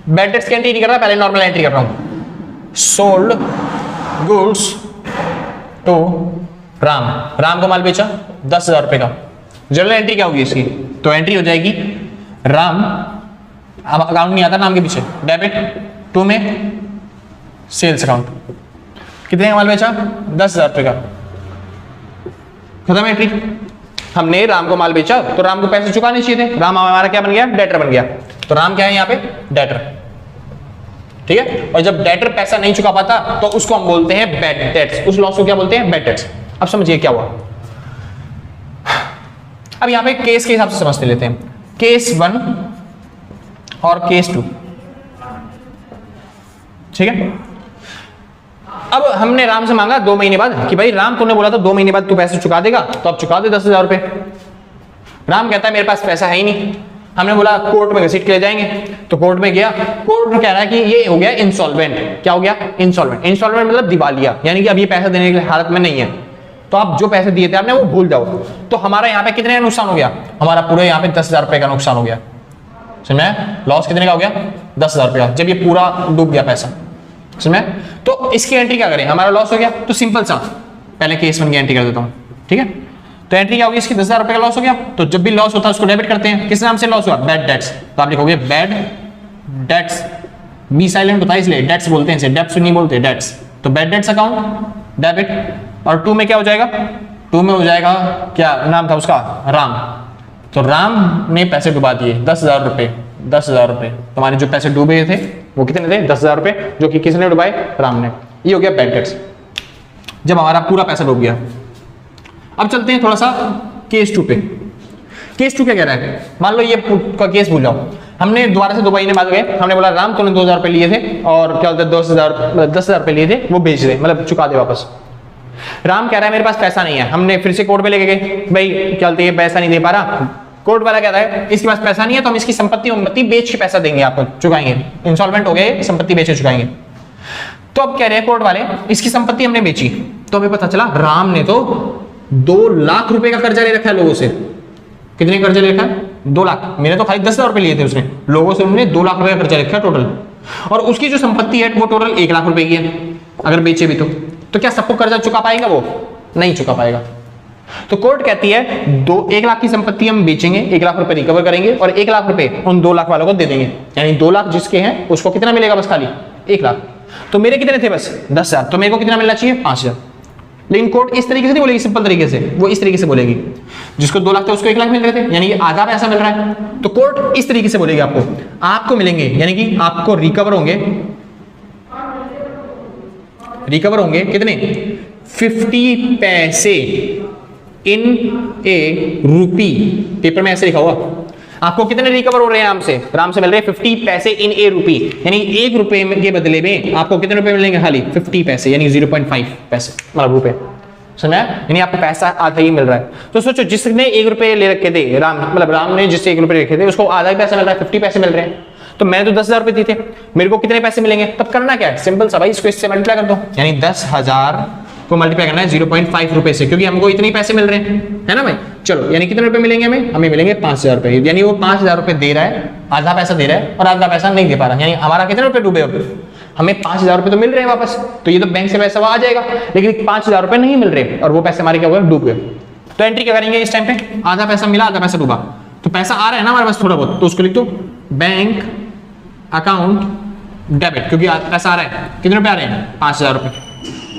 बैड डेट्स की एंट्री नहीं कर रहा, पहले नॉर्मल एंट्री कर रहा हूं। Sold goods to Ram, Ram को माल बेचा 10,000 रुपए का। जनरल एंट्री क्या होगी इसकी? तो एंट्री हो जाएगी राम, अब अकाउंट नहीं आता नाम के पीछे, डेबिट 2 में सेल्स अकाउंट, कितने का माल बेचा? 10,000 रुपए का। खत्म एंट्री। हमने राम को माल बेचा तो राम को पैसे चुकाने चाहिए थे, राम हमारा क्या बन गया? डेटर बन गया। तो राम क्या है यहाँ पे? डेटर। ठीक है, और जब डेटर पैसा नहीं चुका पाता तो उसको हम बोलते हैं बैड डेट्स। उस लॉस को क्या बोलते हैं? Bad debts. अब समझिए क्या हुआ। अब यहाँ पे केस के हिसाब से समझते लेते हैं, केस 1 और केस 2। ठीक है, अब हमने राम से मांगा 2 महीने बाद कि भाई राम तूने बोला था 2 महीने बाद तू पैसे चुका देगा, तो अब चुका दे 10,000 रुपए। राम कहता है मेरे पास पैसा है ही नहीं। हमने बोला कोर्ट में घसीट के ले जाएंगे, तो कोर्ट में गया, कोर्ट में कह रहा है कि ये हो गया इंसॉल्वेंट। क्या हो गया? इंसॉल्वेंट। इंसॉल्वेंट मतलब दिवालिया, यानी कि अब ये पैसा देने की हालत में नहीं है, तो आप जो पैसे दिए थे आपने वो भूल जाओ। तो हमारा यहाँ पे कितने का नुकसान हो गया? हमारा पूरे यहाँ पे 10,000 रुपए का नुकसान हो गया। समझ में? लॉस कितने का हो गया? 10,000 रुपए का, जब ये पूरा डूब गया पैसा। समझ? तो इसकी एंट्री क्या करें? हमारा लॉस हो गया, तो सिंपल सा पहले केस 1 की एंट्री कर देता हूं। ठीक है, तो एंट्री क्या होगी इसकी? 10,000 रुपए का लॉस हो गया। तो जब भी लॉस होता है उसको डेबिट करते हैं। किस नाम से लॉस हुआ? Bad debts. तो आप लिखोगे बैड डेट्स, बी साइलेंट होता है इसलिए डेट्स बोलते हैं इसे, डेब्ट्स नहीं बोलते, डेट्स। तो बैड डेट्स अकाउंट डेबिट। और 2 में क्या हो जाएगा? 2 में हो जाएगा, क्या नाम था उसका? राम। तो राम ने पैसे डुबा दिए 10,000 रुपए। 10,000 रुपए तुम्हारे जो पैसे डूबे थे वो कितने थे? 10,000 रुपए, जो कि किसने डुबाए? राम ने। ये हो गया बैड डेट्स, जब हमारा पूरा पैसा डूब गया। अब चलते हैं थोड़ा सा केस 2 पे। केस 2 क्या कह रहा है? मान लो ये का केस भूल जाओ, हमने दोबारा से 2 महीने बाद गए, हमने बोला राम तूने 2,000 रुपए लिए थे और क्या बोलते 10,000 रुपए लिए थे वो बेच दे, मतलब चुका दे वापस। राम कह रहा है मेरे पास पैसा नहीं है। हमने फिर से कोर्ट पे लेके गए, भाई क्या बोलते हैं पैसा नहीं दे पा रहा। कोर्ट वाला कहता है इसके पास पैसा नहीं है तो हम इसकी संपत्ति बेच के पैसा देंगे, आपको चुकाएंगे। इंसॉल्वेंट हो गए, संपत्ति बेचे चुकाएंगे। तो अब कह रहे हैं कोर्ट वाले इसकी संपत्ति हमने बेची, तो हमें पता चला राम ने तो 2 लाख रुपए का कर्जा ले रखा है लोगों से। कितने कर्जा ले रखा है? 2 लाख। मैंने तो खाली 10,000 रुपए लिए थे उसने, लोगों से उन्होंने 2 लाख रुपए का कर्जा रखा है टोटल। और उसकी जो संपत्ति है वो टोटल 1 लाख रुपए की है, अगर बेचे भी तो क्या सबको कर्जा चुका पाएगा? वो नहीं चुका पाएगा। तो कोर्ट कहती है 1 लाख की संपत्ति हम बेचेंगे, 1 लाख रुपए रिकवर करेंगे और 1 लाख रुपए उन 2 लाख वालों को दे देंगे। यानी 2 लाख जिसके हैं उसको कितना मिलेगा? बस खाली 1 लाख। तो मेरे कितने थे? बस 10,000। तो मेरे को कितना मिलना चाहिए? 5,000। लेकिन कोर्ट इस तरीके से नहीं बोलेगी, सिंपल तरीके से वो इस तरीके से बोलेगी, जिसको 2 लाख थे उसको 1 लाख मिल रहे थे, यानी कि आधा पैसा मिल रहा है। तो कोर्ट इस तरीके से बोलेगी आपको मिलेंगे, यानी कि आपको रिकवर होंगे कितने 50 पैसे इन ए रूपी। पेपर में ऐसे लिखा हुआ, आपको कितने रिकवर हो रहे हैं राम से मिल रहे हैं 50 पैसे इन ए रूपी, यानी 1 रुपए के बदले में आपको कितने रुपए मिलेंगे, खाली 50 पैसे, यानी 0.5 पैसे मतलब रुपए, समझा? यानी आपको पैसा आधा ही मिल रहा है। तो सोचो जिसने 1 रुपए ले रखे थे, राम ने जिससे 1 रुपए रखे थे उसको आधा ही पैसा मिल रहा है, 50 पैसे मिल रहे हैं। तो मैंने तो 10,000 रुपए दिए थे, मेरे को कितने पैसे मिलेंगे? तब करना क्या है, सिंपल सा भाई, इसको इससे मल्टीप्लाई कर दो, यानी 10,000 को मल्टीप्लाई करना है 0.5 रुपए से, क्योंकि हमको इतने पैसे मिल रहे हैं, है ना भाई। चलो, यानी कितने रुपए मिलेंगे हमें मिलेंगे 5,000 रुपए, यानी वो 5,000 रुपए दे रहा है, आधा पैसा दे रहा है और आधा पैसा नहीं दे पा रहा, यानी हमारा कितने रुपए डूबे हो, हमें 5,000 रुपए तो मिल रहे हैं वापस, तो ये तो बैंक से पैसा आ जाएगा, लेकिन 5,000 रुपए नहीं मिल रहे और वो पैसे हमारे क्या हुए, डूब गए। तो एंट्री क्या करेंगे इस टाइम पे, आधा पैसा मिला आधा पैसा डूबा, तो पैसा आ रहा है ना हमारे पास थोड़ा बहुत, तो उसको लिख दो बैंक अकाउंट डेबिट, क्योंकि पैसा आ रहा है, कितने रुपए आ रहे हैं 5,000 रुपए,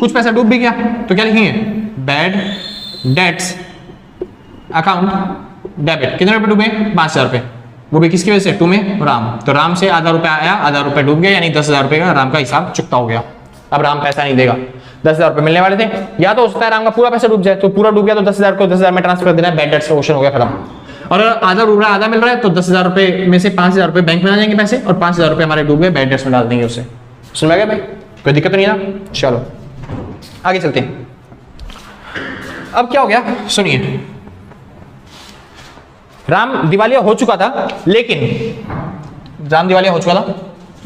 कुछ पैसा डूब भी गया, तो क्या लिखेंगे बैड डेट्स अकाउंट डेबिट, कितने रुपए डूबे 5,000 रुपए, वो भी किसकी वजह से, 2 में राम, तो राम से आधा रुपया आया, आधा रुपया डूब गया, यानी 10,000 रुपए का राम का हिसाब चुकता हो गया। अब राम पैसा नहीं देगा, 10,000 रुपए मिलने वाले थे, या तो हो सकता है राम का पूरा पैसा डूब जाए, तो पूरा डूब गया तो 10,000 को 10,000 में ट्रांसफर कर देना है, बैड डेट्स का क्वेश्चन हो गया खत्म। और आधा डूब रहा है आधा मिल रहा है, तो 10,000 रुपए में से 5,000 रुपए बैंक में आ जाएंगे पैसे, और 5,000 रुपए हमारे डूब गए, बैड डेट्स में डाल देंगे उसे। सुन गया भाई, कोई दिक्कत नहीं ना? चलो आगे चलते हैं। अब क्या हो गया सुनिए, राम दिवालिया हो चुका था, लेकिन राम दिवालिया हो चुका था,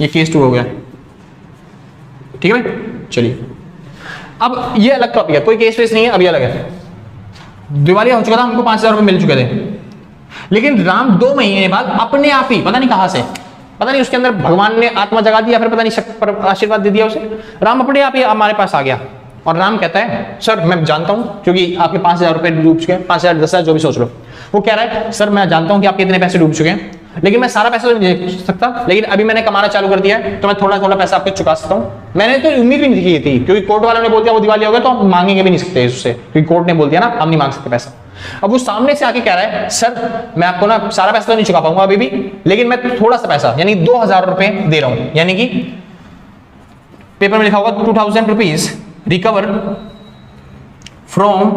ये केस 2 हो गया, ठीक है भाई। चलिए अब ये अलग टॉपिक है, कोई केस वेस नहीं है, अब ये अलग है। दिवालिया हो चुका था, हमको 5,000 रुपए मिल चुके थे, लेकिन राम 2 महीने बाद अपने आप ही पता नहीं कहां से, पता नहीं उसके अंदर भगवान ने आत्मा जगा दी या फिर पता नहीं आशीर्वाद दे दिया उसे, राम अपने आप ही हमारे पास आ गया और राम कहता है सर मैं जानता हूं, क्योंकि आपके 5,000 रुपए डूब चुके हैं, 5,000 10,000 जो भी सोच लो, वो कह रहा है सर मैं जानता हूं कि आपके इतने पैसे डूब चुके हैं, लेकिन मैं सारा पैसा तो नहीं दे सकता, लेकिन अभी मैंने कमाना चालू कर दिया है, तो मैं थोड़ा थोड़ा पैसा आपको चुका सकता हूं। मैंने तो उम्मीद भी नहीं की थी, क्योंकि कोर्ट वालों ने बोल दिया वो दिवालिया हो गया, तो हम मांगेंगे भी नहीं सकते उससे, क्योंकि कोर्ट ने बोल दिया ना हम नहीं मांग सकते पैसा। अब वो सामने से आके कह रहा है सर मैं आपको ना सारा पैसा तो नहीं चुका पाऊंगा अभी भी, लेकिन मैं थोड़ा सा पैसा यानी 2,000 रुपए दे रहा हूं, यानी कि पेपर में लिखा होगा 2,000 rupees recover from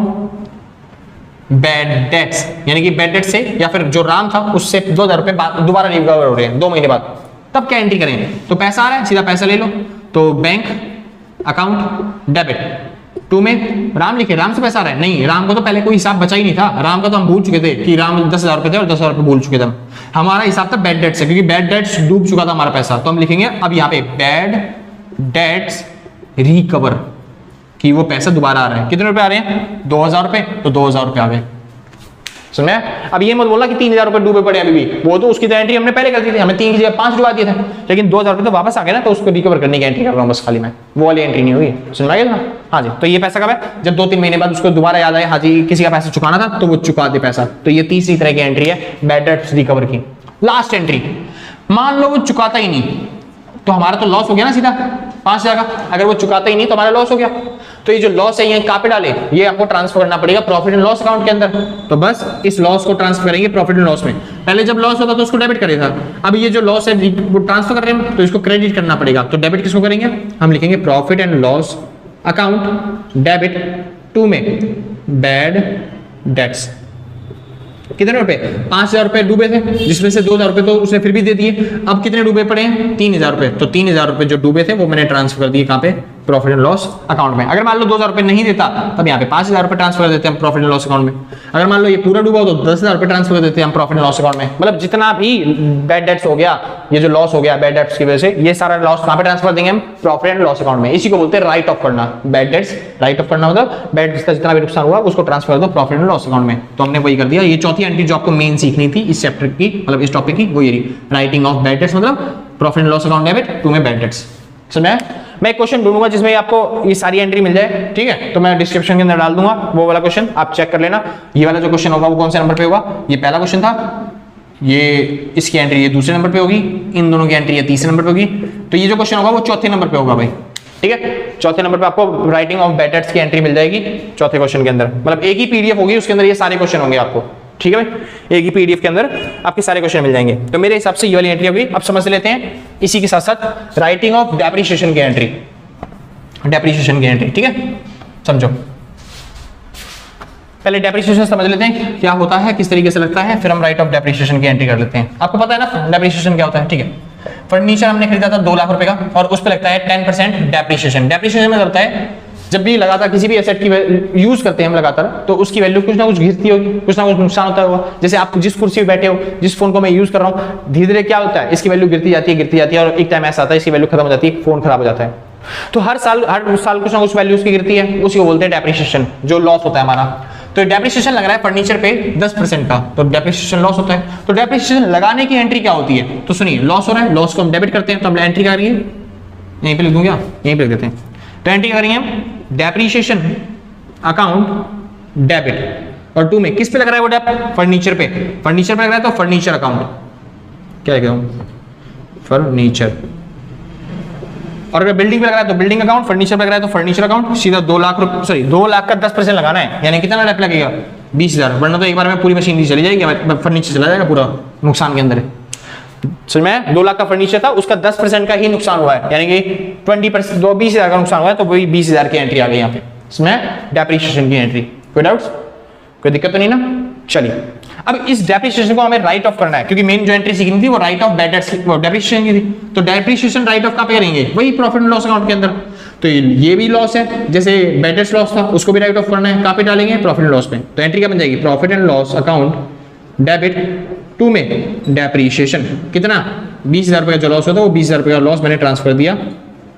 bad debts, यानी कि बैड डेट से या फिर जो राम था उससे 2,000 रुपए दोबारा रिकवर हो रहे हैं 2 महीने बाद। तब क्या एंट्री करें, तो पैसा आ रहा है सीधा पैसा ले लो, तो बैंक अकाउंट डेबिट 2 में राम लिखे, राम से पैसा आ रहा है, नहीं राम को तो पहले कोई हिसाब बचा ही नहीं था, राम का तो हम भूल चुके थे कि राम 10,000 रुपए थे और 10,000 रुपए भूल चुके थे, हमारा हिसाब था बैड डेट्स से, क्योंकि बैड डेट्स डूब चुका था हमारा पैसा, तो हम लिखेंगे अब यहाँ पे बैड डेट्स रिकवर, कि वो पैसा दोबारा आ रहा है, कितने रुपए आ रहे हैं 2,000 रुपए, तो 2,000 रुपए आ गए, समझे? अब ये मत बोलना कि 3,000 रुपए डूबे पड़े अभी भी, वो तो उसकी एंट्री हमने पहले कर दी थी, हमें 3 की जगह 5 डुबा दिए थे, लेकिन 2,000 रुपए तो वापस आ गए ना, तो उसको रिकवर करने की एंट्री कर रहा हूँ बस खाली मैं, वो वाली एंट्री नहीं हुई, समझ में आ गया ना? हाँ जी, तो ये पैसा कब है, जब 2-3 महीने बाद उसको दोबारा याद आए हाँ जी किसी का पैसा चुकाना था, तो वो चुका दे पैसा, तो ये तीसरी तरह की एंट्री है बैड डेट्स रिकवर की। लास्ट एंट्री, मान लो वो चुकाता ही नहीं, तो हमारा तो लॉस हो गया ना सीधा 5,000 का, अगर वो चुकाता ही नहीं तो हमारा लॉस हो गया, तो ये जो लॉस है ये कहां पे डाले, ये आपको ट्रांसफर करना पड़ेगा प्रॉफिट एंड लॉस अकाउंट के अंदर, तो बस इस लॉस को ट्रांसफर करेंगे प्रॉफिट एंड लॉस में, पहले जब लॉस होता तो उसको डेबिट करेगा, अब ये जो लॉस है वो ट्रांसफर कर रहे हैं तो इसको क्रेडिट करना पड़ेगा, तो डेबिट किसको करेंगे, हम लिखेंगे profit and loss account debit 2 में बैड डेट्स, कितने रुपए 5,000 रुपए डूबे थे, जिसमें से 2,000 रुपए तो उसने फिर भी दे दिए, अब कितने डूबे पड़े हैं 3,000 रुपए, तो 3,000 रुपए जो डूबे थे वो मैंने ट्रांसफर कर दिए कहां पे, प्रॉफिट एंड लॉस अकाउंट में। अगर मान लो 2,000 रुपए नहीं देता तब यहाँ पे 5,000 रुपए ट्रांसफर कर देते हैं प्रॉफिट एंड लॉस अकाउंट में, अगर मान लो ये पूरा डूबा हो तो 10,000 रुपए ट्रांसफर कर देते हैं हम प्रॉफिट एंड लॉस अकाउंट में, मतलब जितना भी बैड डेट्स हो गया, ये जो लॉस हो गया बैड डेट्स की वजह से, ये सारा लॉस कहां पे ट्रांसफर देंगे हम, प्रॉफिट एंड लॉस अकाउंट में। इसी को बोलते हैं राइट ऑफ करना, बैड डेट्स राइट ऑफ करना, मतलब बैड डेट्स का जितना भी नुकसान हुआ उसको ट्रांसफर कर दो प्रॉफिट एंड लॉस अकाउंट में, तो हमने वही कर दिया। ये चौथी एंट्री जो आपको मेन सीखनी थी इस चैप्टर की, मतलब इस टॉपिक की, वो ये राइटिंग ऑफ बैड डेट्स, मतलब profit and loss account debit 2 में बैड डेट्स। समझ मैं एक क्वेश्चन ढूंढूंगा जिसमें आपको ये सारी एंट्री मिल जाए, ठीक है, तो मैं डिस्क्रिप्शन के अंदर डाल दूंगा वो वाला क्वेश्चन, आप चेक कर लेना। ये वाला जो क्वेश्चन होगा वो कौन से नंबर पे होगा, ये पहला क्वेश्चन था, ये इसकी एंट्री ये दूसरे नंबर पे होगी, इन दोनों की एंट्री ये तीसरे नंबर पे होगी, तो ये जो क्वेश्चन होगा वो चौथे नंबर पे होगा भाई, ठीक है। चौथे नंबर पे आपको राइटिंग ऑफ बैड डेट्स की एंट्री मिल जाएगी चौथे क्वेश्चन के अंदर, मतलब एक ही पीडीएफ होगी, उसके अंदर ये सारे क्वेश्चन होंगे आपको, ठीक है भाई, एक ही पीडीएफ के अंदर आपके सारे क्वेश्चन मिल जाएंगे। तो मेरे हिसाब से ये वाली एंट्री होगी। अब समझ लेते हैं इसी के साथ साथ राइटिंग ऑफ डेप्रिसिएशन की एंट्री, डेप्रिसिएशन की एंट्री, ठीक है, समझो। पहले डेप्रिसिएशन समझ लेते हैं क्या होता है, किस तरीके से लगता है, फिर हम राइट ऑफ डेप्रिसिएशन की एंट्री कर लेते हैं। आपको पता है ना डेप्रिसिएशन क्या होता है, ठीक है। फर्नीचर हमने खरीदा था 2 लाख रुपए का और उस पर लगता है 10% डेप्रिसिएशन। डेप्रिसिएशन में लगता है जब भी लगातार किसी भी एसेट की यूज करते हैं हम लगातार, तो उसकी वैल्यू कुछ ना कुछ गिरती होगी, कुछ ना कुछ नुकसान होता होगा। जैसे आप जिस कुर्सी पे बैठे हो, जिस फोन को मैं यूज कर रहा हूँ, धीरे धीरे क्या होता है, इसकी वैल्यू गिरती जाती है और एक टाइम ऐसा आता है इसकी वैल्यू खत्म हो जाती है, फोन खराब हो जाता है। तो हर साल कुछ ना कुछ वैल्यू उसकी गिरती है, उसी को बोलते हैं डेप्रिसिएशन, जो लॉस होता है हमारा। तो डेप्रिसिएशन लग रहा है फर्नीचर पे 10% का, तो डेप्रिसिएशन लॉस होता है। तो डेप्रिसिएशन लगाने की एंट्री क्या होती है, तो सुनिए, लॉस हो रहा है, लॉस को हम डेबिट करते हैं, तो हम एंट्री करेंगे, यहीं पे लिख दूं क्या, यहीं पे लिख देते हैं। तो एंट्री करेंगे हम डेप्रिसिएशन अकाउंट डेबिट, और 2 में किस पे लग रहा है वो डेप, फर्नीचर पे, फर्नीचर पे लग रहा है तो फर्नीचर अकाउंट, क्या लिख रहा हूं, फर्नीचर। और अगर बिल्डिंग पे लग रहा है तो बिल्डिंग अकाउंट, फर्नीचर पे लग रहा है तो फर्नीचर अकाउंट। सीधा 2 लाख रुपए, सॉरी 2 लाख का 10% लगाना है, यानी कितना डेप लगेगा, 20,000, वरना तो एक बार में पूरी मशीन चली जाएगी, फर्नीचर चला जाएगा पूरा नुकसान के अंदर। समझ में, 2 लाख का फर्नीचर था, उसका 10% का ही नुकसान हुआ है, यानी कि 20%, 20,000 का नुकसान हुआ है, तो वही 20,000 की एंट्री आ गई यहाँ पे, इसमें डेप्रिसिएशन की एंट्री। कोई डाउट्स, कोई दिक्कत तो नहीं ना। चलिए अब इस डेप्रिसिएशन को हमें राइट ऑफ करना है, क्योंकि मेन जो एंट्री सीखनी थी वो right of bad debts depreciation की थी। तो डेप्रिसिएशन राइट ऑफ कहाँ पे करेंगे, वही प्रॉफिट एंड लॉस अकाउंट के अंदर। तो ये भी लॉस है, जैसे बैड डेट्स लॉस था, उसको भी राइट ऑफ करना है, कहाँ पे डालेंगे, प्रॉफिट एंड लॉस पे। तो एंट्री क्या बन जाएगी, profit and loss account debit 2 में डेप्रिसिएशन, कितना, 20,000 रुपए का जो लॉस होता है वो 20,000 रुपए का लॉस मैंने ट्रांसफर दिया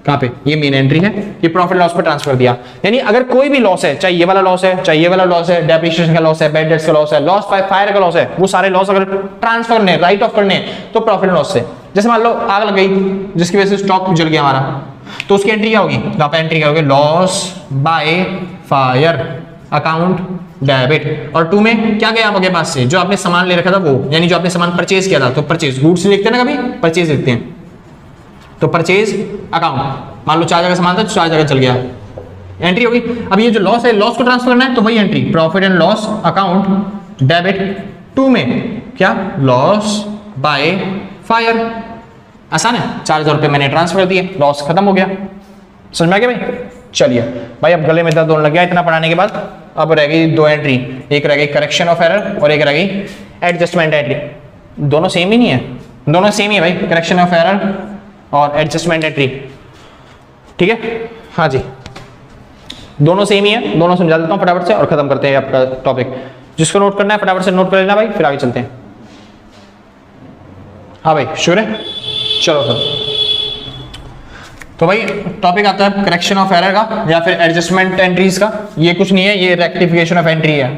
कहाँ पे, ये मेन एंट्री है, ये प्रॉफिट लॉस पे ट्रांसफर दिया। यानी अगर कोई भी लॉस है, चाहे ये वाला लॉस है, चाहे ये वाला लॉस है, डेप्रिसिएशन का लॉस है, बैड डेट्स का लॉस है, लॉस बाय फायर का लॉस है, वो सारे लॉस अगर ट्रांसफर करने, राइट ऑफ करने, तो प्रॉफिट लॉस से। जैसे मान लो आग लग गई जिसकी वजह से स्टॉक जल गया हमारा, तो उसकी एंट्री क्या होगी, यहाँ पे एंट्री करोगे loss by fire account debit, और 2 में क्या गया आपके पास से, जो आपने सामान ले रखा था वो, यानी जो आपने सामान परचेज किया था, तो परचेज गुड्स लिखते हैं ना, कभी परचेज लिखते हैं, तो परचेज अकाउंट, मान लो 4 जगह सामान था, 4 जगह चल गया, एंट्री होगी। अब ये जो लॉस है, लॉस को ट्रांसफर करना है, तो वही entry profit and loss account debit 2 में क्या, लॉस बाय फायर। आसान है, 4,000 रुपये मैंने ट्रांसफर दिए, लॉस खत्म हो गया। समझ में आ गया भाई। चलिए भाई, अब गले में दर्द होने लग गया इतना पढ़ाने के बाद। अब रह गई 2 एंट्री, एक रह गई करेक्शन ऑफ एरर और एक रह गई एडजस्टमेंट एंट्री। दोनों सेम ही नहीं है, दोनों सेम ही है भाई, करेक्शन ऑफ एरर और एडजस्टमेंट एंट्री, ठीक है। हाँ जी, दोनों सेम ही है, दोनों समझा देता हूँ फटाफट से और खत्म करते हैं आपका टॉपिक। जिसको नोट करना है फटाफट से नोट कर लेना भाई, फिर आगे चलते हैं। हाँ भाई, श्योर है, चलो सर। तो भाई टॉपिक आता है करेक्शन ऑफ एरर का या फिर एडजस्टमेंट एंट्रीज का। ये कुछ नहीं है, ये रेक्टिफिकेशन ऑफ एंट्री है,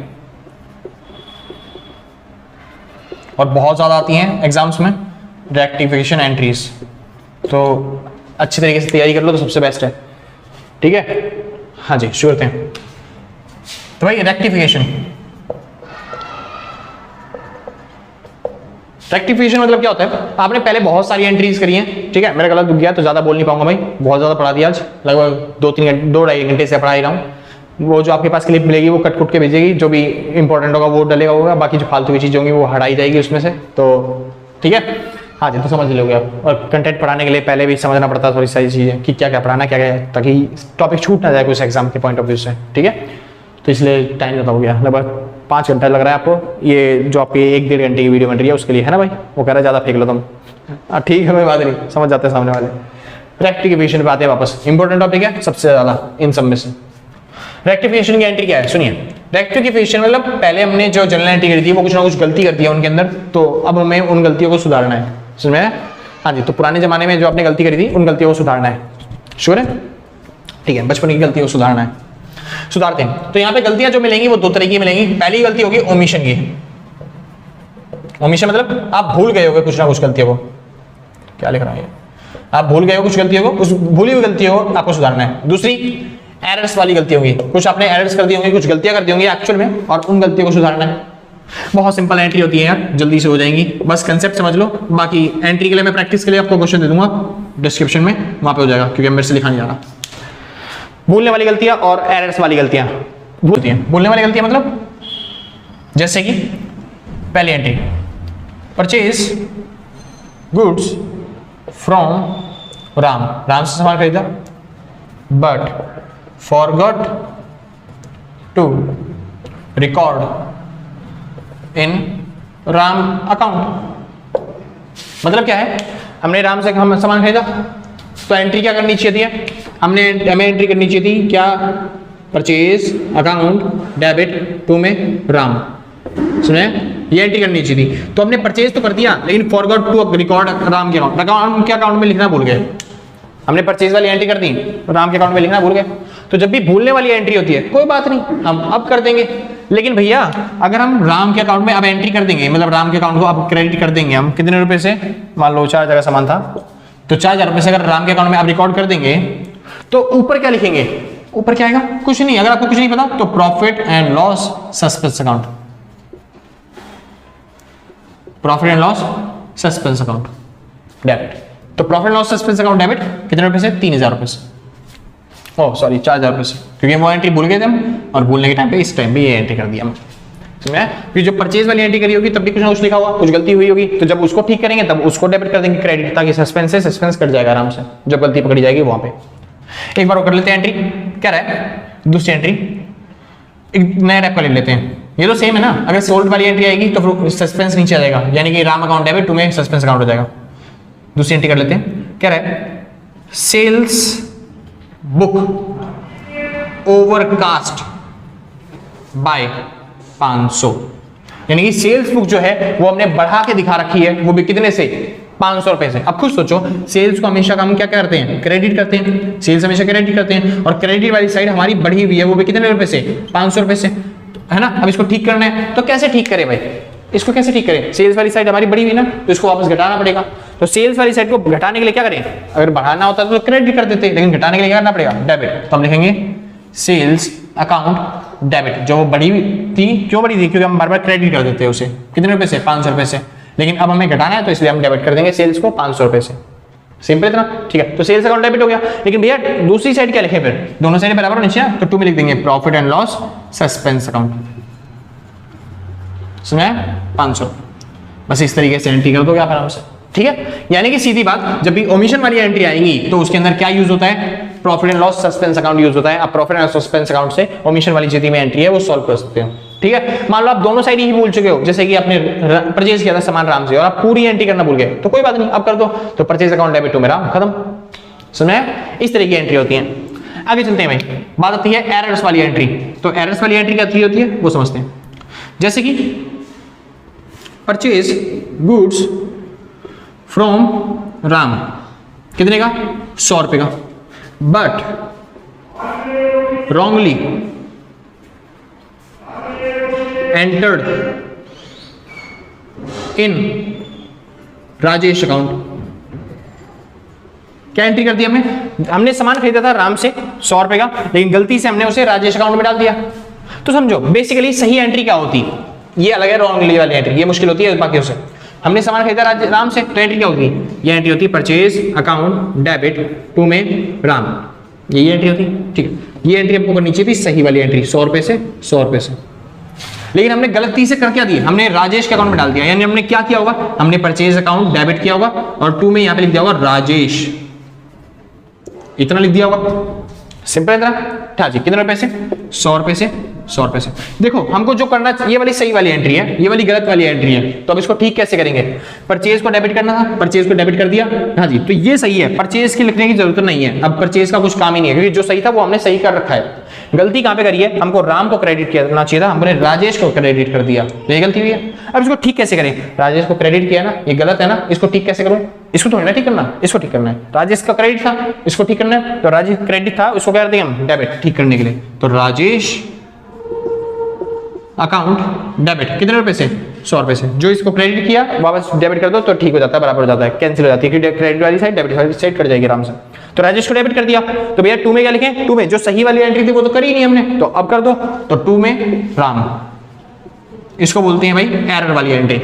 और बहुत ज्यादा आती हैं एग्जाम्स में रेक्टिफिकेशन एंट्रीज। तो अच्छी तरीके से तैयारी कर लो तो सबसे बेस्ट है, ठीक है। हाँ जी, शुरू करते हैं। तो भाई रेक्टिफिकेशन, रेक्टिफिकेशन मतलब क्या होता है, आपने पहले बहुत सारी एंट्रीज करी हैं, ठीक है। मेरा गला दुख गया तो ज्यादा बोल नहीं पाऊंगा भाई, बहुत ज्यादा पढ़ा दिया आज, लगभग 2-3 घंटे से पढ़ा ही रहा हूँ। वो जो आपके पास क्लिप मिलेगी वो कट कुट के भेजेगी, जो भी इंपॉर्टेंट होगा वो डलेगा होगा, बाकी जो फालतू की चीजें होंगी वो हटाई जाएगी उसमें से, तो ठीक है। हाँ जी, तो समझ लोगे आप। और कंटेंट पढ़ाने के लिए पहले भी समझना पड़ता है थोड़ी सारी चीजें कि क्या क्या पढ़ाना, क्या क्या, ताकि टॉपिक छूट ना जाए कुछ एग्जाम के पॉइंट ऑफ व्यू से, ठीक है। तो इसलिए टाइम ज़्यादा हो गया, लगभग 5 घंटा लग रहा है आपको। ये जो आपकी 1-1.5 घंटे की वीडियो बन रही है उसके लिए, है ना भाई। वो कह रहा है ज़्यादा फेंक लो तुम, ठीक है, कोई बात नहीं, समझ जाते हैं सामने वाले। रेक्टिफिकेशन पे आते हैं वापस, इंपॉर्टेंट टॉपिक है सबसे ज़्यादा इन सब में से। रेक्टिफिकेशन की एंट्री क्या है, सुनिए। रेक्टिफिकेशन मतलब पहले हमने जो जनरल एंट्री करी थी वो कुछ ना कुछ गलती कर दिया उनके अंदर, तो अब हमें उन गलतियों को सुधारना है, समझ में। हाँ जी, तो पुराने जमाने में जो आपने गलती करी थी उन गलतियों को सुधारना है, श्योर है, ठीक है। बचपन की गलतियों को सुधारना है, सुधारते हैं। तो यहाँ पे गलतियां जो मिलेंगी वो 2 तरह की मिलेंगी। पहली गलती होगी ओमिशन की। ओमिशन मतलब आप भूल गए होगे कुछ ना कुछ गलतियों को, क्या लिख रहा है, आप भूल गए हो कुछ गलतियों को, उस भूली हुई गलतियों को आपको सुधारना है। दूसरी एरर्स वाली गलती होगी, कुछ आपने एरर्स कर दी होंगी, कुछ गलतियां कर दी होंगी एक्चुअल में, और उन गलतियों को सुधारना है। बहुत सिंपल एंट्री होती है यार, जल्दी से हो जाएंगी, बस कंसेप्ट समझ लो। बाकी एंट्री के लिए मैं प्रैक्टिस के लिए आपको क्वेश्चन दे दूंगा डिस्क्रिप्शन में, वहां पे हो जाएगा, क्योंकि मेरे से लिखा नहीं जा रहा। भूलने वाली गलतियां और एरर्स वाली गलतियां होती हैं। भूलने वाली गलतियां मतलब जैसे कि पहली entry, purchase goods from Ram, Ram से सामान खरीदा, but forgot to record in Ram account. मतलब क्या है, हमने राम से हम सामान खरीदा तो एंट्री क्या करनी चाहिए थी, हमें एंट्री करनी चाहिए थी क्या, परचेज अकाउंट डेबिट टू में राम, सुने ये एंट्री करनी चाहिए थी। तो हमने परचेज तो कर दिया लेकिन फॉरगॉट टू रिकॉर्ड राम के अकाउंट, राम के अकाउंट में लिखना भूल गए। हमने परचेज वाली एंट्री कर दी, राम के अकाउंट में लिखना भूल गए। तो जब भी भूलने वाली एंट्री होती है कोई बात नहीं, हम अब कर देंगे। लेकिन भैया अगर हम राम के अकाउंट में अब एंट्री कर देंगे, मतलब राम के अकाउंट को अब क्रेडिट कर देंगे हम कितने रुपए से, मान लो 4,000 का सामान था तो 4,000 रुपए से अगर राम के अकाउंट में आप रिकॉर्ड कर देंगे तो ऊपर क्या लिखेंगे, ऊपर क्या आएगा, कुछ नहीं। अगर आपको कुछ नहीं पता तो profit and loss suspense account, profit and loss suspense account debit. तो profit loss suspense account debit कितने रुपए से, 3,000 रुपए से, ओह सॉरी 4,000 रुपए से, क्योंकि वो एंट्री भूल गए थे हम और भूलने के टाइम पे इस टाइम पे ये एंट्री कर दिया हमने। समझा? फिर जो परचेज वाली एंट्री करी होगी तब भी कुछ ना कुछ लिखा हुआ, कुछ गलती हुई होगी, तो जब उसको ठीक करेंगे तब उसको डेबिट कर देंगे क्रेडिट, ताकि सस्पेंस से सस्पेंस कट जाएगा आराम से, जब गलती पकड़ी जाएगी वहां पे। एक बार वो कर लेते हैं एंट्री, क्या रहा है दूसरी एंट्री, एक नया रैप का ले लेते हैं। ये तो सेम है ना, अगर सोल्ड वाली एंट्री आएगी तो फिर सस्पेंस नीचे आ जाएगा, यानी कि राम अकाउंट डेबिट टू में सस्पेंस अकाउंट हो जाएगा। दूसरी एंट्री कर लेते हैं, क्या रहा है, सेल्स बुक ओवरकास्ट बाय 500, यानी कि सेल्स बुक जो है वो हमने बढ़ा के दिखा रखी है, वो भी कितने से, 500 रुपए से। अब खुद सोचो, सेल्स को हमेशा हम क्या करते हैं, क्रेडिट करते हैं, सेल्स हमेशा क्रेडिट करते हैं, और क्रेडिट वाली साइड हमारी बढ़ी हुई है, वो भी कितने रुपए से, 500 रुपए से, है ना। अब इसको ठीक करना है तो कैसे ठीक करें भाई, इसको कैसे ठीक करें, सेल्स वाली साइड हमारी बढ़ी हुई ना, तो इसको वापस घटाना पड़ेगा। तो सेल्स वाली साइड को घटाने के लिए क्या करें, अगर बढ़ाना होता तो क्रेडिट कर देते, लेकिन घटाने के लिए क्या करना पड़ेगा, डेबिट। तो हम लिखेंगे सेल्स अकाउंट डेबिट, जो वो बढ़ी हुई थी, क्यों बढ़ी थी, क्योंकि हम बार बार क्रेडिट कर देते हैं उसे, कितने रुपए से, 500 रुपए से, लेकिन अब हमें घटाना है तो इसलिए हम डेबिट कर देंगे सेल्स को 500 रुपए से। सिंपल इतना, ठीक है। तो सेल्स अकाउंट डेबिट हो गया, लेकिन भैया दूसरी साइड क्या लिखे, फिर दोनों साइड बराबर होनी चाहिए, तो 2 में लिख देंगे profit and loss suspense account, सुना 500। बस इस तरीके से एंट्री कर दोगे आप आराम से, ठीक है। यानी कि सीधी बात, जब भी ओमिशन वाली एंट्री आएगी तो उसके अंदर क्या यूज होता है, profit and loss suspense account use होता है। आप प्रॉफिट एंड सस्पेंस अकाउंट से ओमिशन वाली जितनी में एंट्री है वो सॉल्व कर सकते हो, ठीक है। मान लो आप दोनों साइड ही भूल चुके हो, जैसे कि आपने परचेज किया था सामान राम से और आप पूरी एंट्री करना भूल गए, तो कोई बात नहीं, अब कर दो, तो परचेज अकाउंट डेबिट टू में राम, खत्म। सुना है, इस तरह की एंट्री होती है। आगे चलते हैं भाई, बात आती है एरर्स वाली एंट्री। तो एरर्स वाली एंट्री क्या होती है वो समझते हैं। जैसे कि परचेज गुड्स फ्रॉम राम, कितने का, 100 रुपए का, but wrongly entered in Rajesh account. क्या एंट्री कर दी हमने सामान खरीदा था राम से 100 रुपए का, लेकिन गलती से हमने उसे राजेश अकाउंट में डाल दिया। तो समझो बेसिकली सही एंट्री क्या होती, ये अलग है रॉन्गली वाली एंट्री, ये मुश्किल होती है बाकी से। हमने सामान खरीदा राम से, तो एंट्री क्या होगी, ये एंट्री होती है परचेज अकाउंट डेबिट टू में राम, ये एंट्री होती है, ठीक है। ये एंट्री हमको करनी चाहिए थी सही वाली एंट्री, 100 रुपए से 100 रुपए से, लेकिन हमने गलती से कर क्या दिया, हमने राजेश के अकाउंट में डाल दिया। यानी हमने क्या किया होगा, हमने परचेज अकाउंट डेबिट किया होगा और टू में यहां पे लिख दिया होगा राजेश, इतना लिख दिया होगा, सिंपल इतना। हाँ जी, कितने रुपए से, 100 रुपए से 100 रुपए से। देखो हमको जो करना, ये वाली सही वाली एंट्री है, ये वाली गलत वाली एंट्री है, तो अब इसको ठीक कैसे करेंगे, परचेज को डेबिट करना था, परचेज को डेबिट कर दिया, हाँ जी, तो ये सही है, परचेज की लिखने की जरूरत नहीं है, अब परचेज का कुछ काम ही नहीं है, क्योंकि जो सही था वो हमने सही कर रखा है। गलती कहां पे करी है, हमको राम को क्रेडिट करना चाहिए था, हमने राजेश को क्रेडिट कर दिया, तो ये गलती हुई है। अब इसको ठीक कैसे करें, राजेश को क्रेडिट किया ना, ये गलत है ना, इसको ठीक कैसे करूं, इसको थोड़ी ना ठीक करना, इसको ठीक करना है। राजेश का क्रेडिट था, इसको ठीक करना है, तो राजेश क्रेडिट था, उसको क्या कर देंगे हम डेबिट, ठीक करने के लिए। तो राजेश अकाउंट डेबिट कितने रुपए से, 100 रुपए से, जो इसको क्रेडिट किया वापस डेबिट कर दो तो ठीक हो जाता है, बराबर हो जाता है, कैंसिल हो जाती है, क्योंकि क्रेडिट वाली साइड डेबिट वाली साइड कट जाएगी आराम से। तो राजेश को डेबिट कर दिया, तो भैया टू में क्या लिखें, टू में जो सही वाली एंट्री थी वो तो करी नहीं हमने, तो अब कर दो, तो टू में राम, इसको बोलते हैं भाई एरर वाली एंट्री।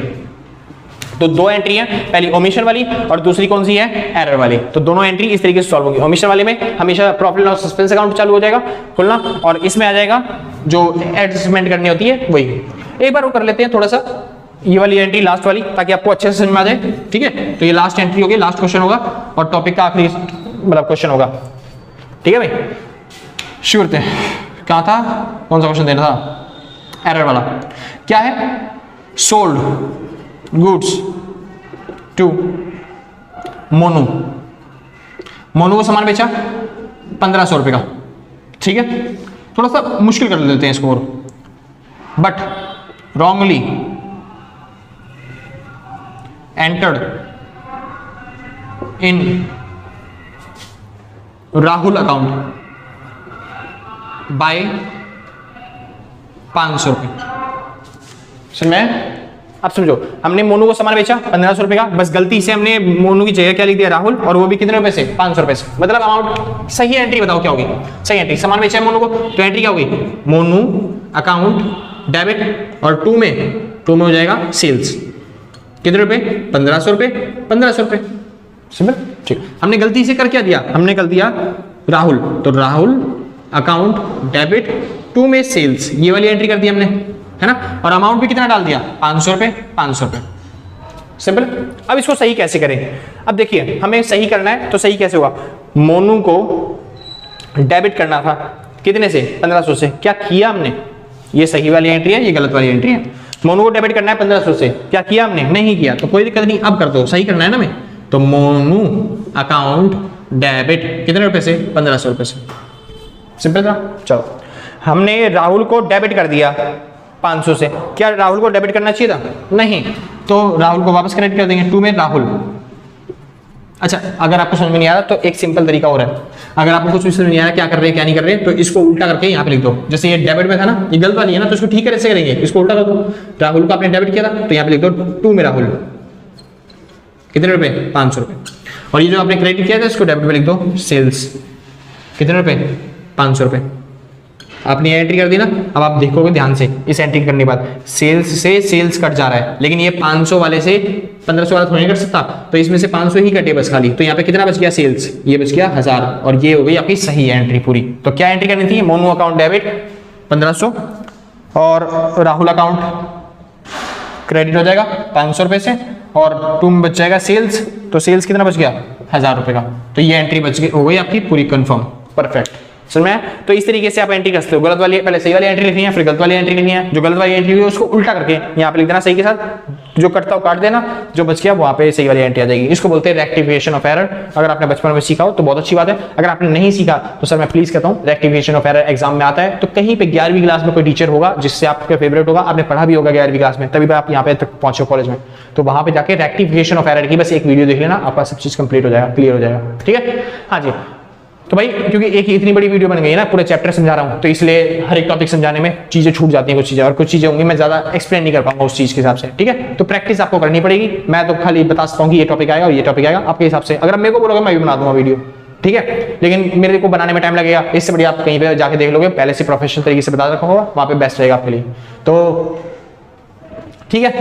तो दो एंट्री है, पहली ओमिशन वाली और दूसरी कौन सी है, एरर वाली। तो दोनों एंट्री इस तरीके से सॉल्व होगी। ओमिशन वाले में हमेशा प्रॉफिट लॉस सस्पेंस अकाउंट चालू हो जाएगा खुलना, और इसमें आ जाएगा जो एडजस्टमेंट करनी होती है वही। एक बार वो कर लेते हैं थोड़ा सा, ये वाली एंट्री लास्ट वाली, ताकि आपको अच्छे से समझ में आ जाए, ठीक है। तो ये लास्ट एंट्री होगी, लास्ट क्वेश्चन होगा और टॉपिक का आखिरी मतलब क्वेश्चन होगा, ठीक है भाई। श्योर थे, क्या था, कौन सा क्वेश्चन देना था, एरर वाला। क्या है, sold goods to Monu, Monu को सामान बेचा 1500 रुपए का, ठीक है। थोड़ा सा मुश्किल कर देते हैं इसको, but wrongly entered in Rahul account by 500 रुपए। समझ में? अब समझो, हमने मोनू को सामान बेचा 1500 रुपए का, बस गलती से हमने मोनू की जगह क्या लिख दिया, राहुल, और वो भी कितने रुपए से, 500 रुपए से। मतलब अमाउंट, सही एंट्री बताओ क्या होगी, सही एंट्री, सामान बेचा है मोनू को, तो एंट्री क्या होगी, मोनू अकाउंट डेबिट, और टू में हो जाएगा सेल्स, कितने रुपए, 1500 रुपए, 1500 रुपए, सिंपल, ठीक। हमने गलती से कर क्या दिया, हमने कर दिया राहुल, तो राहुल अकाउंट डेबिट, टू में सेल्स, ये वाली एंट्री कर दी हमने, है ना, और अमाउंट भी कितना डाल दिया, 500 रुपए, 500 रुपए, सिंपल। अब इसको सही कैसे करें, अब देखिए हमें सही करना है, तो सही कैसे होगा, मोनू को डेबिट करना था कितने से, 1500 से, क्या किया हमने, ये सही वाली एंट्री है, ये गलत वाली एंट्री है। मोनू को डेबिट करना है 1500 से, क्या किया हमने, नहीं किया, तो कोई दिक्कत नहीं, अब कर दो, सही करना है ना हमें, तो मोनू अकाउंट डेबिट कितने रुपए से, 1500 रुपए से, सिंपल था। चलो, हमने राहुल को डेबिट कर दिया 500 से, क्या राहुल को डेबिट करना चाहिए था, नहीं, तो राहुल को वापस कनेक्ट कर देंगे, टू में राहुल। अच्छा, अगर आपको समझ में नहीं आ रहा तो एक सिंपल तरीका और है, अगर आपको कुछ भी समझ नहीं आ रहा क्या कर रहे हैं क्या नहीं कर रहे हैं, तो इसको उल्टा करके यहाँ पे लिख दो। जैसे ये डेबिट में था ना, ये गलत वाली है ना, तो इसको ठीक कैसे करेंगे, इसको उल्टा कर दो, राहुल को आपने डेबिट किया था, तो यहाँ पे लिख दो टू में राहुल, कितने रुपए, 500 रुपए, और ये जो आपने क्रेडिट किया था इसको डेबिट में लिख दो, सेल्स, कितने रुपए, 500 रुपए। आपने ये एंट्री कर दी ना, अब आप देखोगे ध्यान से, इस एंट्री करने के बाद सेल्स से सेल्स कट जा रहा है, लेकिन ये 500 वाले से 1500 वाला थोड़ा नहीं कट सकता, तो इसमें से 500 ही कटे बस खाली, तो यहाँ पे कितना बच गया, सेल्स, ये बच गया 1000, और ये हो गई आपकी सही एंट्री पूरी। तो क्या एंट्री करनी थी, मोनू अकाउंट डेबिट 1500 और राहुल अकाउंट क्रेडिट हो जाएगा 500 रुपए से, और तुम बच जाएगा सेल्स, तो सेल्स कितना बच गया, 1000 रुपए का, तो ये एंट्री बच गई, हो गई आपकी पूरी कंफर्म, परफेक्ट। समझ में? तो इस तरीके से आप एंट्री कर सकते हो, गलत वाली पहले सही वाली एंट्री लिखनी है, फिर गलत वाली एंट्री लिखनी है, जो गलत वाली एंट्री हुई है उसको उल्टा करके यहाँ पे लिख देना सही के साथ, जो कटता हो काट देना, जो बच गया वहाँ पे सही वाली एंट्री आ जाएगी। इसको बोलते हैं रेक्टिफिकेशन ऑफ एरर। अगर आपने बचपन में सीखा हो तो बहुत अच्छी बात है, अगर आपने नहीं सीखा तो सर मैं प्लीज कहता हूँ, रेक्टिफिकेशन ऑफ एरर एग्जाम में आता है, तो कहीं पे 11वीं क्लास में कोई टीचर होगा जिससे आपका फेवरेट होगा, आपने पढ़ा भी होगा 11वीं क्लास में, तभी आप यहाँ पे तक पहुंचे कॉलेज में, तो वहां पे जाके रेक्टिफिकेशन ऑफ एरर की बस एक वीडियो देख लेना, आपका सब चीज कंप्लीट हो जाएगा, क्लियर हो जाएगा, ठीक है। हाँ जी, तो भाई क्योंकि एक इतनी बड़ी वीडियो बन गई है ना, पूरे चैप्टर समझा रहा हूँ, तो इसलिए हर एक टॉपिक समझाने में चीजें छूट जाती हैं, कुछ चीजें, और कुछ चीजें होंगी मैं ज्यादा एक्सप्लेन नहीं कर पाऊंगा उस चीज के हिसाब से, ठीक है। तो प्रैक्टिस आपको करनी पड़ेगी, मैं तो खाली बता सकता हूँ कि ये टॉपिक आएगा और ये टॉपिक आएगा, आपके हिसाब से अगर आप मेरे को बोलोगे मैं भी बना दूंगा वीडियो, ठीक है, लेकिन मेरे को बनाने में टाइम लगेगा, इससे बढ़िया आप कहीं पे जाके देख लोगे, पहले से प्रोफेशनल तरीके से बता रखा होगा, वहां पे बेस्ट रहेगा आपके लिए। तो ठीक है,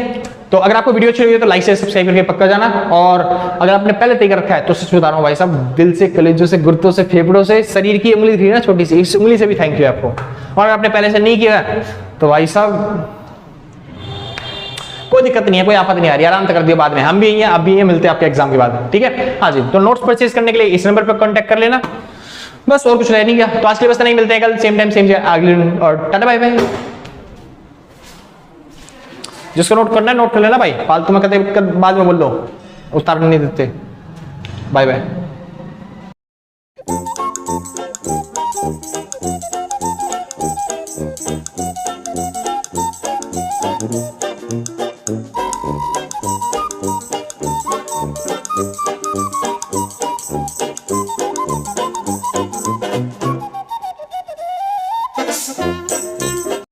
तो अगर आपको वीडियो अच्छी लगी तो लाइक से सब्सक्राइब करके पक्का जाना, और अगर आपने पहले तय कर रखा है तो सच बता रहा हूँ भाई साहब, दिल से, कलेजों से, गुर्दों से, फेफड़ों से, शरीर की उंगली थी ना छोटी सी, इस उंगली से भी थैंक यू आपको। और अगर आपने पहले से नहीं किया तो भाई साहब कोई दिक्कत नहीं है, कोई आफत नहीं आ रही, आराम से कर दिया, बाद में हम भी हैं, आप भी हैं, मिलते हैं आपके एग्जाम के बाद, ठीक है। हाँ जी, तो नोट्स परचेज करने के लिए इस नंबर पर कॉन्टैक्ट कर लेना, बस और कुछ रह नहीं गया। तो आज के लिए बस नहीं, मिलते हैं कल सेम टाइम सेम जगह अगले दिन, और टाटा बाय बाय। जिसको नोट करना है नोट कर लेना भाई, फालतू में कहते बाद में बोल लो, उतार नहीं देते। Bye bye.